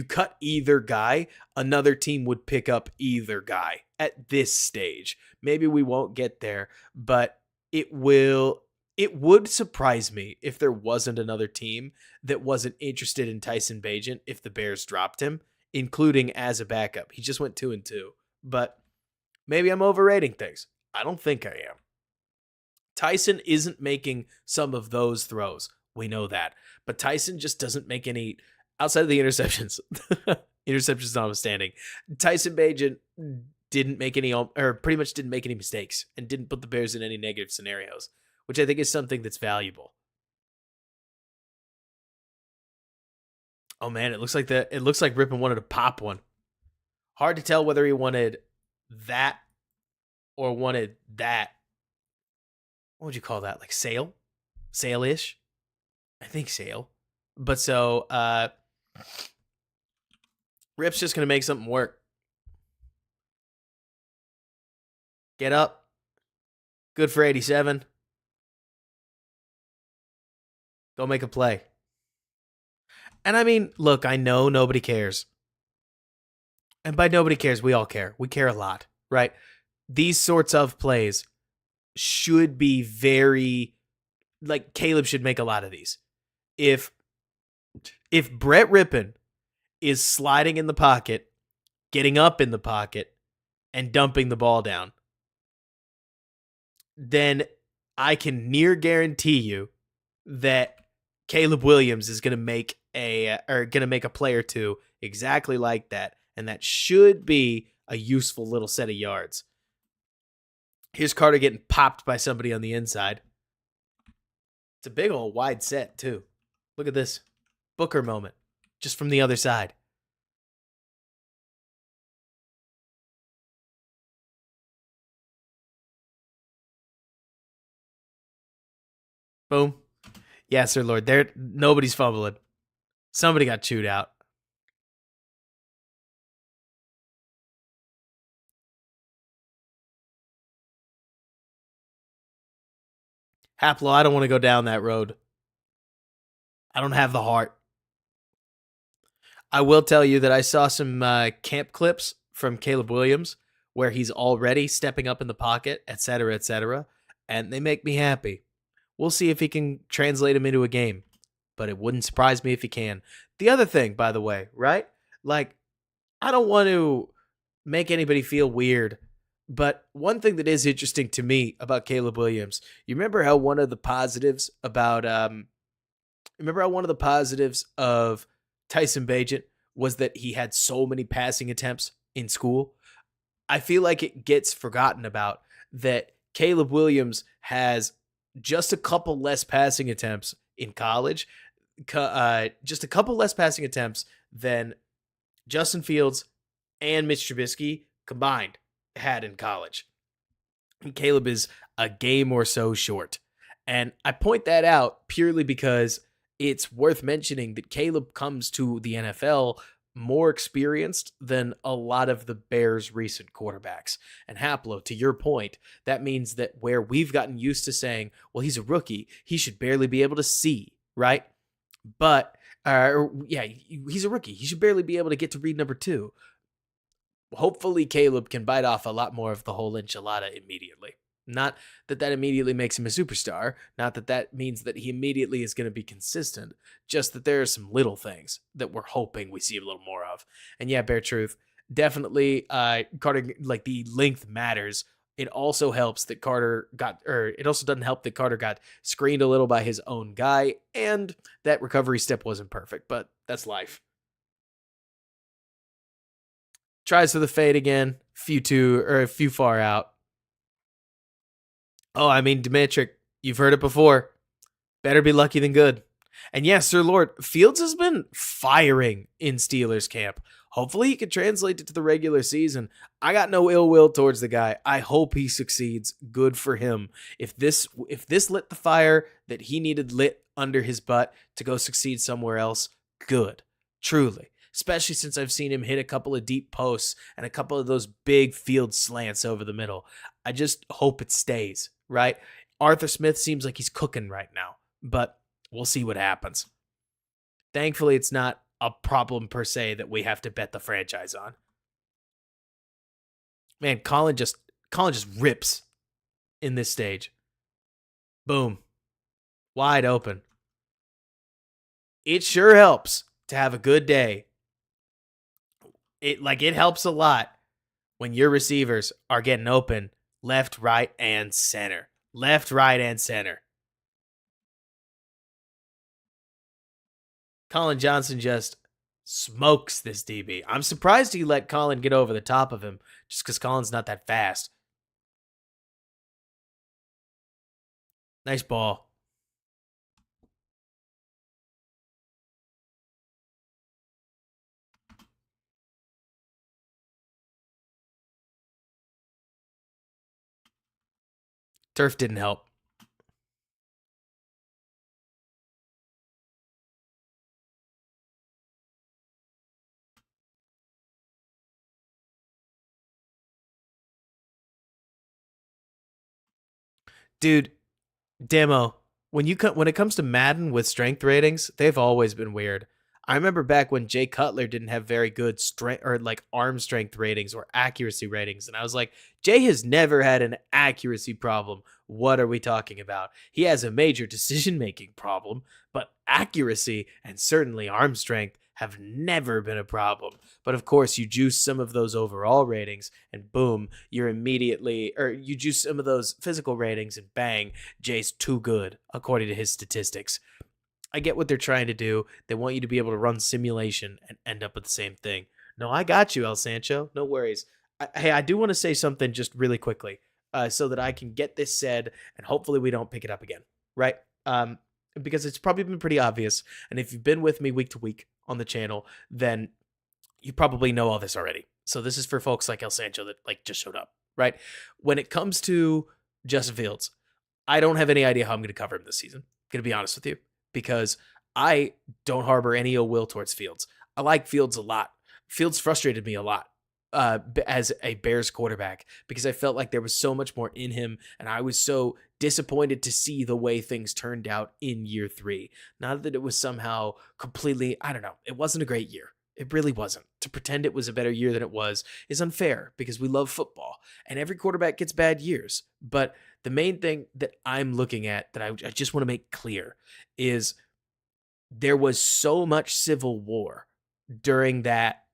cut either guy, another team would pick up either guy at this stage. Maybe we won't get there, but it would surprise me if there wasn't another team that wasn't interested in Tyson Bagent if the Bears dropped him, including as a backup. He just went 2-2, but maybe I'm overrating things. I don't think I am. Tyson isn't making some of those throws. We know that. But Tyson just doesn't make any, outside of the interceptions, interceptions notwithstanding, Tyson Bagent didn't make any, or pretty much didn't make any mistakes and didn't put the Bears in any negative scenarios, which I think is something that's valuable. Oh man, it looks like Rippen wanted to pop one. Hard to tell whether he wanted that or wanted that. What would you call that? Like sail? Sail-ish? I think sail. But so Rip's just gonna make something work. Get up. Good for 87. Go make a play. And I mean, look, I know nobody cares. And by nobody cares, we all care. We care a lot, right? These sorts of plays should be very, like, Caleb should make a lot of these. If Brett Rippen is sliding in the pocket, getting up in the pocket, and dumping the ball down, then I can near guarantee you that Caleb Williams is going to make a play or two exactly like that, and that should be a useful little set of yards. Here's Carter getting popped by somebody on the inside. It's a big old wide set too. Look at this Booker moment just from the other side. Boom. Yeah, Sir Lord. Nobody's fumbling. Somebody got chewed out. Haplo, I don't want to go down that road. I don't have the heart. I will tell you that I saw some camp clips from Caleb Williams where he's already stepping up in the pocket, etc., and they make me happy. We'll see if he can translate him into a game, but it wouldn't surprise me if he can. The other thing, by the way, right? Like, I don't want to make anybody feel weird, but one thing that is interesting to me about Caleb Williams, you remember how one of the positives of Tyson Bagent was that he had so many passing attempts in school. I feel like it gets forgotten about that Caleb Williams has just a couple less passing attempts in college, just a couple less passing attempts than Justin Fields and Mitch Trubisky combined had in college. And Caleb is a game or so short. And I point that out purely because it's worth mentioning that Caleb comes to the NFL more experienced than a lot of the Bears' recent quarterbacks. And Haplo, to your point, that means that where we've gotten used to saying, well, he's a rookie, he should barely be able to see, right? But, he's a rookie. He should barely be able to get to read number 2. Hopefully Caleb can bite off a lot more of the whole enchilada immediately. Not that that immediately makes him a superstar. Not that that means that he immediately is going to be consistent. Just that there are some little things that we're hoping we see a little more of. And yeah, bare truth. Definitely, Carter, like the length matters. It also helps that it also doesn't help that Carter got screened a little by his own guy, and that recovery step wasn't perfect, but that's life. Tries for the fade again, a few far out. Oh, I mean, Demetric, you've heard it before. Better be lucky than good. And yes, Sir Lord, Fields has been firing in Steelers camp. Hopefully he can translate it to the regular season. I got no ill will towards the guy. I hope he succeeds. Good for him. If this lit the fire that he needed lit under his butt to go succeed somewhere else, good. Truly. Especially since I've seen him hit a couple of deep posts and a couple of those big field slants over the middle. I just hope it stays, right? Arthur Smith seems like he's cooking right now, but we'll see what happens. Thankfully, it's not a problem per se that we have to bet the franchise on. Man, Colin just rips in this stage. Boom. Wide open. It sure helps to have a good day. It helps a lot when your receivers are getting open left, right, and center. Left, right, and center. Colin Johnson just smokes this DB. I'm surprised he let Colin get over the top of him just because Colin's not that fast. Nice ball. Turf didn't help. Dude, Demo, when it comes to Madden with strength ratings, they've always been weird. I remember back when Jay Cutler didn't have very good strength or like arm strength ratings or accuracy ratings, and I was like, Jay has never had an accuracy problem. What are we talking about? He has a major decision making problem, but accuracy and certainly arm strength have never been a problem. But of course, you juice some of those overall ratings, and boom, you juice some of those physical ratings, and bang, Jay's too good, according to his statistics. I get what they're trying to do. They want you to be able to run simulation and end up with the same thing. No, I got you, El Sancho. No worries. I do want to say something just really quickly so that I can get this said, and hopefully we don't pick it up again, right? Because it's probably been pretty obvious, and if you've been with me week to week on the channel, then you probably know all this already. So this is for folks like El Sancho that just showed up, right? When it comes to Justin Fields, I don't have any idea how I'm going to cover him this season. I'm going to be honest with you, because I don't harbor any ill will towards Fields. I like Fields a lot. Fields frustrated me a lot as a Bears quarterback because I felt like there was so much more in him, and I was so disappointed to see the way things turned out in year 3. Not that it was somehow completely, I don't know, it wasn't a great year. It really wasn't. To pretend it was a better year than it was is unfair because we love football, and every quarterback gets bad years. But the main thing that I'm looking at that I just want to make clear is there was so much civil war during that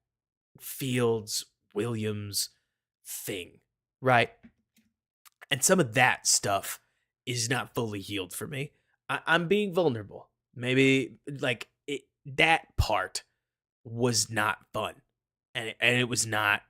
Fields Williams thing, right? And some of that stuff is not fully healed for me. I'm being vulnerable. Maybe that part was not fun. And it was not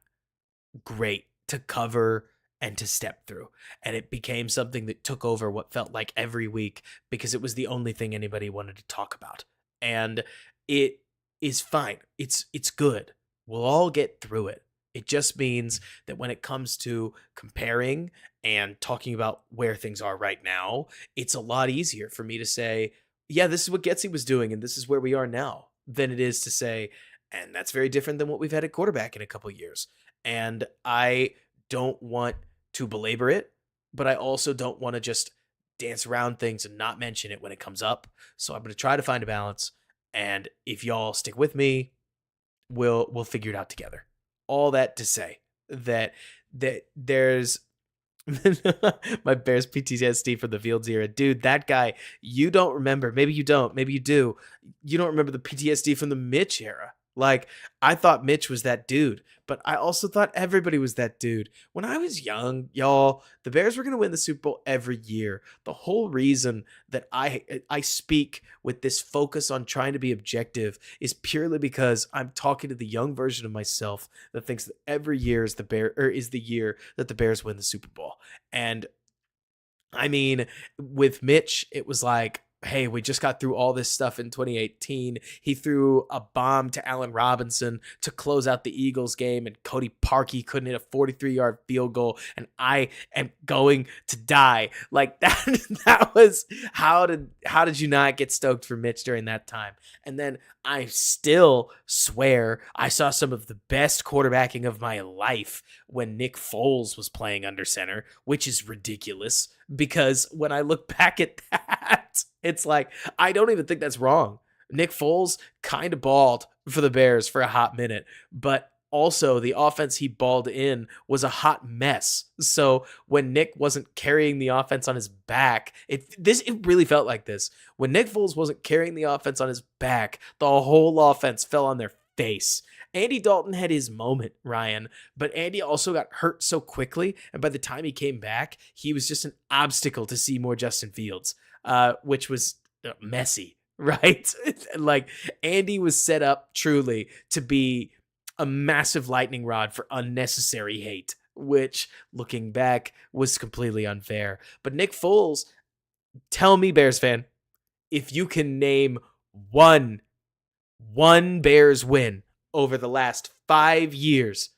great to cover and to step through. And it became something that took over what felt like every week because it was the only thing anybody wanted to talk about. And it is fine. It's good. We'll all get through it. It just means that when it comes to comparing and talking about where things are right now, it's a lot easier for me to say, yeah, this is what Getsy was doing and this is where we are now, than it is to say, and that's very different than what we've had at quarterback in a couple years. And I don't want to belabor it, but I also don't want to just dance around things and not mention it when it comes up. So I'm going to try to find a balance. And if y'all stick with me, we'll figure it out together. All that to say that there's my Bears PTSD from the Fields era. Dude, that guy, you don't remember. Maybe you don't. Maybe you do. You don't remember the PTSD from the Mitch era. Like, I thought Mitch was that dude, but I also thought everybody was that dude. When I was young, y'all, the Bears were going to win the Super Bowl every year. The whole reason that I speak with this focus on trying to be objective is purely because I'm talking to the young version of myself that thinks that every year is the year that the Bears win the Super Bowl. And I mean, with Mitch, it was like, hey, we just got through all this stuff in 2018. He threw a bomb to Allen Robinson to close out the Eagles game, and Cody Parkey couldn't hit a 43-yard field goal, and I am going to die. Like, that was, how did you not get stoked for Mitch during that time? And then I still swear I saw some of the best quarterbacking of my life when Nick Foles was playing under center, which is ridiculous because when I look back at that, it's like, I don't even think that's wrong. Nick Foles kind of balled for the Bears for a hot minute, but also the offense he balled in was a hot mess. So when Nick wasn't carrying the offense on his back, it really felt like this. When Nick Foles wasn't carrying the offense on his back, the whole offense fell on their face. Andy Dalton had his moment, Ryan, but Andy also got hurt so quickly, and by the time he came back, he was just an obstacle to see more Justin Fields, which was messy, right? Like, Andy was set up truly to be a massive lightning rod for unnecessary hate, which, looking back, was completely unfair. But Nick Foles, tell me, Bears fan, if you can name one Bears win over the last 5 years,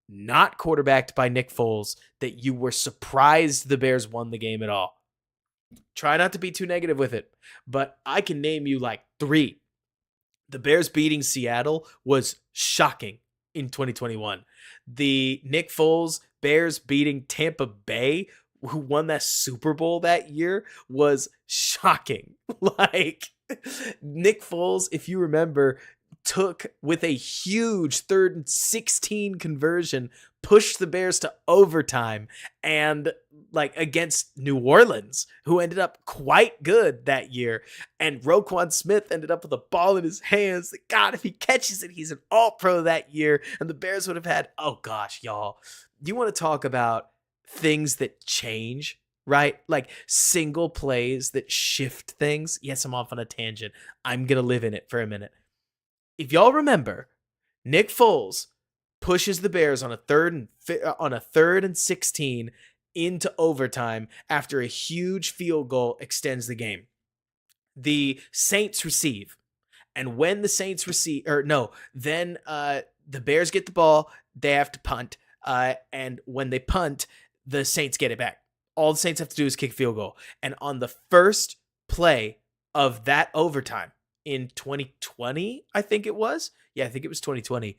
not quarterbacked by Nick Foles, that you were surprised the Bears won the game at all. Try not to be too negative with it, but I can name you like 3. The Bears beating Seattle was shocking in 2021. The Nick Foles Bears beating Tampa Bay, who won that Super Bowl that year, was shocking. Like, Nick Foles, if you remember, took with a huge 3rd and 16 conversion, pushed the Bears to overtime, and like against New Orleans, who ended up quite good that year. And Roquan Smith ended up with a ball in his hands. God, if he catches it, he's an all-pro that year. And the Bears would have had, oh gosh, y'all, you want to talk about things that change, right? Like single plays that shift things. Yes, I'm off on a tangent. I'm going to live in it for a minute. If y'all remember, Nick Foles pushes the Bears on a 3rd and 16 into overtime after a huge field goal extends the game. The Saints receive. And when the Saints receive, then the Bears get the ball, they have to punt. And when they punt, the Saints get it back. All the Saints have to do is kick field goal. And on the first play of that overtime in 2020, I think it was. Yeah, I think it was 2020.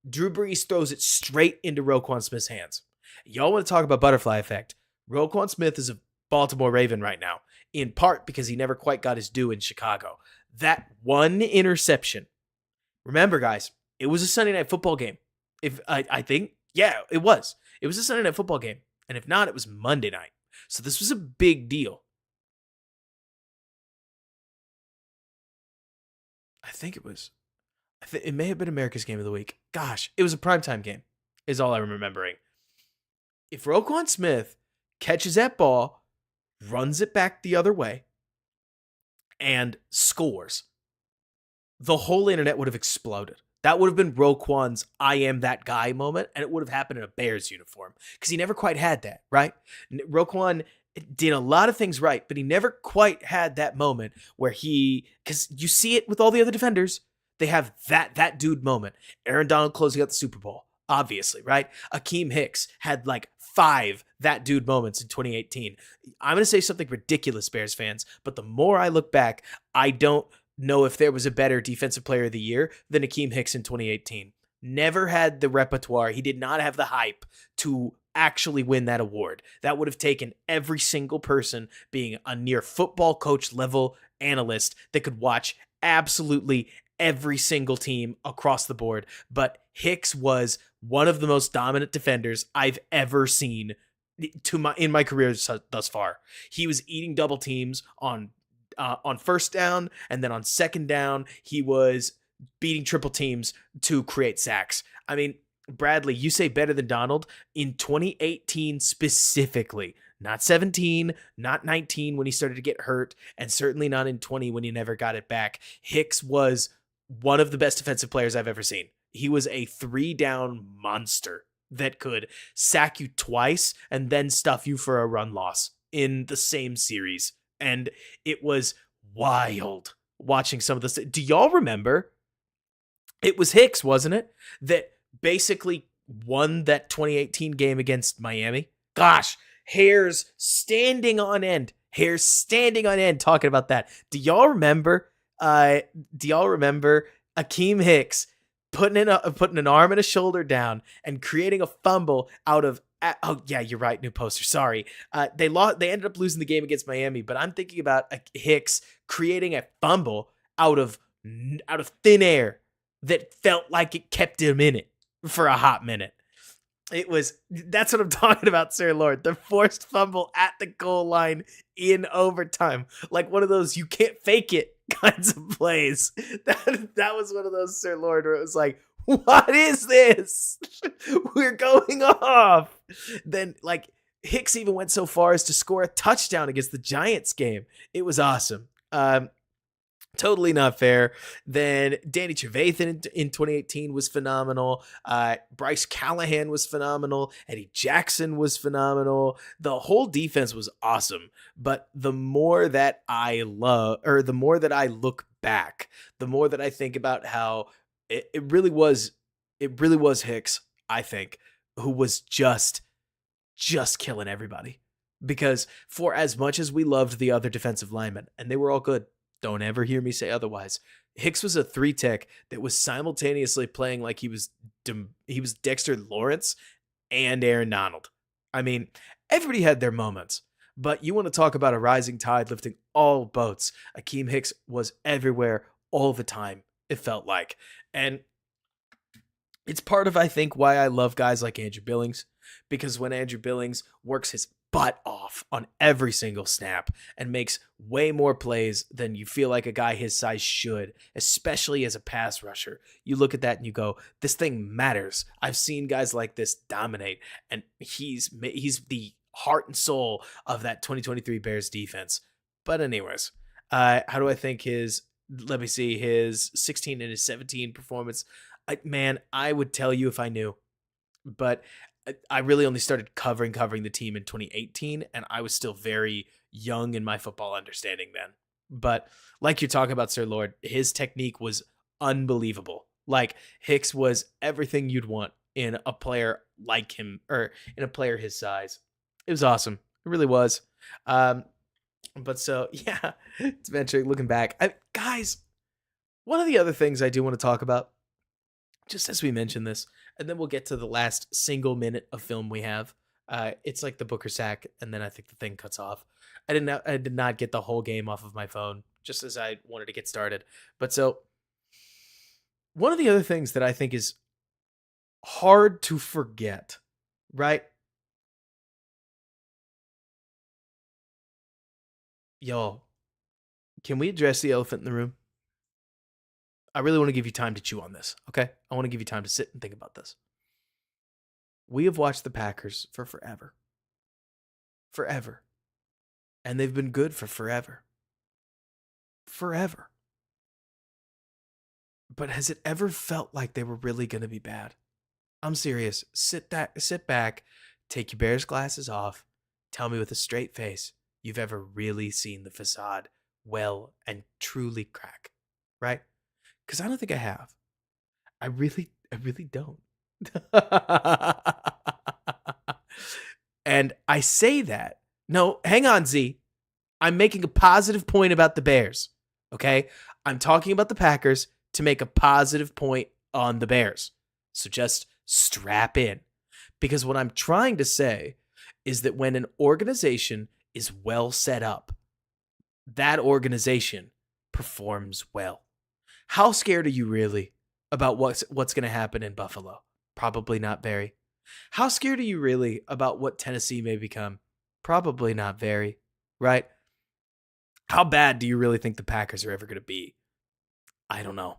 Drew Brees throws it straight into Roquan Smith's hands. Y'all want to talk about butterfly effect? Roquan Smith is a Baltimore Raven right now, in part because he never quite got his due in Chicago. That one interception. Remember, guys, it was a Sunday Night Football game. I think, yeah, it was. It was a Sunday Night Football game. And if not, it was Monday night. So this was a big deal. I think it was. It may have been America's Game of the Week. Gosh, it was a primetime game, is all I'm remembering. If Roquan Smith catches that ball, runs it back the other way, and scores, the whole internet would have exploded. That would have been Roquan's I am that guy moment, and it would have happened in a Bears uniform because he never quite had that, right? Roquan did a lot of things right, but he never quite had that moment where because you see it with all the other defenders, they have that dude moment. Aaron Donald closing out the Super Bowl, obviously, right? Hakeem Hicks had like 5 that dude moments in 2018. I'm going to say something ridiculous, Bears fans, but the more I look back, I don't know if there was a better defensive player of the year than Hakeem Hicks in 2018. Never had the repertoire. He did not have the hype to actually win that award. That would have taken every single person being a near football coach level analyst that could watch absolutely every single team across the board. But Hicks was one of the most dominant defenders I've ever seen in my career thus far. He was eating double teams on first down, and then on second down, he was beating triple teams to create sacks. I mean, Bradley, you say better than Donald in 2018 specifically, not 17, not 19 when he started to get hurt, and certainly not in 20 when he never got it back. Hicks was one of the best defensive players I've ever seen. He was a 3-down monster that could sack you twice and then stuff you for a run loss in the same series. And it was wild watching some of this. Do y'all remember? It was Hicks, wasn't it? That basically won that 2018 game against Miami. Gosh, hairs standing on end. Hairs standing on end talking about that. Do y'all remember Hakeem Hicks putting an arm and a shoulder down and creating a fumble out of oh yeah, you're right. New poster. Sorry. They ended up losing the game against Miami, but I'm thinking about Hicks creating a fumble out of thin air that felt like it kept him in it for a hot minute. That's what I'm talking about, Sir Lord. The forced fumble at the goal line in overtime. Like one of those you can't fake it kinds of plays. That was one of those, Sir Lord, where it was like, what is this? We're going off. Then, like, Hicks even went so far as to score a touchdown against the Giants game. It was awesome. Totally not fair. Then Danny Trevathan in 2018 was phenomenal. Bryce Callahan was phenomenal. Eddie Jackson was phenomenal. The whole defense was awesome. But the more that I look back, the more that I think about how it really was Hicks, I think, who was just killing everybody. Because for as much as we loved the other defensive linemen, and they were all good, don't ever hear me say otherwise, Hicks was a 3-tech that was simultaneously playing like he was Dexter Lawrence and Aaron Donald. I mean, everybody had their moments, but you want to talk about a rising tide lifting all boats. Hakeem Hicks was everywhere all the time, it felt like. And it's part of, I think, why I love guys like Andrew Billings, because when Andrew Billings works his butt off on every single snap and makes way more plays than you feel like a guy his size should, especially as a pass rusher, you look at that and you go, this thing matters. I've seen guys like this dominate, and he's the heart and soul of that 2023 Bears defense. But anyways, how do I think his 16 and his 17 performance? I would tell you if I knew, but I really only started covering the team in 2018, and I was still very young in my football understanding then. But like you're talking about, Sir Lord, his technique was unbelievable. Like, Hicks was everything you'd want in a player like him, or in a player his size. It was awesome. It really was. But so, yeah, it's eventually looking back. Guys, one of the other things I do want to talk about, just as we mentioned this, and then we'll get to the last single minute of film we have. It's like the Booker sack, and then I think the thing cuts off. I did not get the whole game off of my phone, just as I wanted to get started. But so, one of the other things that I think is hard to forget, right? Y'all, can we address the elephant in the room? I really want to give you time to chew on this, okay? I want to give you time to sit and think about this. We have watched the Packers for forever. Forever. And they've been good for forever. Forever. but has it ever felt like they were really going to be bad? I'm serious. Sit back, take your Bears glasses off. Tell me with a straight face you've ever really seen the facade well and truly crack, right? Because I don't think I have. I really don't. And I say that. No, hang on, Z. I'm making a positive point about the Bears. Okay? I'm talking about the Packers to make a positive point on the Bears. So just strap in. Because what I'm trying to say is that when an organization is well set up, that organization performs well. How scared are you really about what's going to happen in Buffalo? Probably not very. How scared are you really about what Tennessee may become? Probably not very, right? How bad do you really think the Packers are ever going to be? I don't know.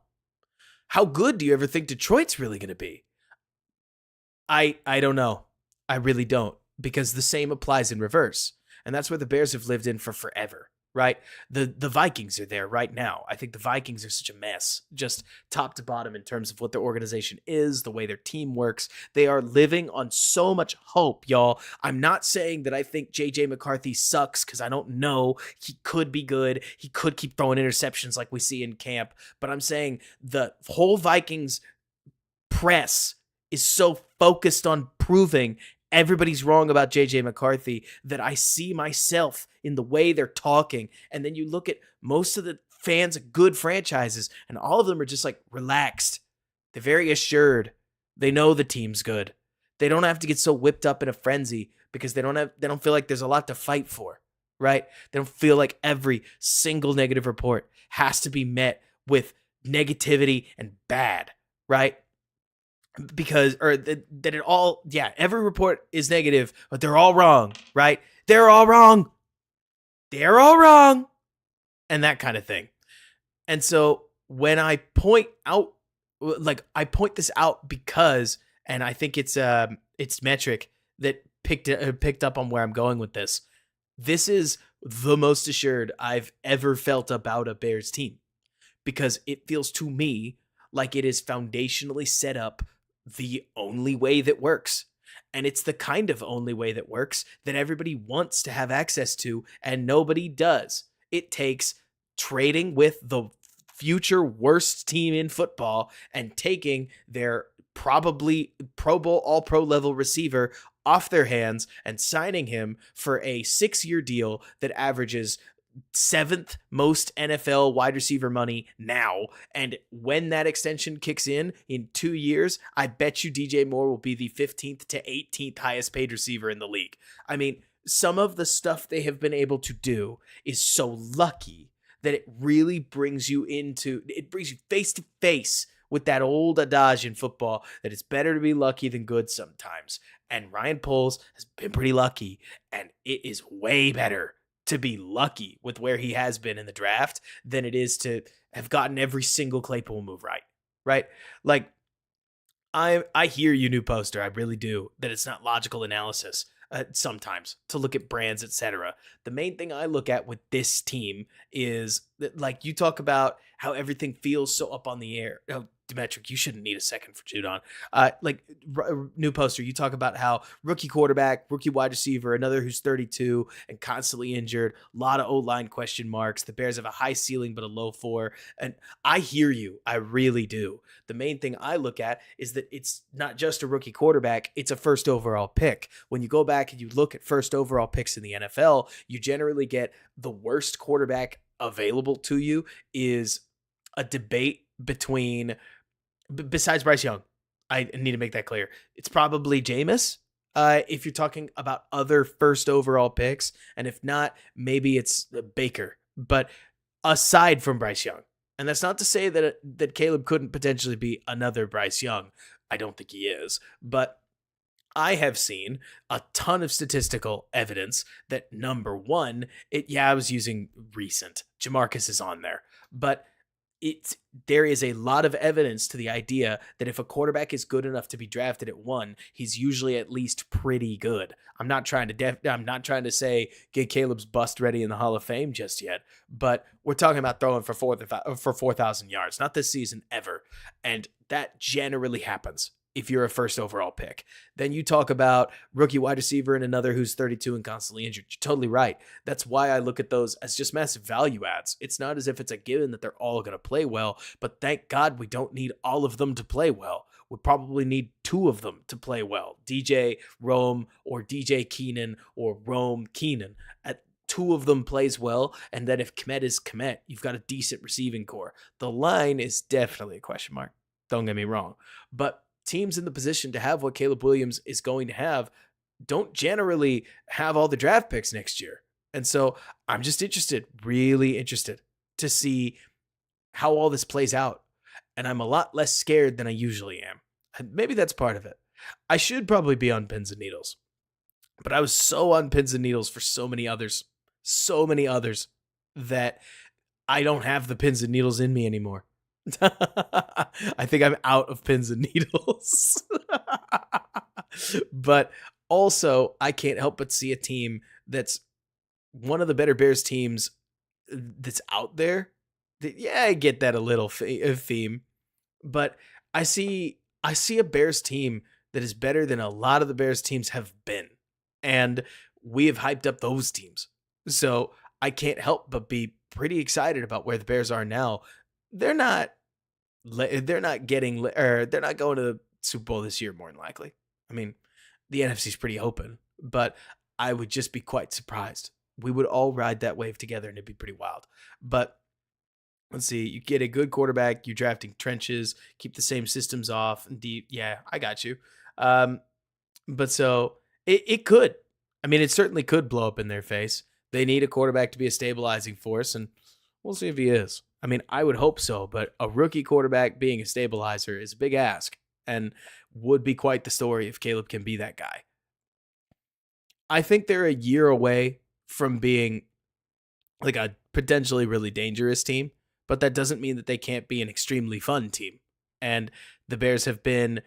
How good do you ever think Detroit's really going to be? I don't know. I really don't, because the same applies in reverse. And that's where the Bears have lived in for forever, right? The Vikings are there right now. I think the Vikings are such a mess, just top to bottom in terms of what their organization is, the way their team works. They are living on so much hope, y'all. I'm not saying that I think J.J. McCarthy sucks, because I don't know. He could be good. He could keep throwing interceptions like we see in camp. But I'm saying the whole Vikings press is so focused on proving everybody's wrong about JJ McCarthy that I see myself in the way they're talking. And then you look at most of the fans of good franchises, and all of them are just like relaxed. They're very assured. They know the team's good. They don't have to get so whipped up in a frenzy because they don't feel like there's a lot to fight for, right? They don't feel like every single negative report has to be met with negativity and bad, right? Because that it all, yeah, every report is negative, but they're all wrong, right? They're all wrong. And that kind of thing. And so when I point out, like, I point this out because, and I think it's metric that picked up on where I'm going with this. This is the most assured I've ever felt about a Bears team, because it feels to me like it is foundationally set up the only way that works. And it's the kind of only way that works that everybody wants to have access to and nobody does. It takes trading with the future worst team in football and taking their probably Pro Bowl, all pro level receiver off their hands and signing him for a 6-year deal that averages 7th most NFL wide receiver money now. And when that extension kicks in 2 years, I bet you DJ Moore will be the 15th to 18th highest paid receiver in the league. I mean, some of the stuff they have been able to do is so lucky that it really brings you face to face with that old adage in football that it's better to be lucky than good sometimes. And Ryan Poles has been pretty lucky, and it is way better to be lucky with where he has been in the draft than it is to have gotten every single Claypool move right? Like, I hear you, new poster. I really do, that it's not logical analysis sometimes to look at brands, etc. The main thing I look at with this team is that, like, you talk about how everything feels so up on the air. Oh, Demetric, you shouldn't need a second for Judon. New poster, you talk about how rookie quarterback, rookie wide receiver, another who's 32 and constantly injured, a lot of O-line question marks. The Bears have a high ceiling but a low floor. And I hear you. I really do. The main thing I look at is that it's not just a rookie quarterback, it's a first overall pick. When you go back and you look at first overall picks in the NFL, you generally get the worst quarterback available to you is a debate between, besides Bryce Young, I need to make that clear, it's probably Jameis. If you're talking about other first overall picks, and if not, maybe it's Baker. But aside from Bryce Young, and that's not to say that Caleb couldn't potentially be another Bryce Young. I don't think he is, but I have seen a ton of statistical evidence that, number one, I was using recent. Jamarcus is on there, but it's there is a lot of evidence to the idea that if a quarterback is good enough to be drafted at 1, he's usually at least pretty good. I'm not trying to say get Caleb's bust ready in the Hall of Fame just yet, but we're talking about throwing for 4,000 yards, not this season ever, and that generally happens if you're a first overall pick. Then you talk about rookie wide receiver and another who's 32 and constantly injured. You're totally right. That's why I look at those as just massive value adds. It's not as if it's a given that they're all going to play well, but thank God we don't need all of them to play well. We probably need 2 of them to play well. DJ Rome or DJ Keenan or Rome Keenan. At 2 of them plays well, and then if Kmet is Kmet, you've got a decent receiving core. The line is definitely a question mark. Don't get me wrong. But teams in the position to have what Caleb Williams is going to have don't generally have all the draft picks next year. And so I'm just really interested to see how all this plays out. And I'm a lot less scared than I usually am. And maybe that's part of it. I should probably be on pins and needles, but I was so on pins and needles for so many others, that I don't have the pins and needles in me anymore. I think I'm out of pins and needles. But also, I can't help but see a team that's one of the better Bears teams that's out there. Yeah, I get that a little theme, but I see a Bears team that is better than a lot of the Bears teams have been, and we have hyped up those teams. So I can't help but be pretty excited about where the Bears are now. They're not going to the Super Bowl this year, more than likely. I mean, the NFC's pretty open, but I would just be quite surprised. We would all ride that wave together, and it'd be pretty wild. But let's see, you get a good quarterback, you're drafting trenches, keep the same systems off and deep. Yeah, I got you. But so it could. I mean, it certainly could blow up in their face. They need a quarterback to be a stabilizing force, and we'll see if he is. I mean, I would hope so, but a rookie quarterback being a stabilizer is a big ask and would be quite the story if Caleb can be that guy. I think they're a year away from being like a potentially really dangerous team, but that doesn't mean that they can't be an extremely fun team. And the Bears have been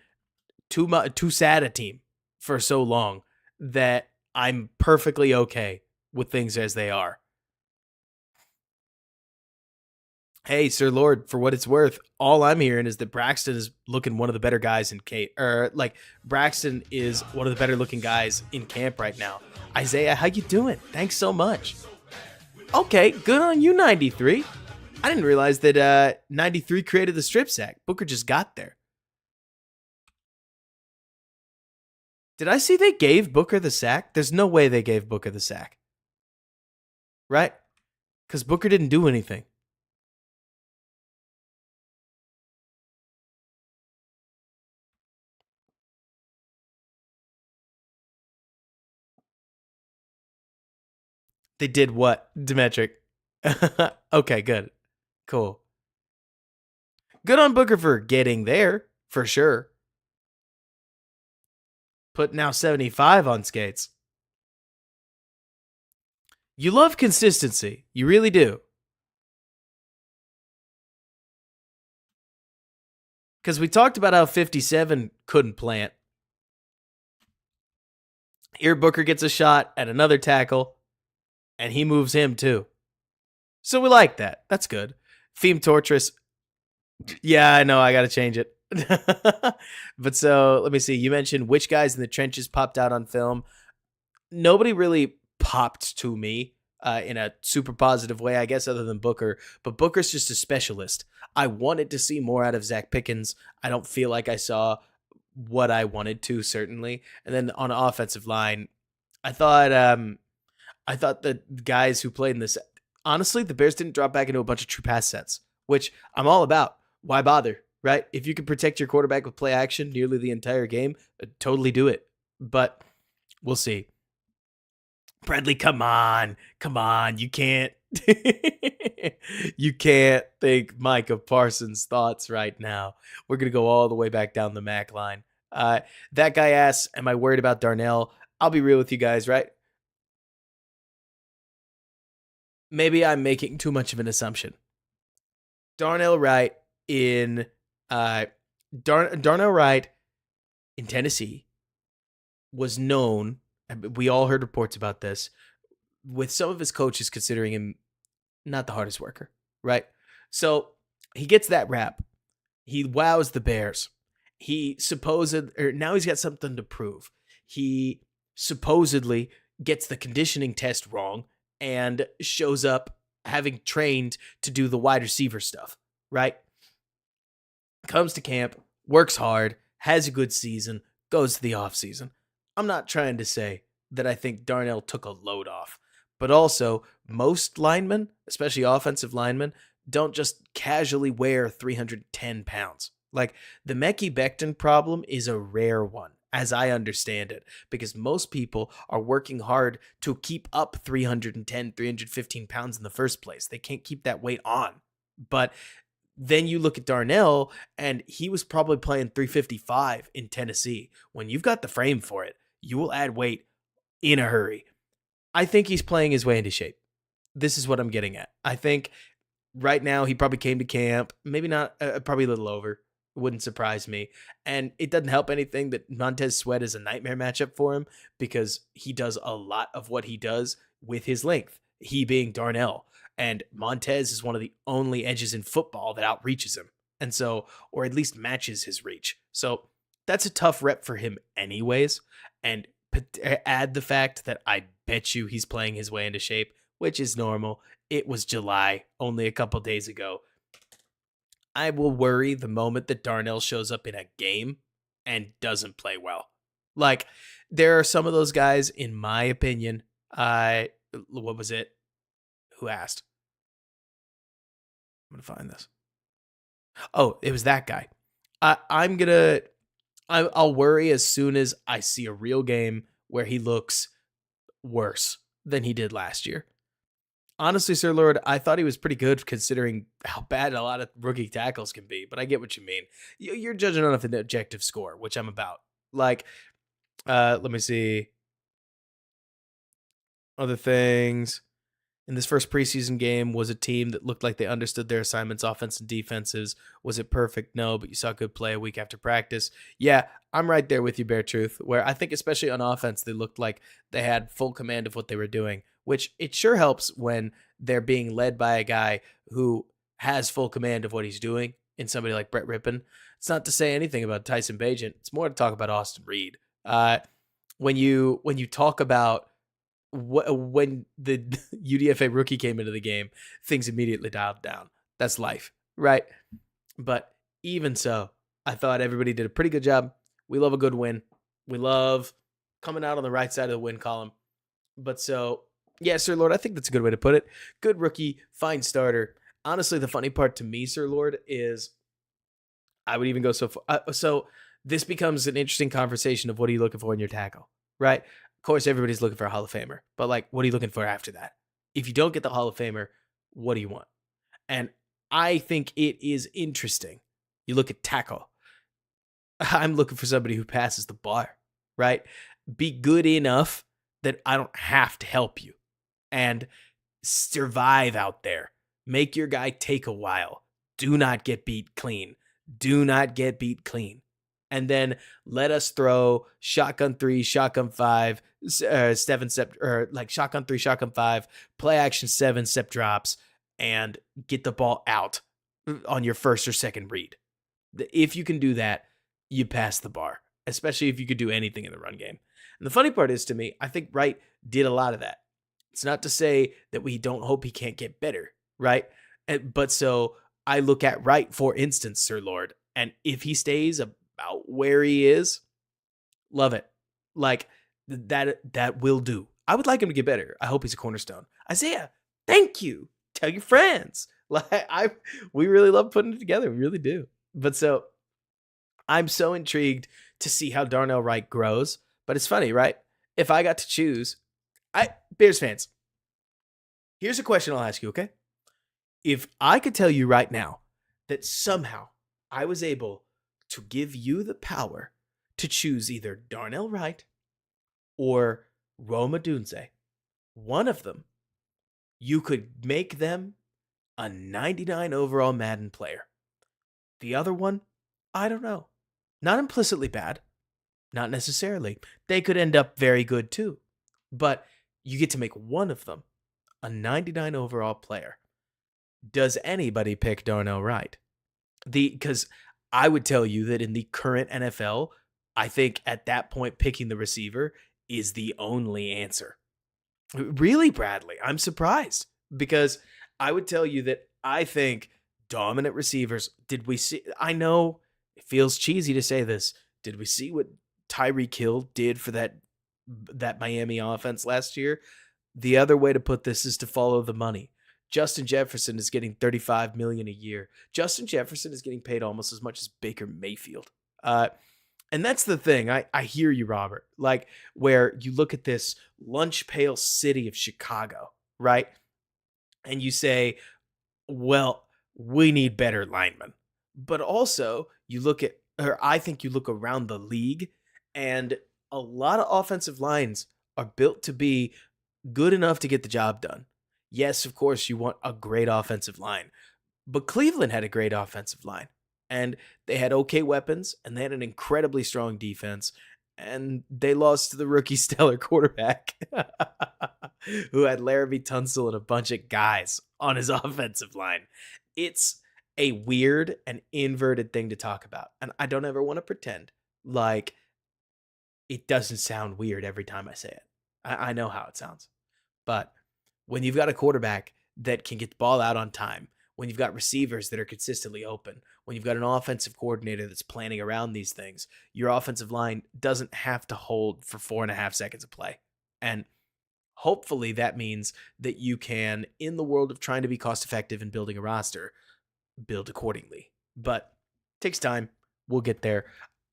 too sad a team for so long that I'm perfectly okay with things as they are. Hey, Sir Lord, for what it's worth, all I'm hearing is that Braxton is looking one of the better guys in camp. Braxton is one of the better looking guys in camp right now. Isaiah, how you doing? Thanks so much. Okay, good on you, 93. I didn't realize that 93 created the strip sack. Booker just got there. Did I see they gave Booker the sack? There's no way they gave Booker the sack. Right? Because Booker didn't do anything. They did what, Demetric? Okay, good. Cool. Good on Booker for getting there, for sure. Put now 75 on skates. You love consistency. You really do. Because we talked about how 57 couldn't plant. Here, Booker gets a shot at another tackle, and he moves him too. So we like that. That's good. Theme Torturous. Yeah, I know. I got to change it. But so let me see. You mentioned which guys in the trenches popped out on film. Nobody really popped to me in a super positive way, I guess, other than Booker. But Booker's just a specialist. I wanted to see more out of Zach Pickens. I don't feel like I saw what I wanted to, certainly. And then on the offensive line, I thought the guys who played in this, honestly, the Bears didn't drop back into a bunch of true pass sets, which I'm all about. Why bother, right? If you can protect your quarterback with play action nearly the entire game, totally do it. But we'll see. Bradley, come on. You can't. You can't think Micah Parsons' thoughts right now. We're going to go all the way back down the MAC line. That guy asks, am I worried about Darnell? I'll be real with you guys, right? Maybe I'm making too much of an assumption. Darnell Wright in Darnell Wright in Tennessee was known, we all heard reports about this, with some of his coaches considering him not the hardest worker, right? So he gets that rap. He wows the Bears. Now he's got something to prove. He supposedly gets the conditioning test wrong and shows up having trained to do the wide receiver stuff, right? Comes to camp, works hard, has a good season, goes to the offseason. I'm not trying to say that I think Darnell took a load off, but also most linemen, especially offensive linemen, don't just casually wear 310 pounds. Like, the Mekhi Becton problem is a rare one, as I understand it, because most people are working hard to keep up 310, 315 pounds in the first place. They can't keep that weight on. But then you look at Darnell, and he was probably playing 355 in Tennessee. When you've got the frame for it, you will add weight in a hurry. I think he's playing his way into shape. This is what I'm getting at. I think right now he probably came to camp, maybe not, probably a little over. Wouldn't surprise me. And it doesn't help anything that Montez Sweat is a nightmare matchup for him because he does a lot of what he does with his length, he being Darnell. And Montez is one of the only edges in football that outreaches him. And so, or at least matches his reach. So that's a tough rep for him anyways. And add the fact that I bet you he's playing his way into shape, which is normal. It was July, only a couple days ago. I will worry the moment that Darnell shows up in a game and doesn't play well. Like, there are some of those guys, in my opinion. What was it? Who asked? I'm going to find this. Oh, it was that guy. I'll worry as soon as I see a real game where he looks worse than he did last year. Honestly, Sir Lord, I thought he was pretty good considering how bad a lot of rookie tackles can be, but I get what you mean. You're judging on an objective score, which I'm about. Like, let me see. Other things. In this first preseason game, was a team that looked like they understood their assignments, offense and defenses. Was it perfect? No, but you saw good play a week after practice. Yeah, I'm right there with you, Bear Truth, where I think especially on offense, they looked like they had full command of what they were doing, which it sure helps when they're being led by a guy who has full command of what he's doing in somebody like Brett Rippen. It's not to say anything about Tyson Bagent. It's more to talk about Austin Reed. When you talk about when the UDFA rookie came into the game, things immediately dialed down. That's life, right? But even so, I thought everybody did a pretty good job. We love a good win. We love coming out on the right side of the win column. But so, yeah, Sir Lord, I think that's a good way to put it. Good rookie, fine starter. Honestly, the funny part to me, Sir Lord, is I would even go so far. So this becomes an interesting conversation of what are you looking for in your tackle, right? Of course, everybody's looking for a Hall of Famer, but like, what are you looking for after that? If you don't get the Hall of Famer, what do you want? And I think it is interesting. You look at tackle. I'm looking for somebody who passes the bar, right? Be good enough that I don't have to help you and survive out there. Make your guy take a while. Do not get beat clean. Do not get beat clean. And then let us throw shotgun 3, shotgun 5, 7-step, or like shotgun 3, shotgun 5, play action 7-step drops, and get the ball out on your first or second read. If you can do that, you pass the bar, especially if you could do anything in the run game. And the funny part is, to me, I think Wright did a lot of that. It's not to say that we don't hope he can't get better, right? But so I look at Wright, for instance, Sir Lord, and if he stays about where he is, love it. Like, that will do. I would like him to get better. I hope he's a cornerstone. Isaiah, thank you. Tell your friends. Like, we really love putting it together. We really do. But so I'm so intrigued to see how Darnell Wright grows. But it's funny, right? If I got to choose, Bears fans, here's a question I'll ask you, okay? If I could tell you right now that somehow I was able to give you the power to choose either Darnell Wright or Rome Odunze, one of them, you could make them a 99 overall Madden player. The other one, I don't know. Not implicitly bad, not necessarily. They could end up very good too. But you get to make one of them a 99 overall player. Does anybody pick Darnell Wright? Because I would tell you that in the current NFL, I think at that point picking the receiver is the only answer. Really, Bradley, I'm surprised because I would tell you that I think dominant receivers. Did we see? I know it feels cheesy to say this. Did we see what Tyreek Hill did for that Miami offense last year? The other way to put this is to follow the money. Justin Jefferson is getting $35 million a year. Justin Jefferson is getting paid almost as much as Baker Mayfield. And that's the thing. I hear you, Robert. Like, where you look at this lunch pail city of Chicago, right? And you say, well, we need better linemen. But also, I think you look around the league, and a lot of offensive lines are built to be good enough to get the job done. Yes, of course, you want a great offensive line, but Cleveland had a great offensive line, and they had okay weapons, and they had an incredibly strong defense, and they lost to the rookie stellar quarterback who had Larry Tunsil and a bunch of guys on his offensive line. It's a weird and inverted thing to talk about, and I don't ever want to pretend like it doesn't sound weird every time I say it. I know how it sounds. But when you've got a quarterback that can get the ball out on time, when you've got receivers that are consistently open, when you've got an offensive coordinator that's planning around these things, your offensive line doesn't have to hold for 4.5 seconds of play. And hopefully that means that you can, in the world of trying to be cost effective and building a roster, build accordingly. But it takes time. We'll get there.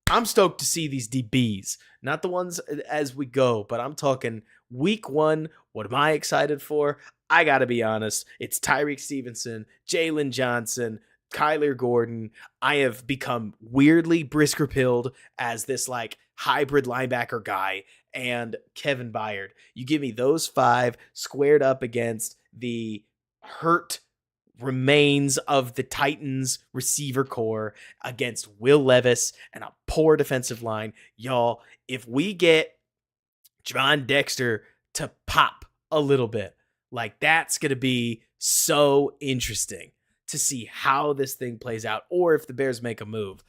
I'm stoked to see these DBs, not the ones as we go, but I'm talking week one. What am I excited for? I got to be honest. It's Tyreek Stevenson, Jalen Johnson, Kyler Gordon. I have become weirdly Brisker pilled as this like hybrid linebacker guy, and Kevin Byard. You give me those five squared up against the hurt remains of the Titans receiver core against Will Levis and a poor defensive line. Y'all, if we get Javon Dexter to pop a little bit, like that's going to be so interesting to see how this thing plays out, or if the Bears make a move.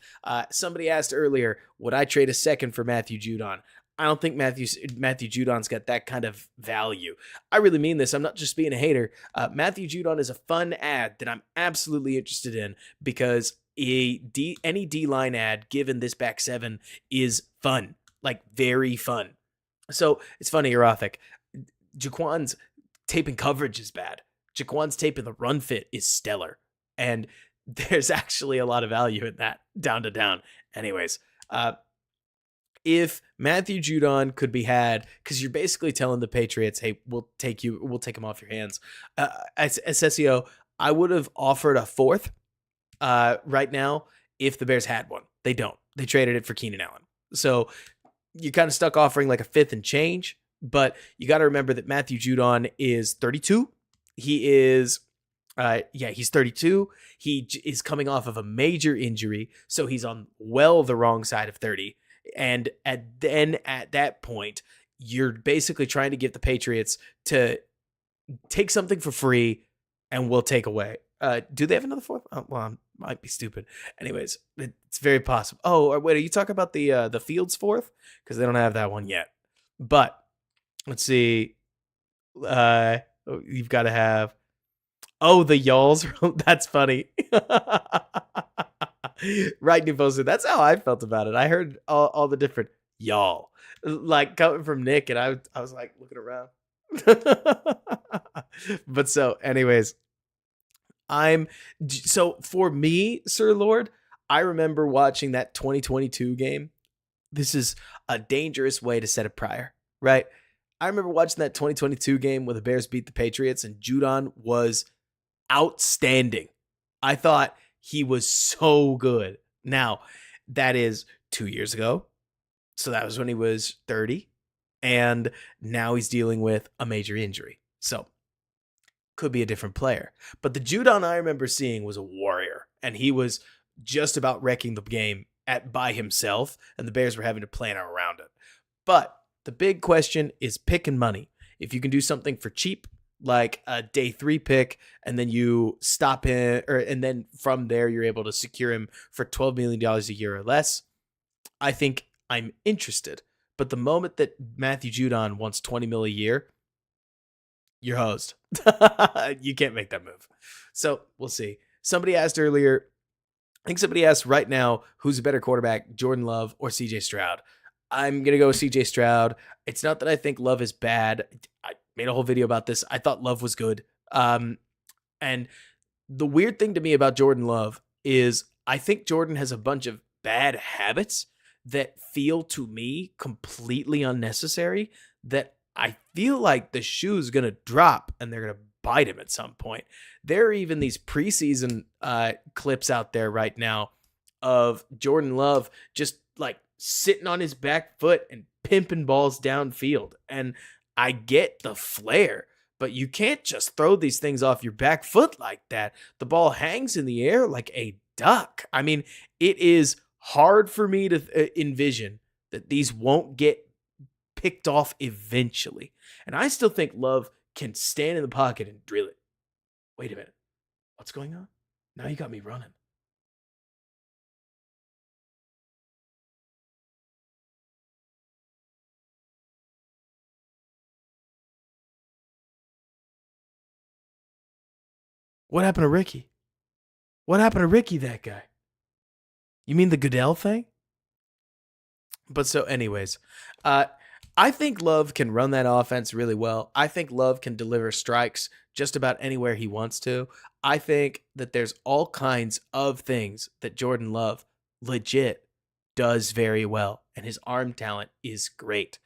Somebody asked earlier, would I trade a second for Matthew Judon? I don't think Matthew Judon's got that kind of value. I really mean this. I'm not just being a hater. Matthew Judon is a fun ad that I'm absolutely interested in because any D-line ad given this back seven is fun, like very fun. So it's funny, Erothic. Jaquan's tape and coverage is bad. Jaquan's tape and the run fit is stellar. And there's actually a lot of value in that down to down. Anyways, if Matthew Judon could be had, because you're basically telling the Patriots, hey, we'll take him off your hands. As SEO, I would have offered a fourth right now if the Bears had one. They don't. They traded it for Keenan Allen. So you're kind of stuck offering like a fifth and change, but you got to remember that Matthew Judon is 32. He is, he's 32. He is coming off of a major injury, so he's on the wrong side of 30. And at that point, you're basically trying to get the Patriots to take something for free and we'll take away. Do they have another fourth? Oh, well, I might be stupid. Anyways, it's very possible. Oh, wait, are you talking about the Fields fourth? Because they don't have that one yet. But let's see. You've got to have. Oh, the y'alls. That's funny. Right, New posted. That's how I felt about it. I heard all the different y'all, like coming from Nick, and I was like looking around. But so, anyways, for me, Sir Lord, I remember watching that 2022 game. This is a dangerous way to set a prior, right? I remember watching that 2022 game where the Bears beat the Patriots and Judon was outstanding. I thought he was so good. Now, that is 2 years ago. So that was when he was 30. And now he's dealing with a major injury. So could be a different player. But the Judon I remember seeing was a warrior, and he was just about wrecking the game by himself, and the Bears were having to plan around it. But the big question is pick and money. If you can do something for cheap, like a day 3 pick, and then you stop him, and then from there you're able to secure him for $12 million a year or less, I think I'm interested. But the moment that Matthew Judon wants $20 million a year, you're hosed. You can't make that move. So we'll see. Somebody asked earlier, I think somebody asked right now, who's a better quarterback, Jordan Love or CJ Stroud? I'm going to go with CJ Stroud. It's not that I think Love is bad. I made a whole video about this. I thought Love was good. And the weird thing to me about Jordan Love is I think Jordan has a bunch of bad habits that feel to me completely unnecessary, that I feel like the shoe's going to drop and they're going to bite him at some point. There are even these preseason clips out there right now of Jordan Love just like sitting on his back foot and pimping balls downfield. And I get the flair, but you can't just throw these things off your back foot like that. The ball hangs in the air like a duck. I mean, it is hard for me to envision that these won't get picked off eventually. And I still think Love can stand in the pocket and drill it. Wait a minute. What's going on? Now you got me running. What happened to Ricky? What happened to Ricky, that guy? You mean the Goodell thing? But so anyways, I think Love can run that offense really well. I think Love can deliver strikes just about anywhere he wants to. I think that there's all kinds of things that Jordan Love legit does very well, and his arm talent is great.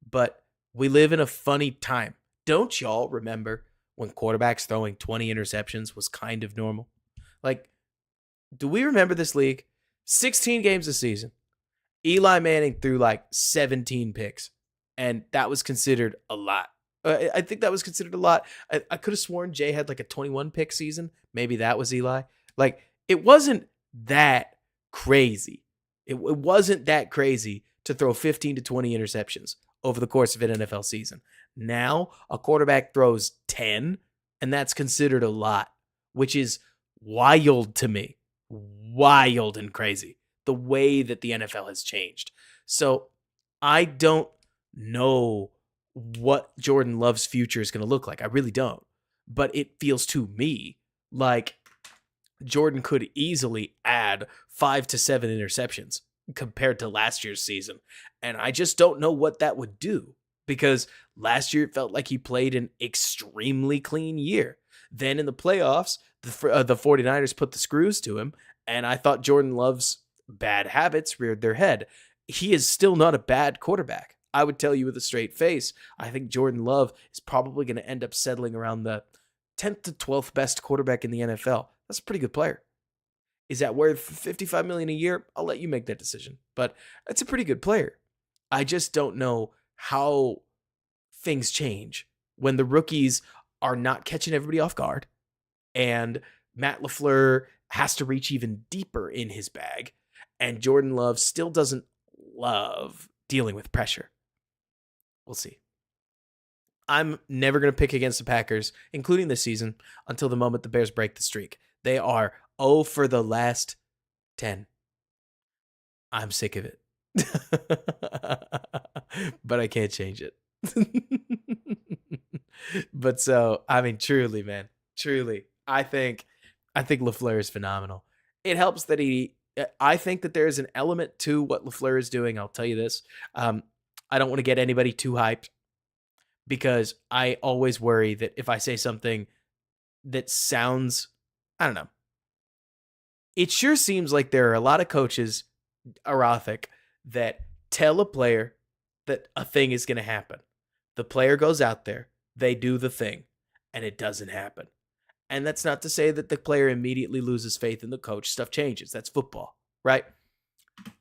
But we live in a funny time. Don't y'all remember when quarterbacks throwing 20 interceptions was kind of normal? Like, do we remember this league? 16 games a season. Eli Manning threw like 17 picks, and that was considered a lot. I think that was considered a lot. I could have sworn Jay had like a 21 pick season. Maybe that was Eli. Like, it wasn't that crazy. It wasn't that crazy to throw 15 to 20 interceptions over the course of an NFL season. Now, a quarterback throws 10, and that's considered a lot, which is wild to me. Wild and crazy. The way that the NFL has changed. So I don't know what Jordan Love's future is going to look like. I really don't. But it feels to me like Jordan could easily add 5 to 7 interceptions compared to last year's season. And I just don't know what that would do, because last year it felt like he played an extremely clean year. Then in the playoffs, the 49ers put the screws to him, and I thought Jordan Love's bad habits reared their head. He is still not a bad quarterback. I would tell you with a straight face, I think Jordan Love is probably going to end up settling around the 10th to 12th best quarterback in the NFL. That's a pretty good player. Is that worth $55 million a year? I'll let you make that decision. But that's a pretty good player. I just don't know how things change when the rookies are not catching everybody off guard, and Matt LaFleur has to reach even deeper in his bag, and Jordan Love still doesn't love dealing with pressure. We'll see. I'm never going to pick against the Packers, including this season, until the moment the Bears break the streak. They are 0 for the last 10. I'm sick of it. But I can't change it. But so, I mean, truly, man, truly, I think LaFleur is phenomenal. It helps that I think that there is an element to what LaFleur is doing. I'll tell you this. I don't want to get anybody too hyped, because I always worry that if I say something that sounds, I don't know. It sure seems like there are a lot of coaches, Arothic, that tell a player that a thing is going to happen. The player goes out there, they do the thing, and it doesn't happen. And that's not to say that the player immediately loses faith in the coach. Stuff changes. That's football, right?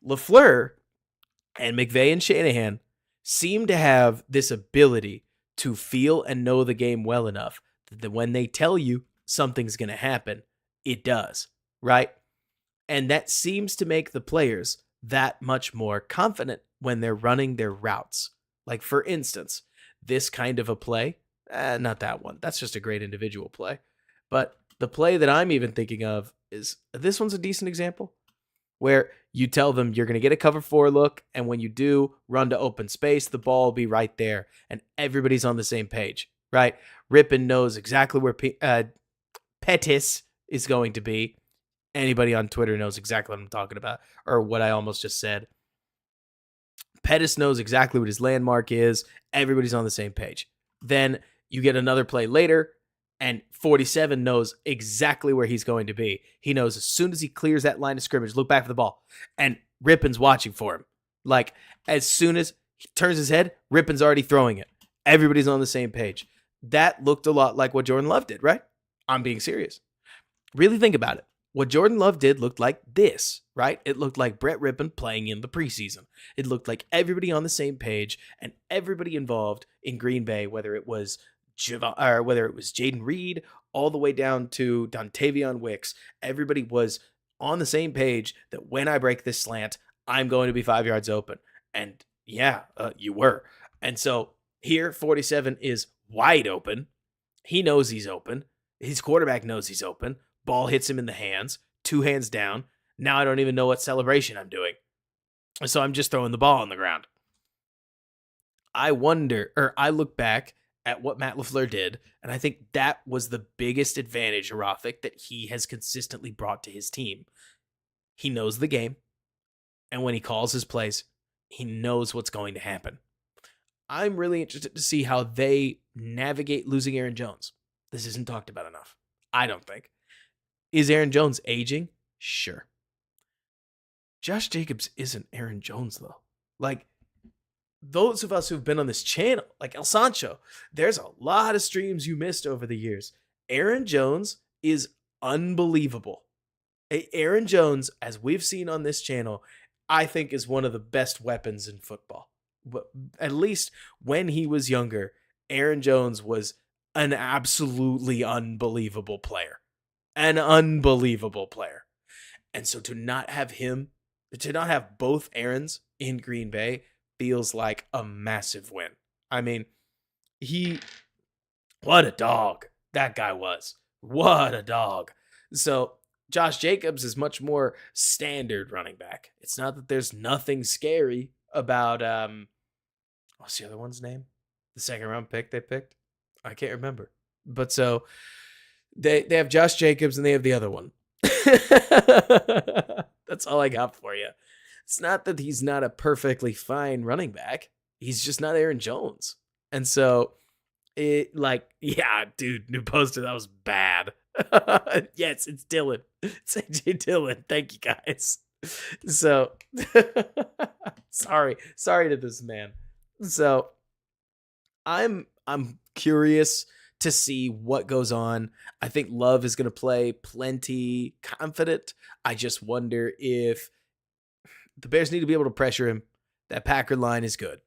LaFleur and McVay and Shanahan seem to have this ability to feel and know the game well enough when they tell you something's going to happen, it does, right? And that seems to make the players that much more confident when they're running their routes. Like, for instance, this kind of a play, not that one. That's just a great individual play. But the play that I'm even thinking of is, this one's a decent example, where you tell them you're going to get a cover 4 look, and when you do, run to open space, the ball will be right there, and everybody's on the same page, right? Rippen knows exactly where Pettis is going to be. Anybody on Twitter knows exactly what I'm talking about, or what I almost just said. Pettis knows exactly what his landmark is. Everybody's on the same page. Then you get another play later, and 47 knows exactly where he's going to be. He knows as soon as he clears that line of scrimmage, look back for the ball, and Rippen's watching for him. Like, as soon as he turns his head, Rippen's already throwing it. Everybody's on the same page. That looked a lot like what Jordan Love did, right? I'm being serious. Really think about it. What Jordan Love did looked like this, right? It looked like Brett Rippen playing in the preseason. It looked like everybody on the same page and everybody involved in Green Bay, whether it was Jaden Reed all the way down to Dontavion Wicks. Everybody was on the same page that when I break this slant, I'm going to be 5 yards open. And yeah, you were. And so here, 47 is wide open. He knows he's open. His quarterback knows he's open. Ball hits him in the hands, 2 hands down. Now I don't even know what celebration I'm doing. So I'm just throwing the ball on the ground. I look back at what Matt LaFleur did, and I think that was the biggest advantage, Rafik, that he has consistently brought to his team. He knows the game, and when he calls his plays, he knows what's going to happen. I'm really interested to see how they navigate losing Aaron Jones. This isn't talked about enough, I don't think. Is Aaron Jones aging? Sure. Josh Jacobs isn't Aaron Jones, though. Like, those of us who've been on this channel, like El Sancho, there's a lot of streams you missed over the years. Aaron Jones is unbelievable. Aaron Jones, as we've seen on this channel, I think is one of the best weapons in football. But at least when he was younger, Aaron Jones was an absolutely unbelievable player. An unbelievable player. And so to not have both Aarons in Green Bay feels like a massive win. I mean, what a dog that guy was. What a dog. So Josh Jacobs is much more standard running back. It's not that there's nothing scary about, what's the other one's name? The second round pick they picked? I can't remember. But so they have Josh Jacobs and they have the other one. That's all I got for you. It's not that he's not a perfectly fine running back. He's just not Aaron Jones. And so yeah, dude, new poster, that was bad. Yes, it's Dylan. It's AJ Dillon. Thank you guys. So sorry to this man. So I'm curious to see what goes on. I think Love is going to play plenty confident. I just wonder if the Bears need to be able to pressure him. That Packer line is good,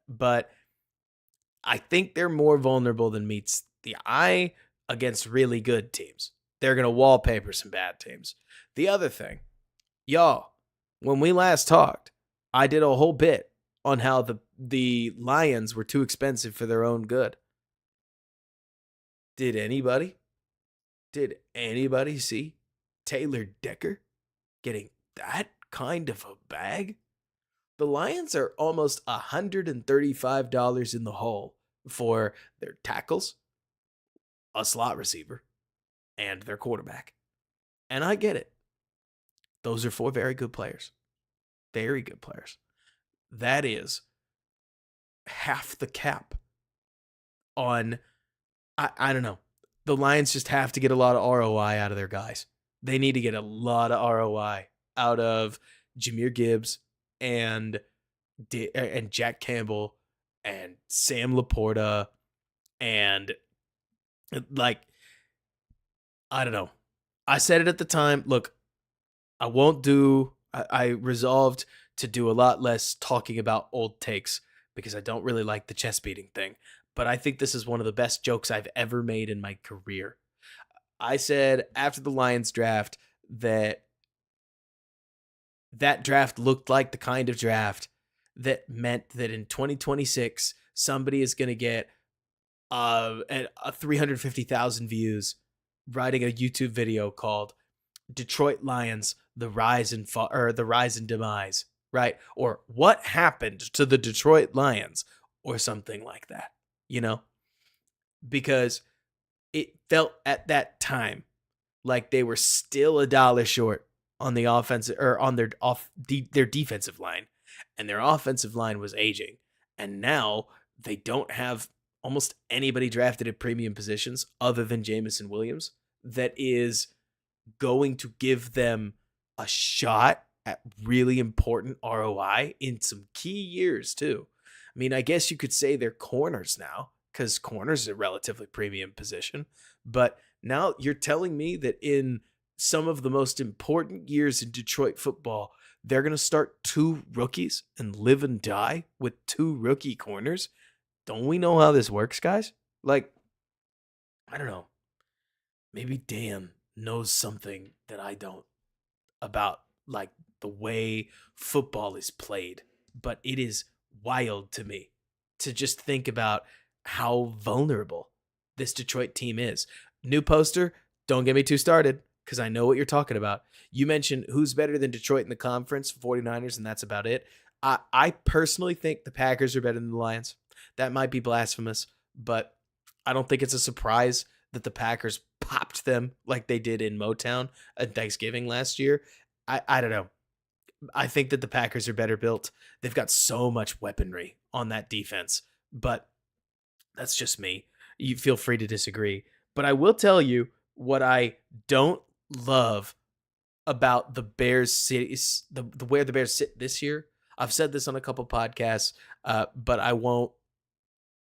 but I think they're more vulnerable than meets the eye against really good teams. They're going to wallpaper some bad teams. The other thing, y'all, when we last talked, I did a whole bit on how the Lions were too expensive for their own good. Did anybody see Taylor Decker getting that kind of a bag? The Lions are almost $135 in the hole for their tackles, a slot receiver, and their quarterback. And I get it. Those are 4 very good players. Very good players. That is half the cap on, I don't know. The Lions just have to get a lot of ROI out of their guys. They need to get a lot of ROI out of Jahmyr Gibbs and Jack Campbell and Sam Laporta and I don't know. I said it at the time. Look, I resolved to do a lot less talking about old takes because I don't really like the chest beating thing. but I think this is one of the best jokes I've ever made in my career. I said after the Lions draft that draft looked like the kind of draft that meant that in 2026, somebody is going to get a 350,000 views writing a YouTube video called Detroit Lions, the rise and fall, or the rise and demise, right? Or what happened to the Detroit Lions, or something like that, because it felt at that time like they were still a dollar short on the offensive, or on their defensive line, and their offensive line was aging. And now they don't have almost anybody drafted at premium positions other than Jamison Williams that is going to give them a shot at really important ROI in some key years too. I mean, I guess you could say they're corners now, because corners is a relatively premium position. But now you're telling me that in some of the most important years in Detroit football, they're going to start 2 rookies and live and die with 2 rookie corners? Don't we know how this works, guys? Like, I don't know. Maybe Dan knows something that I don't about, like, the way football is played. But it is wild to me to just think about how vulnerable this Detroit team is. New poster, don't get me too started, because I know what you're talking about. You mentioned who's better than Detroit in the conference, 49ers, and that's about it. I personally think the Packers are better than the Lions. That might be blasphemous, but I don't think it's a surprise that the Packers popped them like they did in Motown at Thanksgiving last year. I don't know. I think that the Packers are better built. They've got so much weaponry on that defense, but that's just me. You feel free to disagree. But I will tell you what I don't love about the Bears, where the Bears sit this year. I've said this on a couple podcasts, but I won't.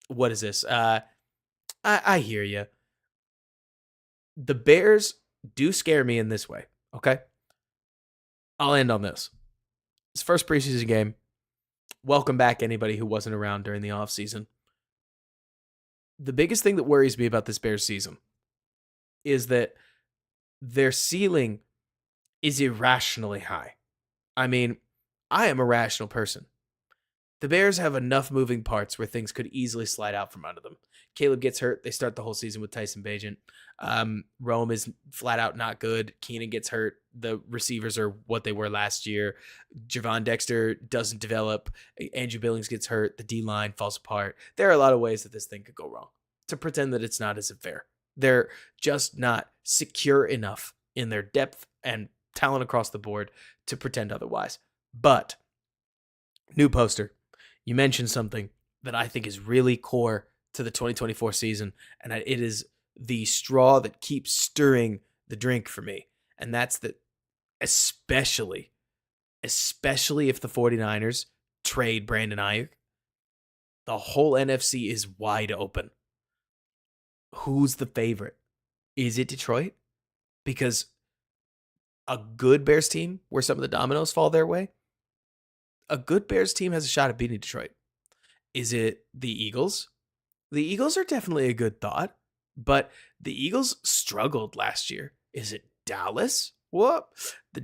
What is this? I hear you. The Bears do scare me in this way, okay? I'll end on this. It's first preseason game. Welcome back anybody who wasn't around during the offseason. The biggest thing that worries me about this Bears season is that their ceiling is irrationally high. I mean, I am a rational person. The Bears have enough moving parts where things could easily slide out from under them. Caleb gets hurt. They start the whole season with Tyson Bagent. Rome is flat out not good. Keenan gets hurt. The receivers are what they were last year. Javon Dexter doesn't develop. Andrew Billings gets hurt. The D-line falls apart. There are a lot of ways that this thing could go wrong. To pretend that it's not isn't fair. They're just not secure enough in their depth and talent across the board to pretend otherwise. But, new poster. You mentioned something that I think is really core to the 2024 season, and it is the straw that keeps stirring the drink for me. And that's that, especially if the 49ers trade Brandon Ayuk, the whole NFC is wide open. Who's the favorite? Is it Detroit? Because a good Bears team, where some of the dominoes fall their way, a good Bears team has a shot at beating Detroit. Is it the Eagles? The Eagles are definitely a good thought, but the Eagles struggled last year. Is it Dallas? What? The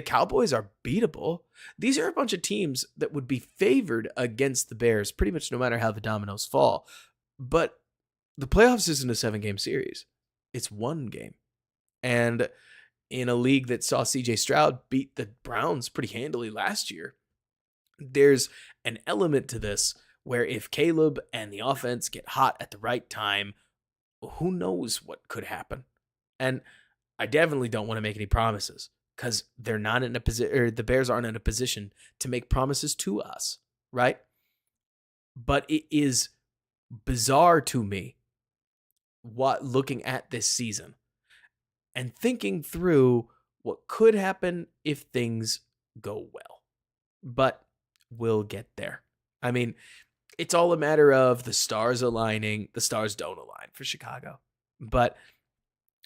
Cowboys are beatable. These are a bunch of teams that would be favored against the Bears pretty much no matter how the dominoes fall. But the playoffs isn't a 7-game series. It's 1 game. And in a league that saw CJ Stroud beat the Browns pretty handily last year, there's an element to this where if Caleb and the offense get hot at the right time, who knows what could happen. And I definitely don't want to make any promises because they're not in a position, or the Bears aren't in a position to make promises to us, right? But it is bizarre to me looking at this season and thinking through what could happen if things go well. But we'll get there. I mean, it's all a matter of the stars aligning. The stars don't align for Chicago. But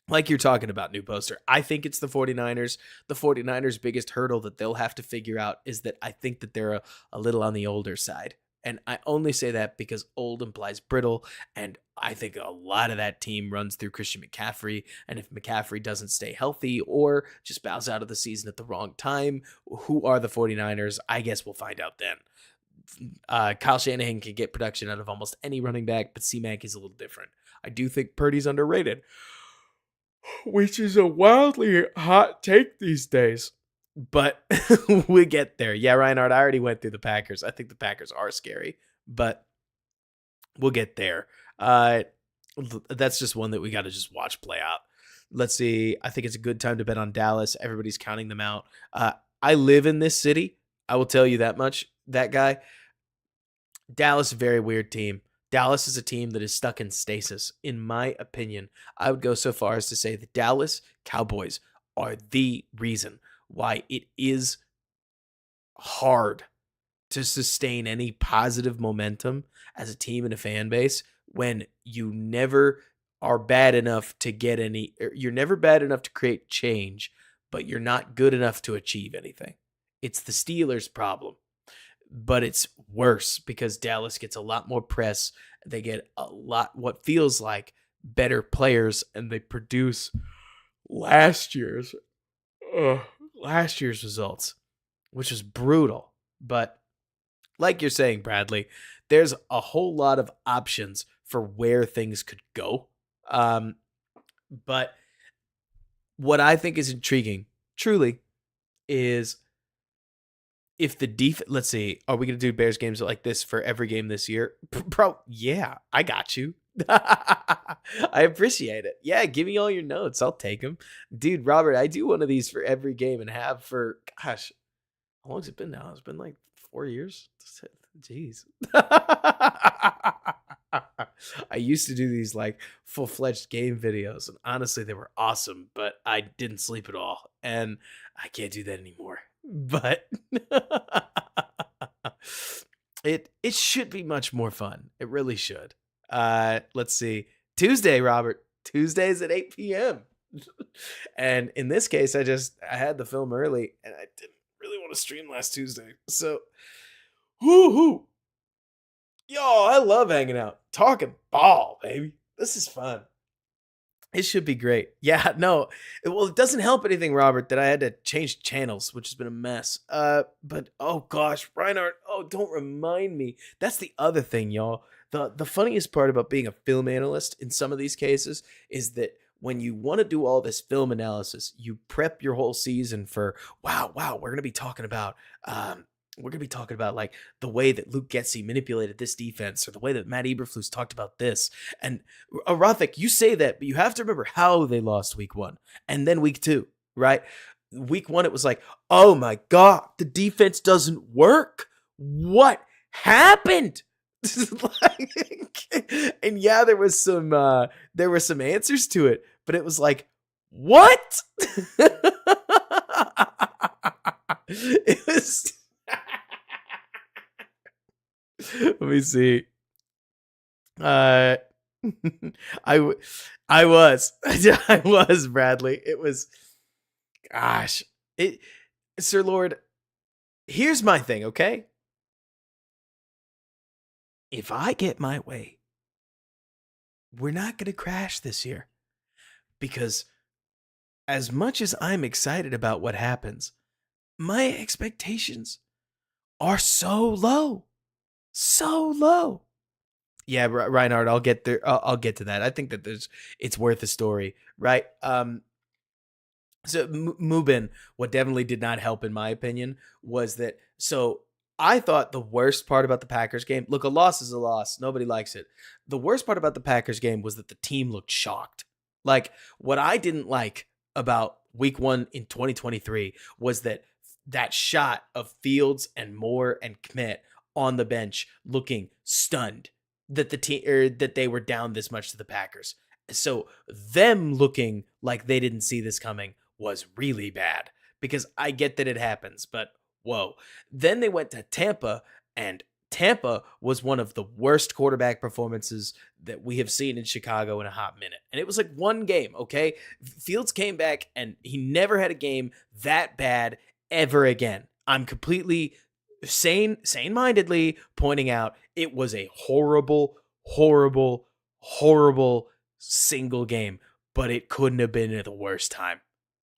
like you're talking about, new poster, I think it's the 49ers. The 49ers' biggest hurdle that they'll have to figure out is that I think that they're a little on the older side. And I only say that because old implies brittle. And I think a lot of that team runs through Christian McCaffrey. And if McCaffrey doesn't stay healthy or just bows out of the season at the wrong time, who are the 49ers? I guess we'll find out then. Kyle Shanahan can get production out of almost any running back, but C-Mac is a little different. I do think Purdy's underrated, which is a wildly hot take these days. But we get there. Yeah, Reinhardt, I already went through the Packers. I think the Packers are scary, but we'll get there. That's just one that we got to just watch play out. Let's see. I think it's a good time to bet on Dallas. Everybody's counting them out. I live in this city. I will tell you that much. That guy. Dallas, very weird team. Dallas is a team that is stuck in stasis. In my opinion, I would go so far as to say the Dallas Cowboys are the reason why it is hard to sustain any positive momentum as a team and a fan base when you never are bad enough to get any, you're never bad enough to create change, but you're not good enough to achieve anything. It's the Steelers' problem. But it's worse because Dallas gets a lot more press. They get a lot, what feels like better players, and they produce last year's results, which was brutal. But like you're saying, Bradley, there's a whole lot of options for where things could go. But what I think is intriguing, truly, is if the defense, let's see, are we going to do Bears games like this for every game this year? Bro, yeah, I got you. I appreciate it. Yeah, give me all your notes. I'll take them. Dude, Robert, I do one of these for every game and have for, gosh, how long has it been now? It's been like 4 years. Jeez. I used to do these like full-fledged game videos, and honestly, they were awesome, but I didn't sleep at all, and I can't do that anymore. But it should be much more fun. It really should. Let's see. Tuesday, Robert. Tuesdays at 8 p.m. And in this case, I had the film early, and I didn't really want to stream last Tuesday. So, woohoo. Yo, I love hanging out. Talking ball, baby. This is fun. It should be great. Yeah, no. Well, it doesn't help anything, Robert, that I had to change channels, which has been a mess. But oh gosh, Reinhardt, oh, don't remind me. That's the other thing, y'all. The funniest part about being a film analyst in some of these cases is that when you want to do all this film analysis, you prep your whole season for, wow, we're going to be talking about like the way that Luke Getsy manipulated this defense, or the way that Matt Eberflus talked about this. And Rothick, you say that, but you have to remember how they lost week 1 and then week 2, right? Week 1, it was like, oh my God, the defense doesn't work. What happened? And yeah, there were some answers to it, but it was like, what? It was. Let me see. I was Bradley. It was, gosh, Sir Lord. Here's my thing, okay? If I get my way, we're not going to crash this year, because as much as I'm excited about what happens, my expectations are so low. So low. Yeah, Reinhardt, I'll get there. I'll get to that. I think that it's worth a story, right? So Mubin, what definitely did not help, in my opinion, was that. So I thought the worst part about the Packers game. Look, a loss is a loss. Nobody likes it. The worst part about the Packers game was that the team looked shocked. Like, what I didn't like about week 1 in 2023 was that shot of Fields and Moore and Kmet on the bench looking stunned that the team, or that they were down this much to the Packers. So them looking like they didn't see this coming was really bad, because I get that it happens, but whoa. Then they went to Tampa, and Tampa was one of the worst quarterback performances that we have seen in Chicago in a hot minute. And it was like one game, okay? Fields came back, and he never had a game that bad ever again. I'm completely sane-mindedly pointing out it was a horrible, horrible, horrible single game, but it couldn't have been at the worst time.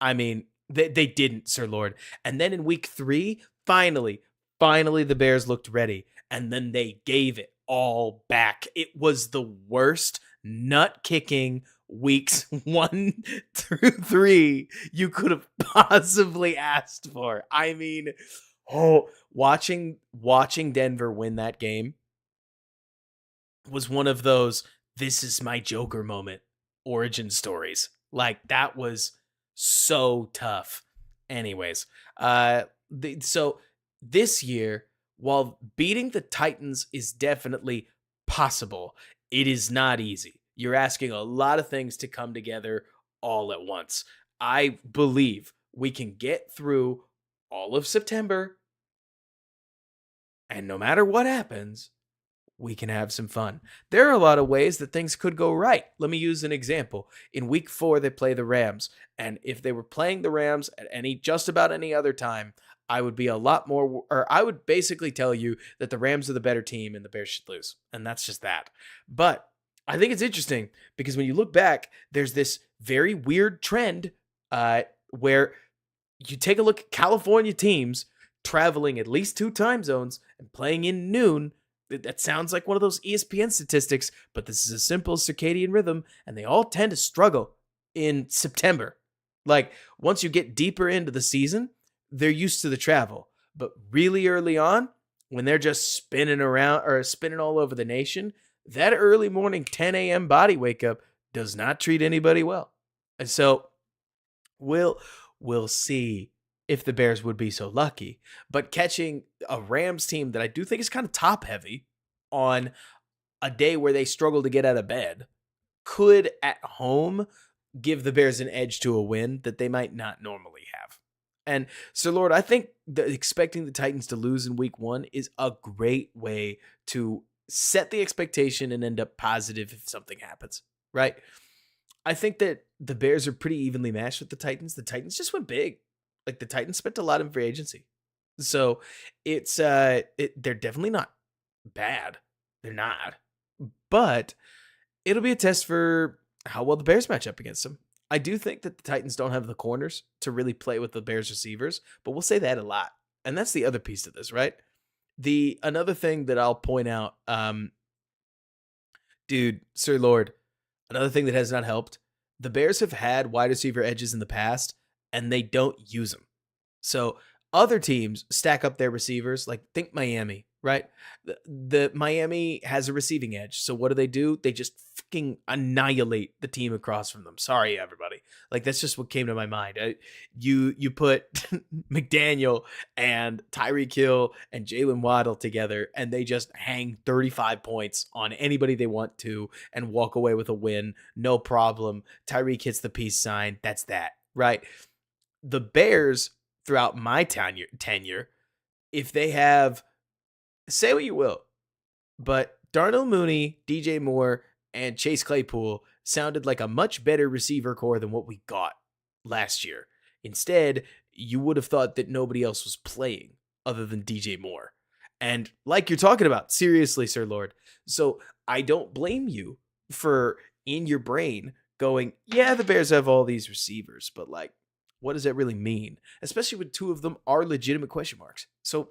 I mean, they didn't, Sir Lord. And then in week 3, finally the Bears looked ready, and then they gave it all back. It was the worst nut-kicking weeks 1 through 3 you could have possibly asked for. I mean, watching Denver win that game was one of those "this is my Joker" moment origin stories. Like, that was so tough. Anyways, so this year, while beating the Titans is definitely possible, it is not easy. You're asking a lot of things to come together all at once. I believe we can get through all of September, and no matter what happens, we can have some fun. There are a lot of ways that things could go right. Let me use an example. In week 4, they play the Rams. And if they were playing the Rams at just about any other time, I would be a lot more, or I would basically tell you that the Rams are the better team and the Bears should lose. And that's just that. But I think it's interesting because when you look back, there's this very weird trend where you take a look at California teams traveling at least 2 time zones and playing in noon. That sounds like one of those ESPN statistics, but this is a simple circadian rhythm, and they all tend to struggle in September. Like, once you get deeper into the season, they're used to the travel. But really early on, when they're just spinning around or spinning all over the nation, that early morning 10 a.m. body wake up does not treat anybody well. And so we'll see if the Bears would be so lucky. But catching a Rams team that I do think is kind of top heavy on a day where they struggle to get out of bed could at home give the Bears an edge to a win that they might not normally have. And Sir Lord, I think that expecting the Titans to lose in week 1 is a great way to set the expectation and end up positive if something happens, right? I think that the Bears are pretty evenly matched with the Titans. The Titans just went big. Like, the Titans spent a lot in free agency. So it's they're definitely not bad. They're not. But it'll be a test for how well the Bears match up against them. I do think that the Titans don't have the corners to really play with the Bears receivers, but we'll say that a lot. And that's the other piece of this, right? Another thing that I'll point out, dude, Sir Lord, another thing that has not helped, the Bears have had wide receiver edges in the past, and they don't use them. So other teams stack up their receivers, like think Miami, right? The Miami has a receiving edge. So what do? They just fucking annihilate the team across from them. Sorry, everybody. Like, that's just what came to my mind. You put McDaniel and Tyreek Hill and Jalen Waddle together, and they just hang 35 points on anybody they want to and walk away with a win. No problem. Tyreek hits the peace sign. That's that, right? The Bears, throughout my tenure, if they have, say what you will, but Darnell Mooney, DJ Moore, and Chase Claypool sounded like a much better receiver core than what we got last year. Instead, you would have thought that nobody else was playing other than DJ Moore. And like you're talking about, seriously, Sir Lord. So I don't blame you for, in your brain, going, yeah, the Bears have all these receivers, but like, what does that really mean? Especially when 2 of them are legitimate question marks. So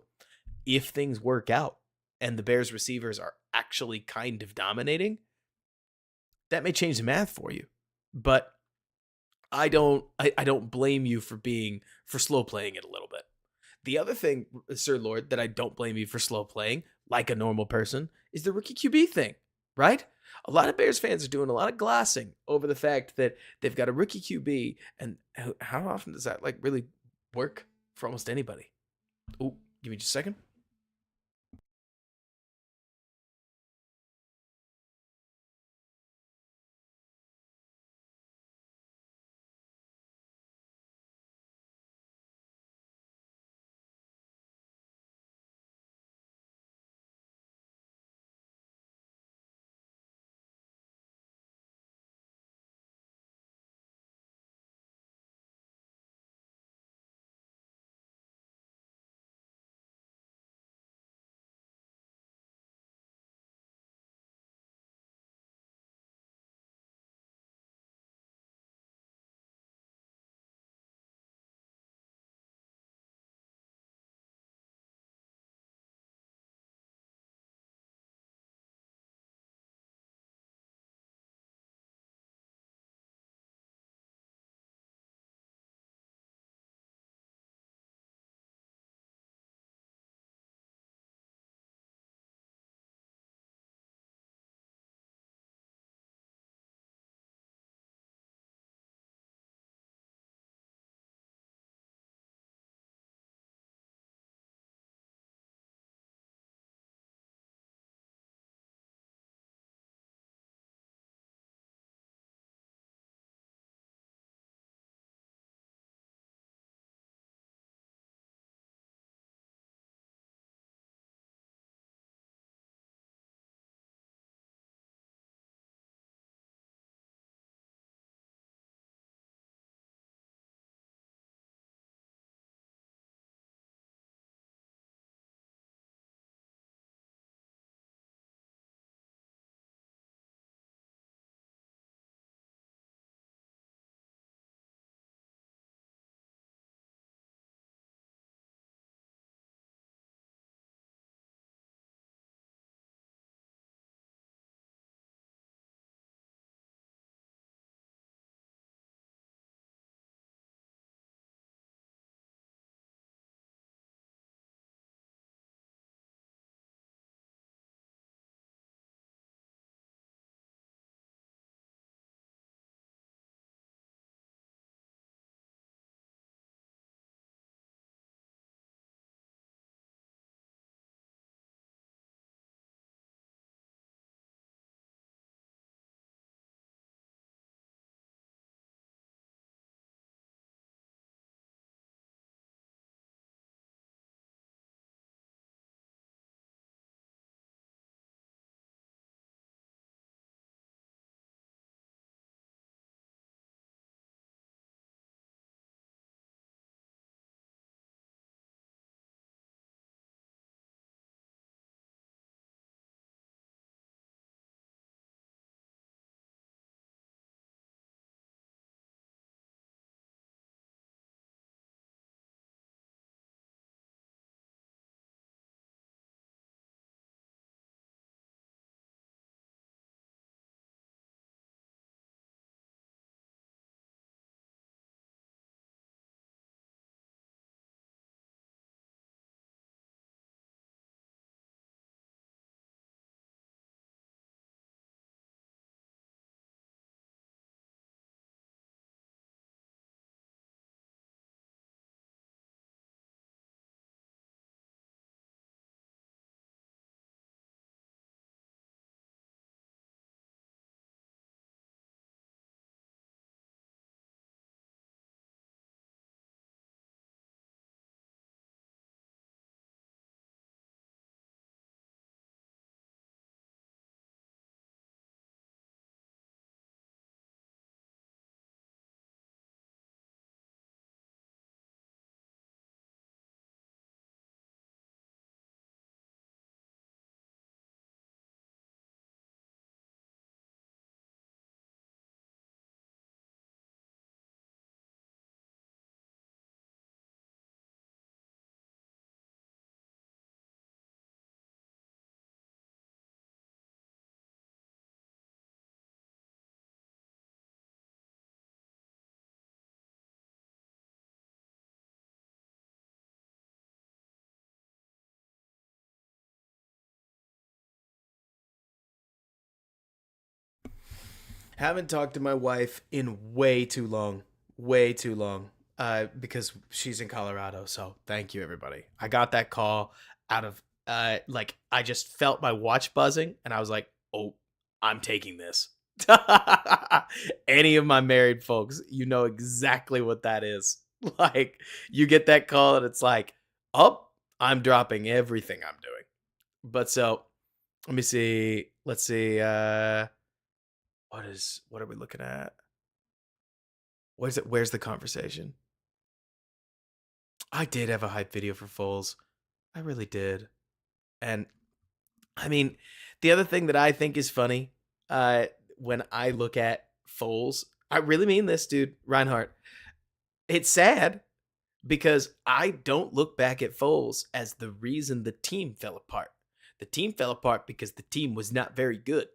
if things work out and the Bears receivers are actually kind of dominating, that may change the math for you. But I don't blame you for slow playing it a little bit. The other thing, Sir Lord, that I don't blame you for slow playing, like a normal person, is the rookie QB thing, right? A lot of Bears fans are doing a lot of glossing over the fact that they've got a rookie QB, and how often does that like really work for almost anybody? Oh, give me just a second. Haven't talked to my wife in way too long. Way too long. Because she's in Colorado. So thank you, everybody. I got that call out of like I just felt my watch buzzing and I was like, oh, I'm taking this. Any of my married folks, you know exactly what that is. Like you get that call and it's like, oh, I'm dropping everything I'm doing. But so let me see. Let's see. What are we looking at? Where's it? Where's the conversation? I did have a hype video for Foles. I really did. And I mean, the other thing that I think is funny, when I look at Foles, I really mean this, dude, Reinhardt. It's sad because I don't look back at Foles as the reason the team fell apart. The team fell apart because the team was not very good.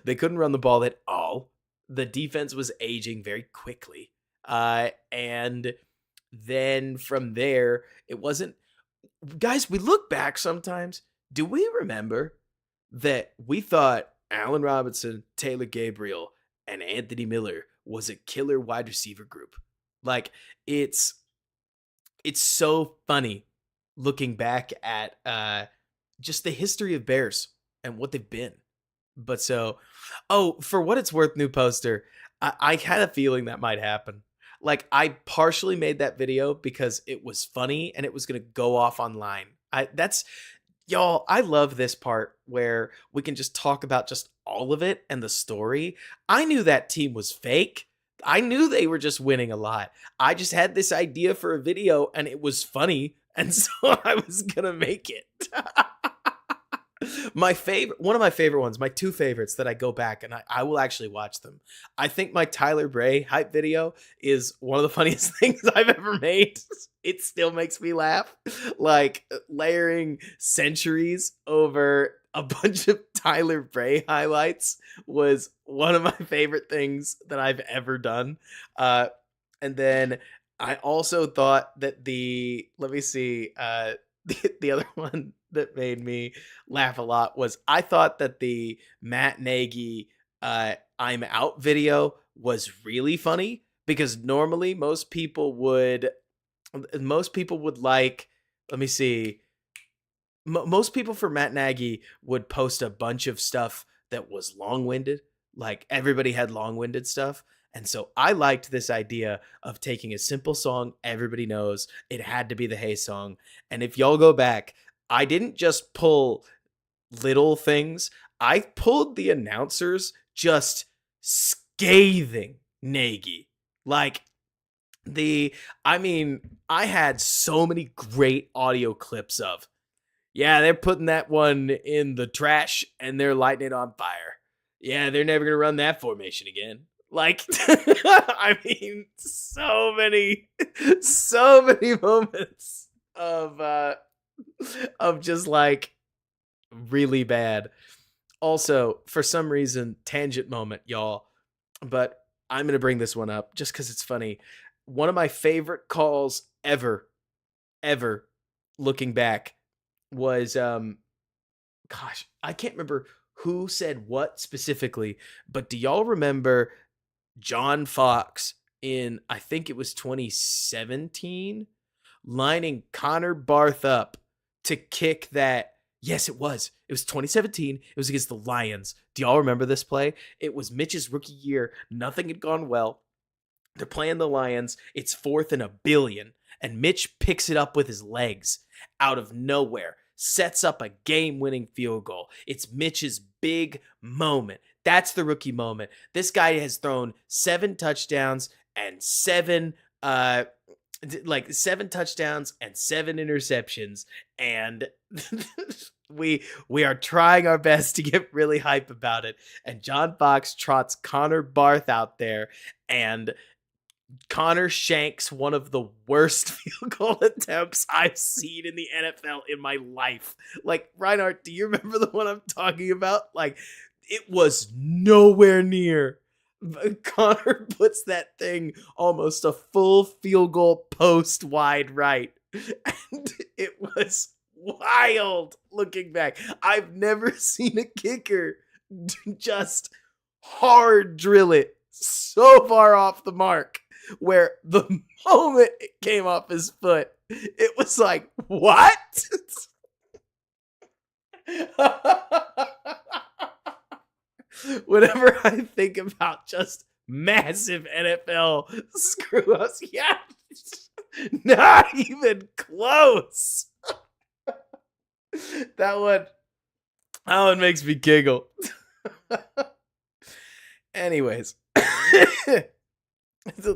They couldn't run the ball at all. The defense was aging very quickly. And then from there, it wasn't. Guys, we look back sometimes. Do we remember that we thought Allen Robinson, Taylor Gabriel, and Anthony Miller was a killer wide receiver group? Like, it's so funny looking back at just the history of Bears and what they've been. But so, oh, for what it's worth, new poster, I had a feeling that might happen. Like, I partially made that video because it was funny and it was going to go off online. Y'all, I love this part where we can just talk about just all of it and the story. I knew that team was fake. I knew they were just winning a lot. I just had this idea for a video and it was funny. And so I was going to make it. One of my favorite ones, my two favorites that I go back and I will actually watch them. I think my Tyler Bray hype video is one of the funniest things I've ever made. It still makes me laugh. Like layering centuries over a bunch of Tyler Bray highlights was one of my favorite things that I've ever done. And then I also thought that let me see, the other one that made me laugh a lot was I thought that the Matt Nagy I'm out video was really funny because normally most people would like, let me see, most people for Matt Nagy would post a bunch of stuff that was long-winded. Like everybody had long-winded stuff. And so I liked this idea of taking a simple song everybody knows. It had to be the Hey song. And if y'all go back, I didn't just pull little things. I pulled the announcers just scathing Nagy. Like I had so many great audio clips of, yeah, they're putting that one in the trash and they're lighting it on fire. Yeah, they're never going to run that formation again. Like, I mean, so many moments of just like really bad. Also, for some reason, tangent moment, y'all, but I'm going to bring this one up just because it's funny. One of my favorite calls ever, looking back was, gosh, I can't remember who said what specifically, but do y'all remember John Fox in, I think it was 2017, lining Connor Barth up to kick that? Yes, it was. It was 2017. It was against the Lions. Do y'all remember this play? It was Mitch's rookie year. Nothing had gone well. They're playing the Lions. It's 4th and 1 billion. And Mitch picks it up with his legs out of nowhere. Sets up a game-winning field goal. It's Mitch's big moment. That's the rookie moment. This guy has thrown 7 touchdowns and 7 touchdowns and 7 interceptions, and we are trying our best to get really hype about it. And John Fox trots Connor Barth out there, and Connor shanks one of the worst field goal attempts I've seen in the NFL in my life. Like, Reinhardt, do you remember the one I'm talking about? Like, it was nowhere near. Connor puts that thing almost a full field goal post wide right. And it was wild looking back. I've never seen a kicker just hard drill it so far off the mark where the moment it came off his foot, it was like, what? Whenever I think about just massive NFL screw ups, yeah, not even close. That one makes me giggle. Anyways,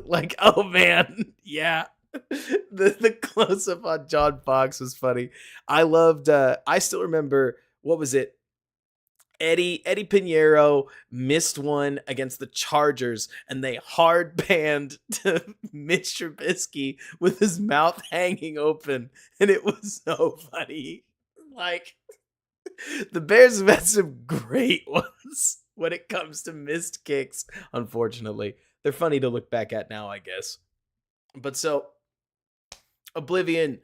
like, oh man, yeah. The close up on John Fox was funny. I loved. I still remember, what was it? Eddie Pinheiro missed one against the Chargers, and they hard banned to Mitch Trubisky with his mouth hanging open, and it was so funny. Like, the Bears have had some great ones when it comes to missed kicks. Unfortunately, they're funny to look back at now, I guess. But so, Oblivion,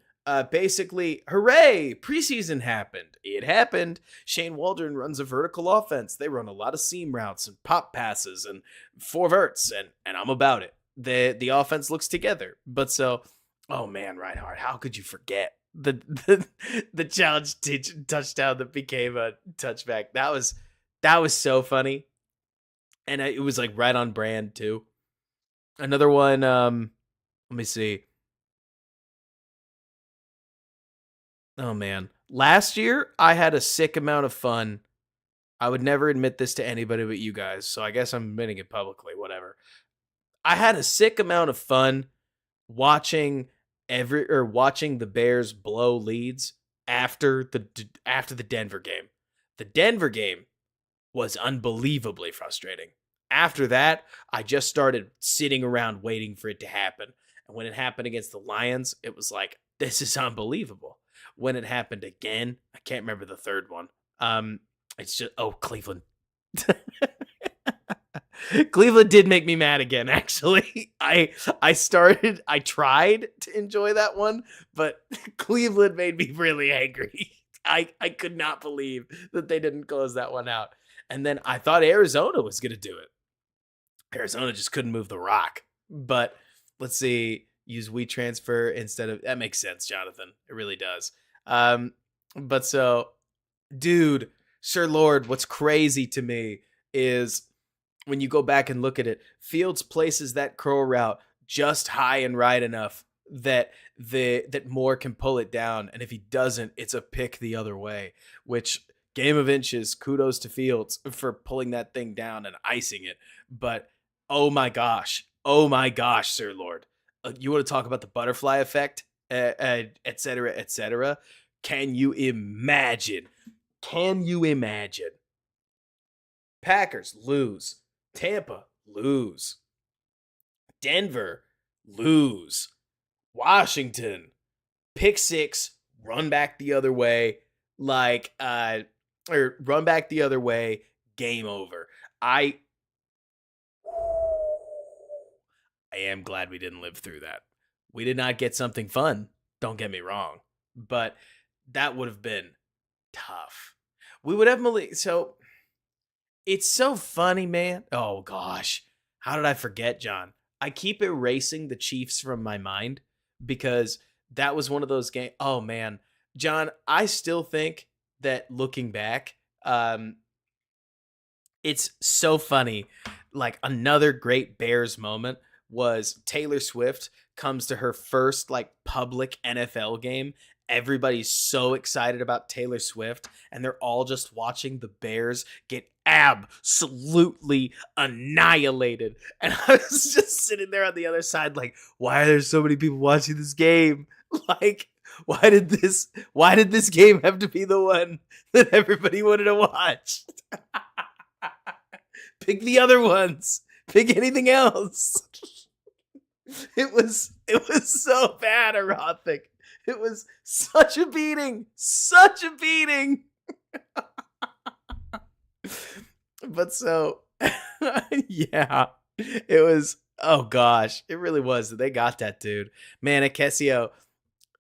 basically, hooray! Preseason happened. It happened. Shane Waldron runs a vertical offense. They run a lot of seam routes and pop passes and four verts, and I'm about it. The offense looks together. But so, oh man, Reinhardt, how could you forget the challenge touchdown that became a touchback? That was so funny, and it was like right on brand too. Another one. Let me see. Oh man. Last year I had a sick amount of fun. I would never admit this to anybody but you guys, so I guess I'm admitting it publicly, whatever. I had a sick amount of fun watching watching the Bears blow leads after the Denver game. The Denver game was unbelievably frustrating. After that, I just started sitting around waiting for it to happen. And when it happened against the Lions, it was like, this is unbelievable. When it happened again, I can't remember the third one. It's just, Cleveland. Cleveland did make me mad again, actually. I tried to enjoy that one, but Cleveland made me really angry. I could not believe that they didn't close that one out. And then I thought Arizona was going to do it. Arizona just couldn't move the rock. But let's see, use WeTransfer instead of, that makes sense, Jonathan. It really does. But so, dude, Sir Lord, what's crazy to me is when you go back and look at it, Fields places that curl route just high and right enough that Moore can pull it down. And if he doesn't, it's a pick the other way, which, game of inches, kudos to Fields for pulling that thing down and icing it. But oh my gosh, Sir Lord. You want to talk about the butterfly effect, et cetera, et cetera. Can you imagine? Packers lose. Tampa lose. Denver lose. Washington pick six, run back the other way, run back the other way, game over. I am glad we didn't live through that. We did not get something fun, don't get me wrong, but that would have been tough. We would have so it's so funny, man. Oh gosh, how did I forget, John? I keep erasing the Chiefs from my mind because that was one of those games. Oh man, John, I still think that looking back, it's so funny. Like, another great Bears moment was Taylor Swift comes to her first like public NFL game. Everybody's so excited about Taylor Swift, and they're all just watching the Bears get absolutely annihilated. And I was just sitting there on the other side like, why are there so many people watching this game? Like, why did this game have to be the one that everybody wanted to watch? Pick the other ones. Pick anything else. It was so bad, Erotic. It was such a beating. But so, yeah, it was, oh gosh, it really was. They got that dude. Man, Akesio,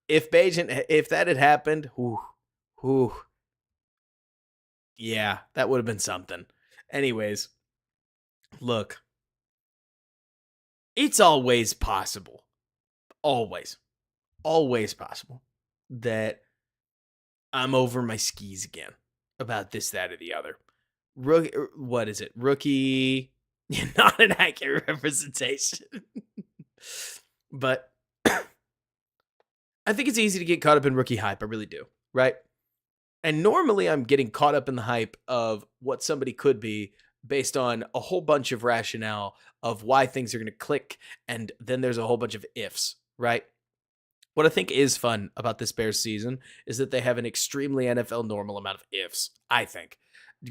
if that had happened, yeah, that would have been something. Anyways, Look, it's always possible. Always possible that I'm over my skis again about this, that, or the other. What is it? Rookie, not an accurate representation. But I think it's easy to get caught up in rookie hype. I really do, right? And normally I'm getting caught up in the hype of what somebody could be based on a whole bunch of rationale of why things are going to click. And then there's a whole bunch of ifs, right? What I think is fun about this Bears season is that they have an extremely NFL normal amount of ifs, I think.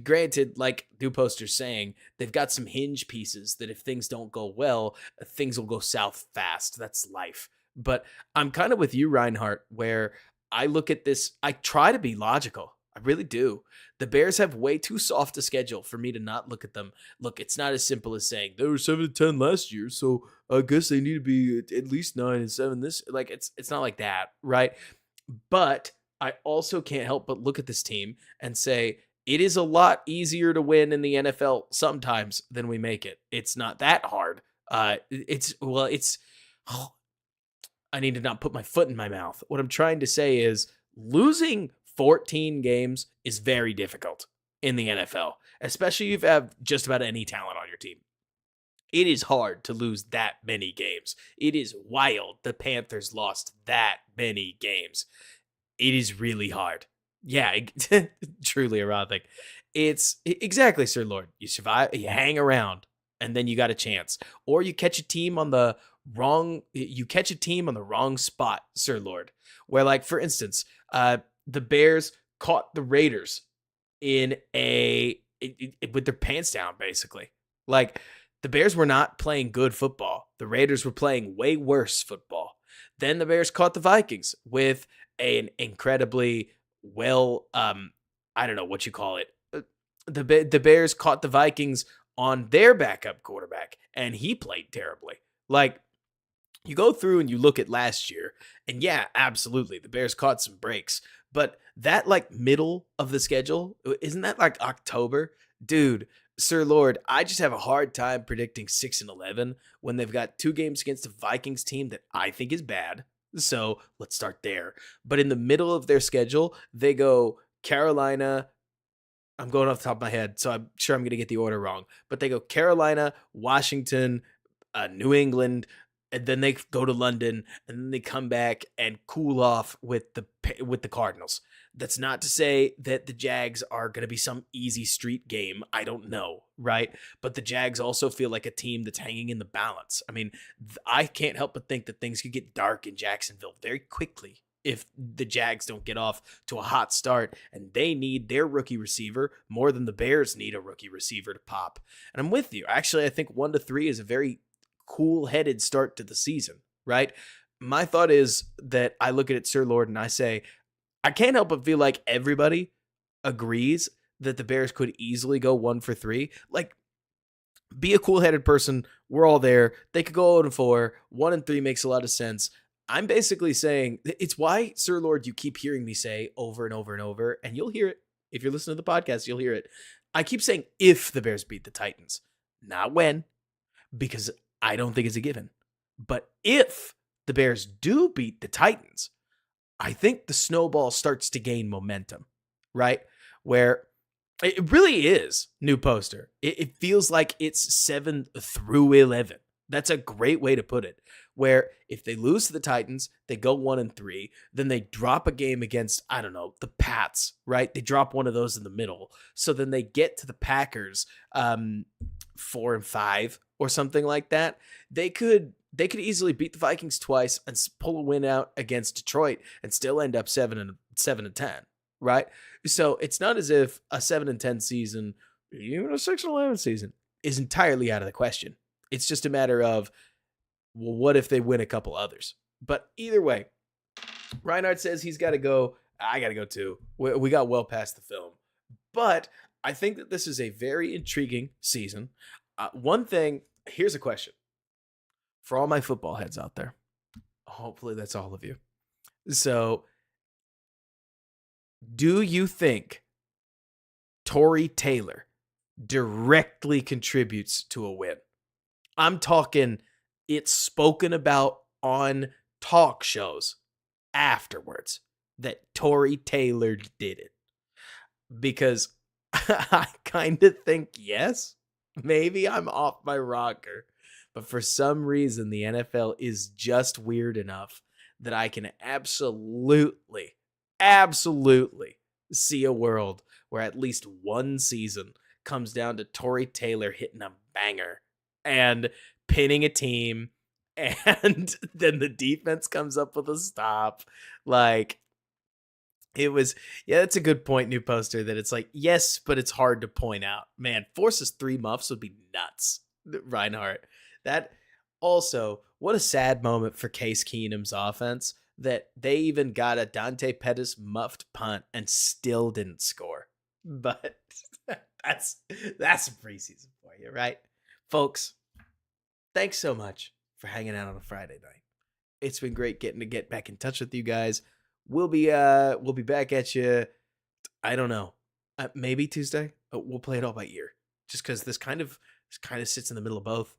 Granted, like New Poster's saying, they've got some hinge pieces that if things don't go well, things will go south fast. That's life. But I'm kind of with you, Reinhardt, where I look at this, I try to be logical. I really do. The Bears have way too soft a schedule for me to not look at them. Look, it's not as simple as saying they were 7-10 last year, so I guess they need to be at least 9-7 this. Like it's not like that, right? But I also can't help but look at this team and say it is a lot easier to win in the NFL sometimes than we make it. It's not that hard. It's oh, I need to not put my foot in my mouth. What I'm trying to say is losing 14 games is very difficult in the NFL, especially if you have just about any talent on your team. It is hard to lose that many games. It is wild the Panthers lost that many games. It is really hard. Yeah, truly erotic. It's exactly, Sir Lord. You survive, you hang around, and then you got a chance. Or you catch a team on the wrong spot, Sir Lord. Where, like, for instance, the Bears caught the Raiders with their pants down, basically. Like, the Bears were not playing good football. The Raiders were playing way worse football. Then the Bears caught the Vikings with an incredibly I don't know what you call it. The Bears caught the Vikings on their backup quarterback, and he played terribly. Like, you go through and you look at last year, and yeah, absolutely, the Bears caught some breaks. But that, like, middle of the schedule, isn't that like October? Dude, Sir Lord, I just have a hard time predicting 6-11 when they've got 2 games against a Vikings team that I think is bad. So let's start there. But in the middle of their schedule, they go Carolina. I'm going off the top of my head, so I'm sure I'm going to get the order wrong. But they go Carolina, Washington, New England, and then they go to London, and then they come back and cool off with the Cardinals. That's not to say that the Jags are going to be some easy street game. I don't know, right? But the Jags also feel like a team that's hanging in the balance. I mean, I can't help but think that things could get dark in Jacksonville very quickly if the Jags don't get off to a hot start, and they need their rookie receiver more than the Bears need a rookie receiver to pop. And I'm with you. Actually, I think 1-3 is a very cool-headed start to the season, right? My thought is that I look at it, Sir Lord, and I say, I can't help but feel like everybody agrees that the Bears could easily go 1-3. Like, be a cool-headed person. We're all there. They could go 0-4. 1-3 makes a lot of sense. I'm basically saying it's why, Sir Lord, you keep hearing me say over and over and over, and you'll hear it. If you're listening to the podcast, you'll hear it. I keep saying if the Bears beat the Titans, not when, because I don't think it's a given. But if the Bears do beat the Titans, I think the snowball starts to gain momentum, right? Where it really is, New Poster. It feels like it's 7-11. That's a great way to put it. Where if they lose to the Titans, they go 1-3, then they drop a game against, I don't know, the Pats, right? They drop one of those in the middle. So then they get to the Packers 4-5 or something like that. They could easily beat the Vikings twice and pull a win out against Detroit and still end up 7-10, right? So it's not as if a 7-10 season, even a 6-11 season, is entirely out of the question. It's just a matter of, well, what if they win a couple others? But either way, Reinhardt says he's got to go. I got to go too. We got well past the film. But I think that this is a very intriguing season. One thing, here's a question. For all my football heads out there, hopefully that's all of you. So, do you think Tory Taylor directly contributes to a win. I'm talking it's spoken about on talk shows afterwards that Tory Taylor did it. Because I kind of think, yes, maybe I'm off my rocker. But for some reason, the NFL is just weird enough that I can absolutely see a world where at least one season comes down to Tory Taylor hitting a banger and pinning a team, and then the defense comes up with a stop. Like, it was, yeah, that's a good point, new poster, that it's like, yes, but it's hard to point out. Man, forces 3 muffs would be nuts, Reinhardt. That also, what a sad moment for Case Keenum's offense that they even got a Dante Pettis muffed punt and still didn't score. But that's a preseason for you, right? Folks, thanks so much for hanging out on a Friday night. It's been great getting to get back in touch with you guys. We'll be back at you. I don't know, maybe Tuesday. We'll play it all by ear, just because this kind of sits in the middle of both.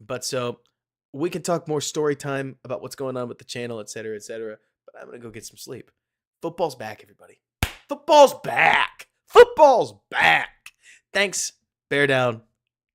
But so we can talk more story time about what's going on with the channel, et cetera, et cetera. But I'm gonna go get some sleep. Football's back, everybody. Football's back. Football's back. Thanks. Bear down.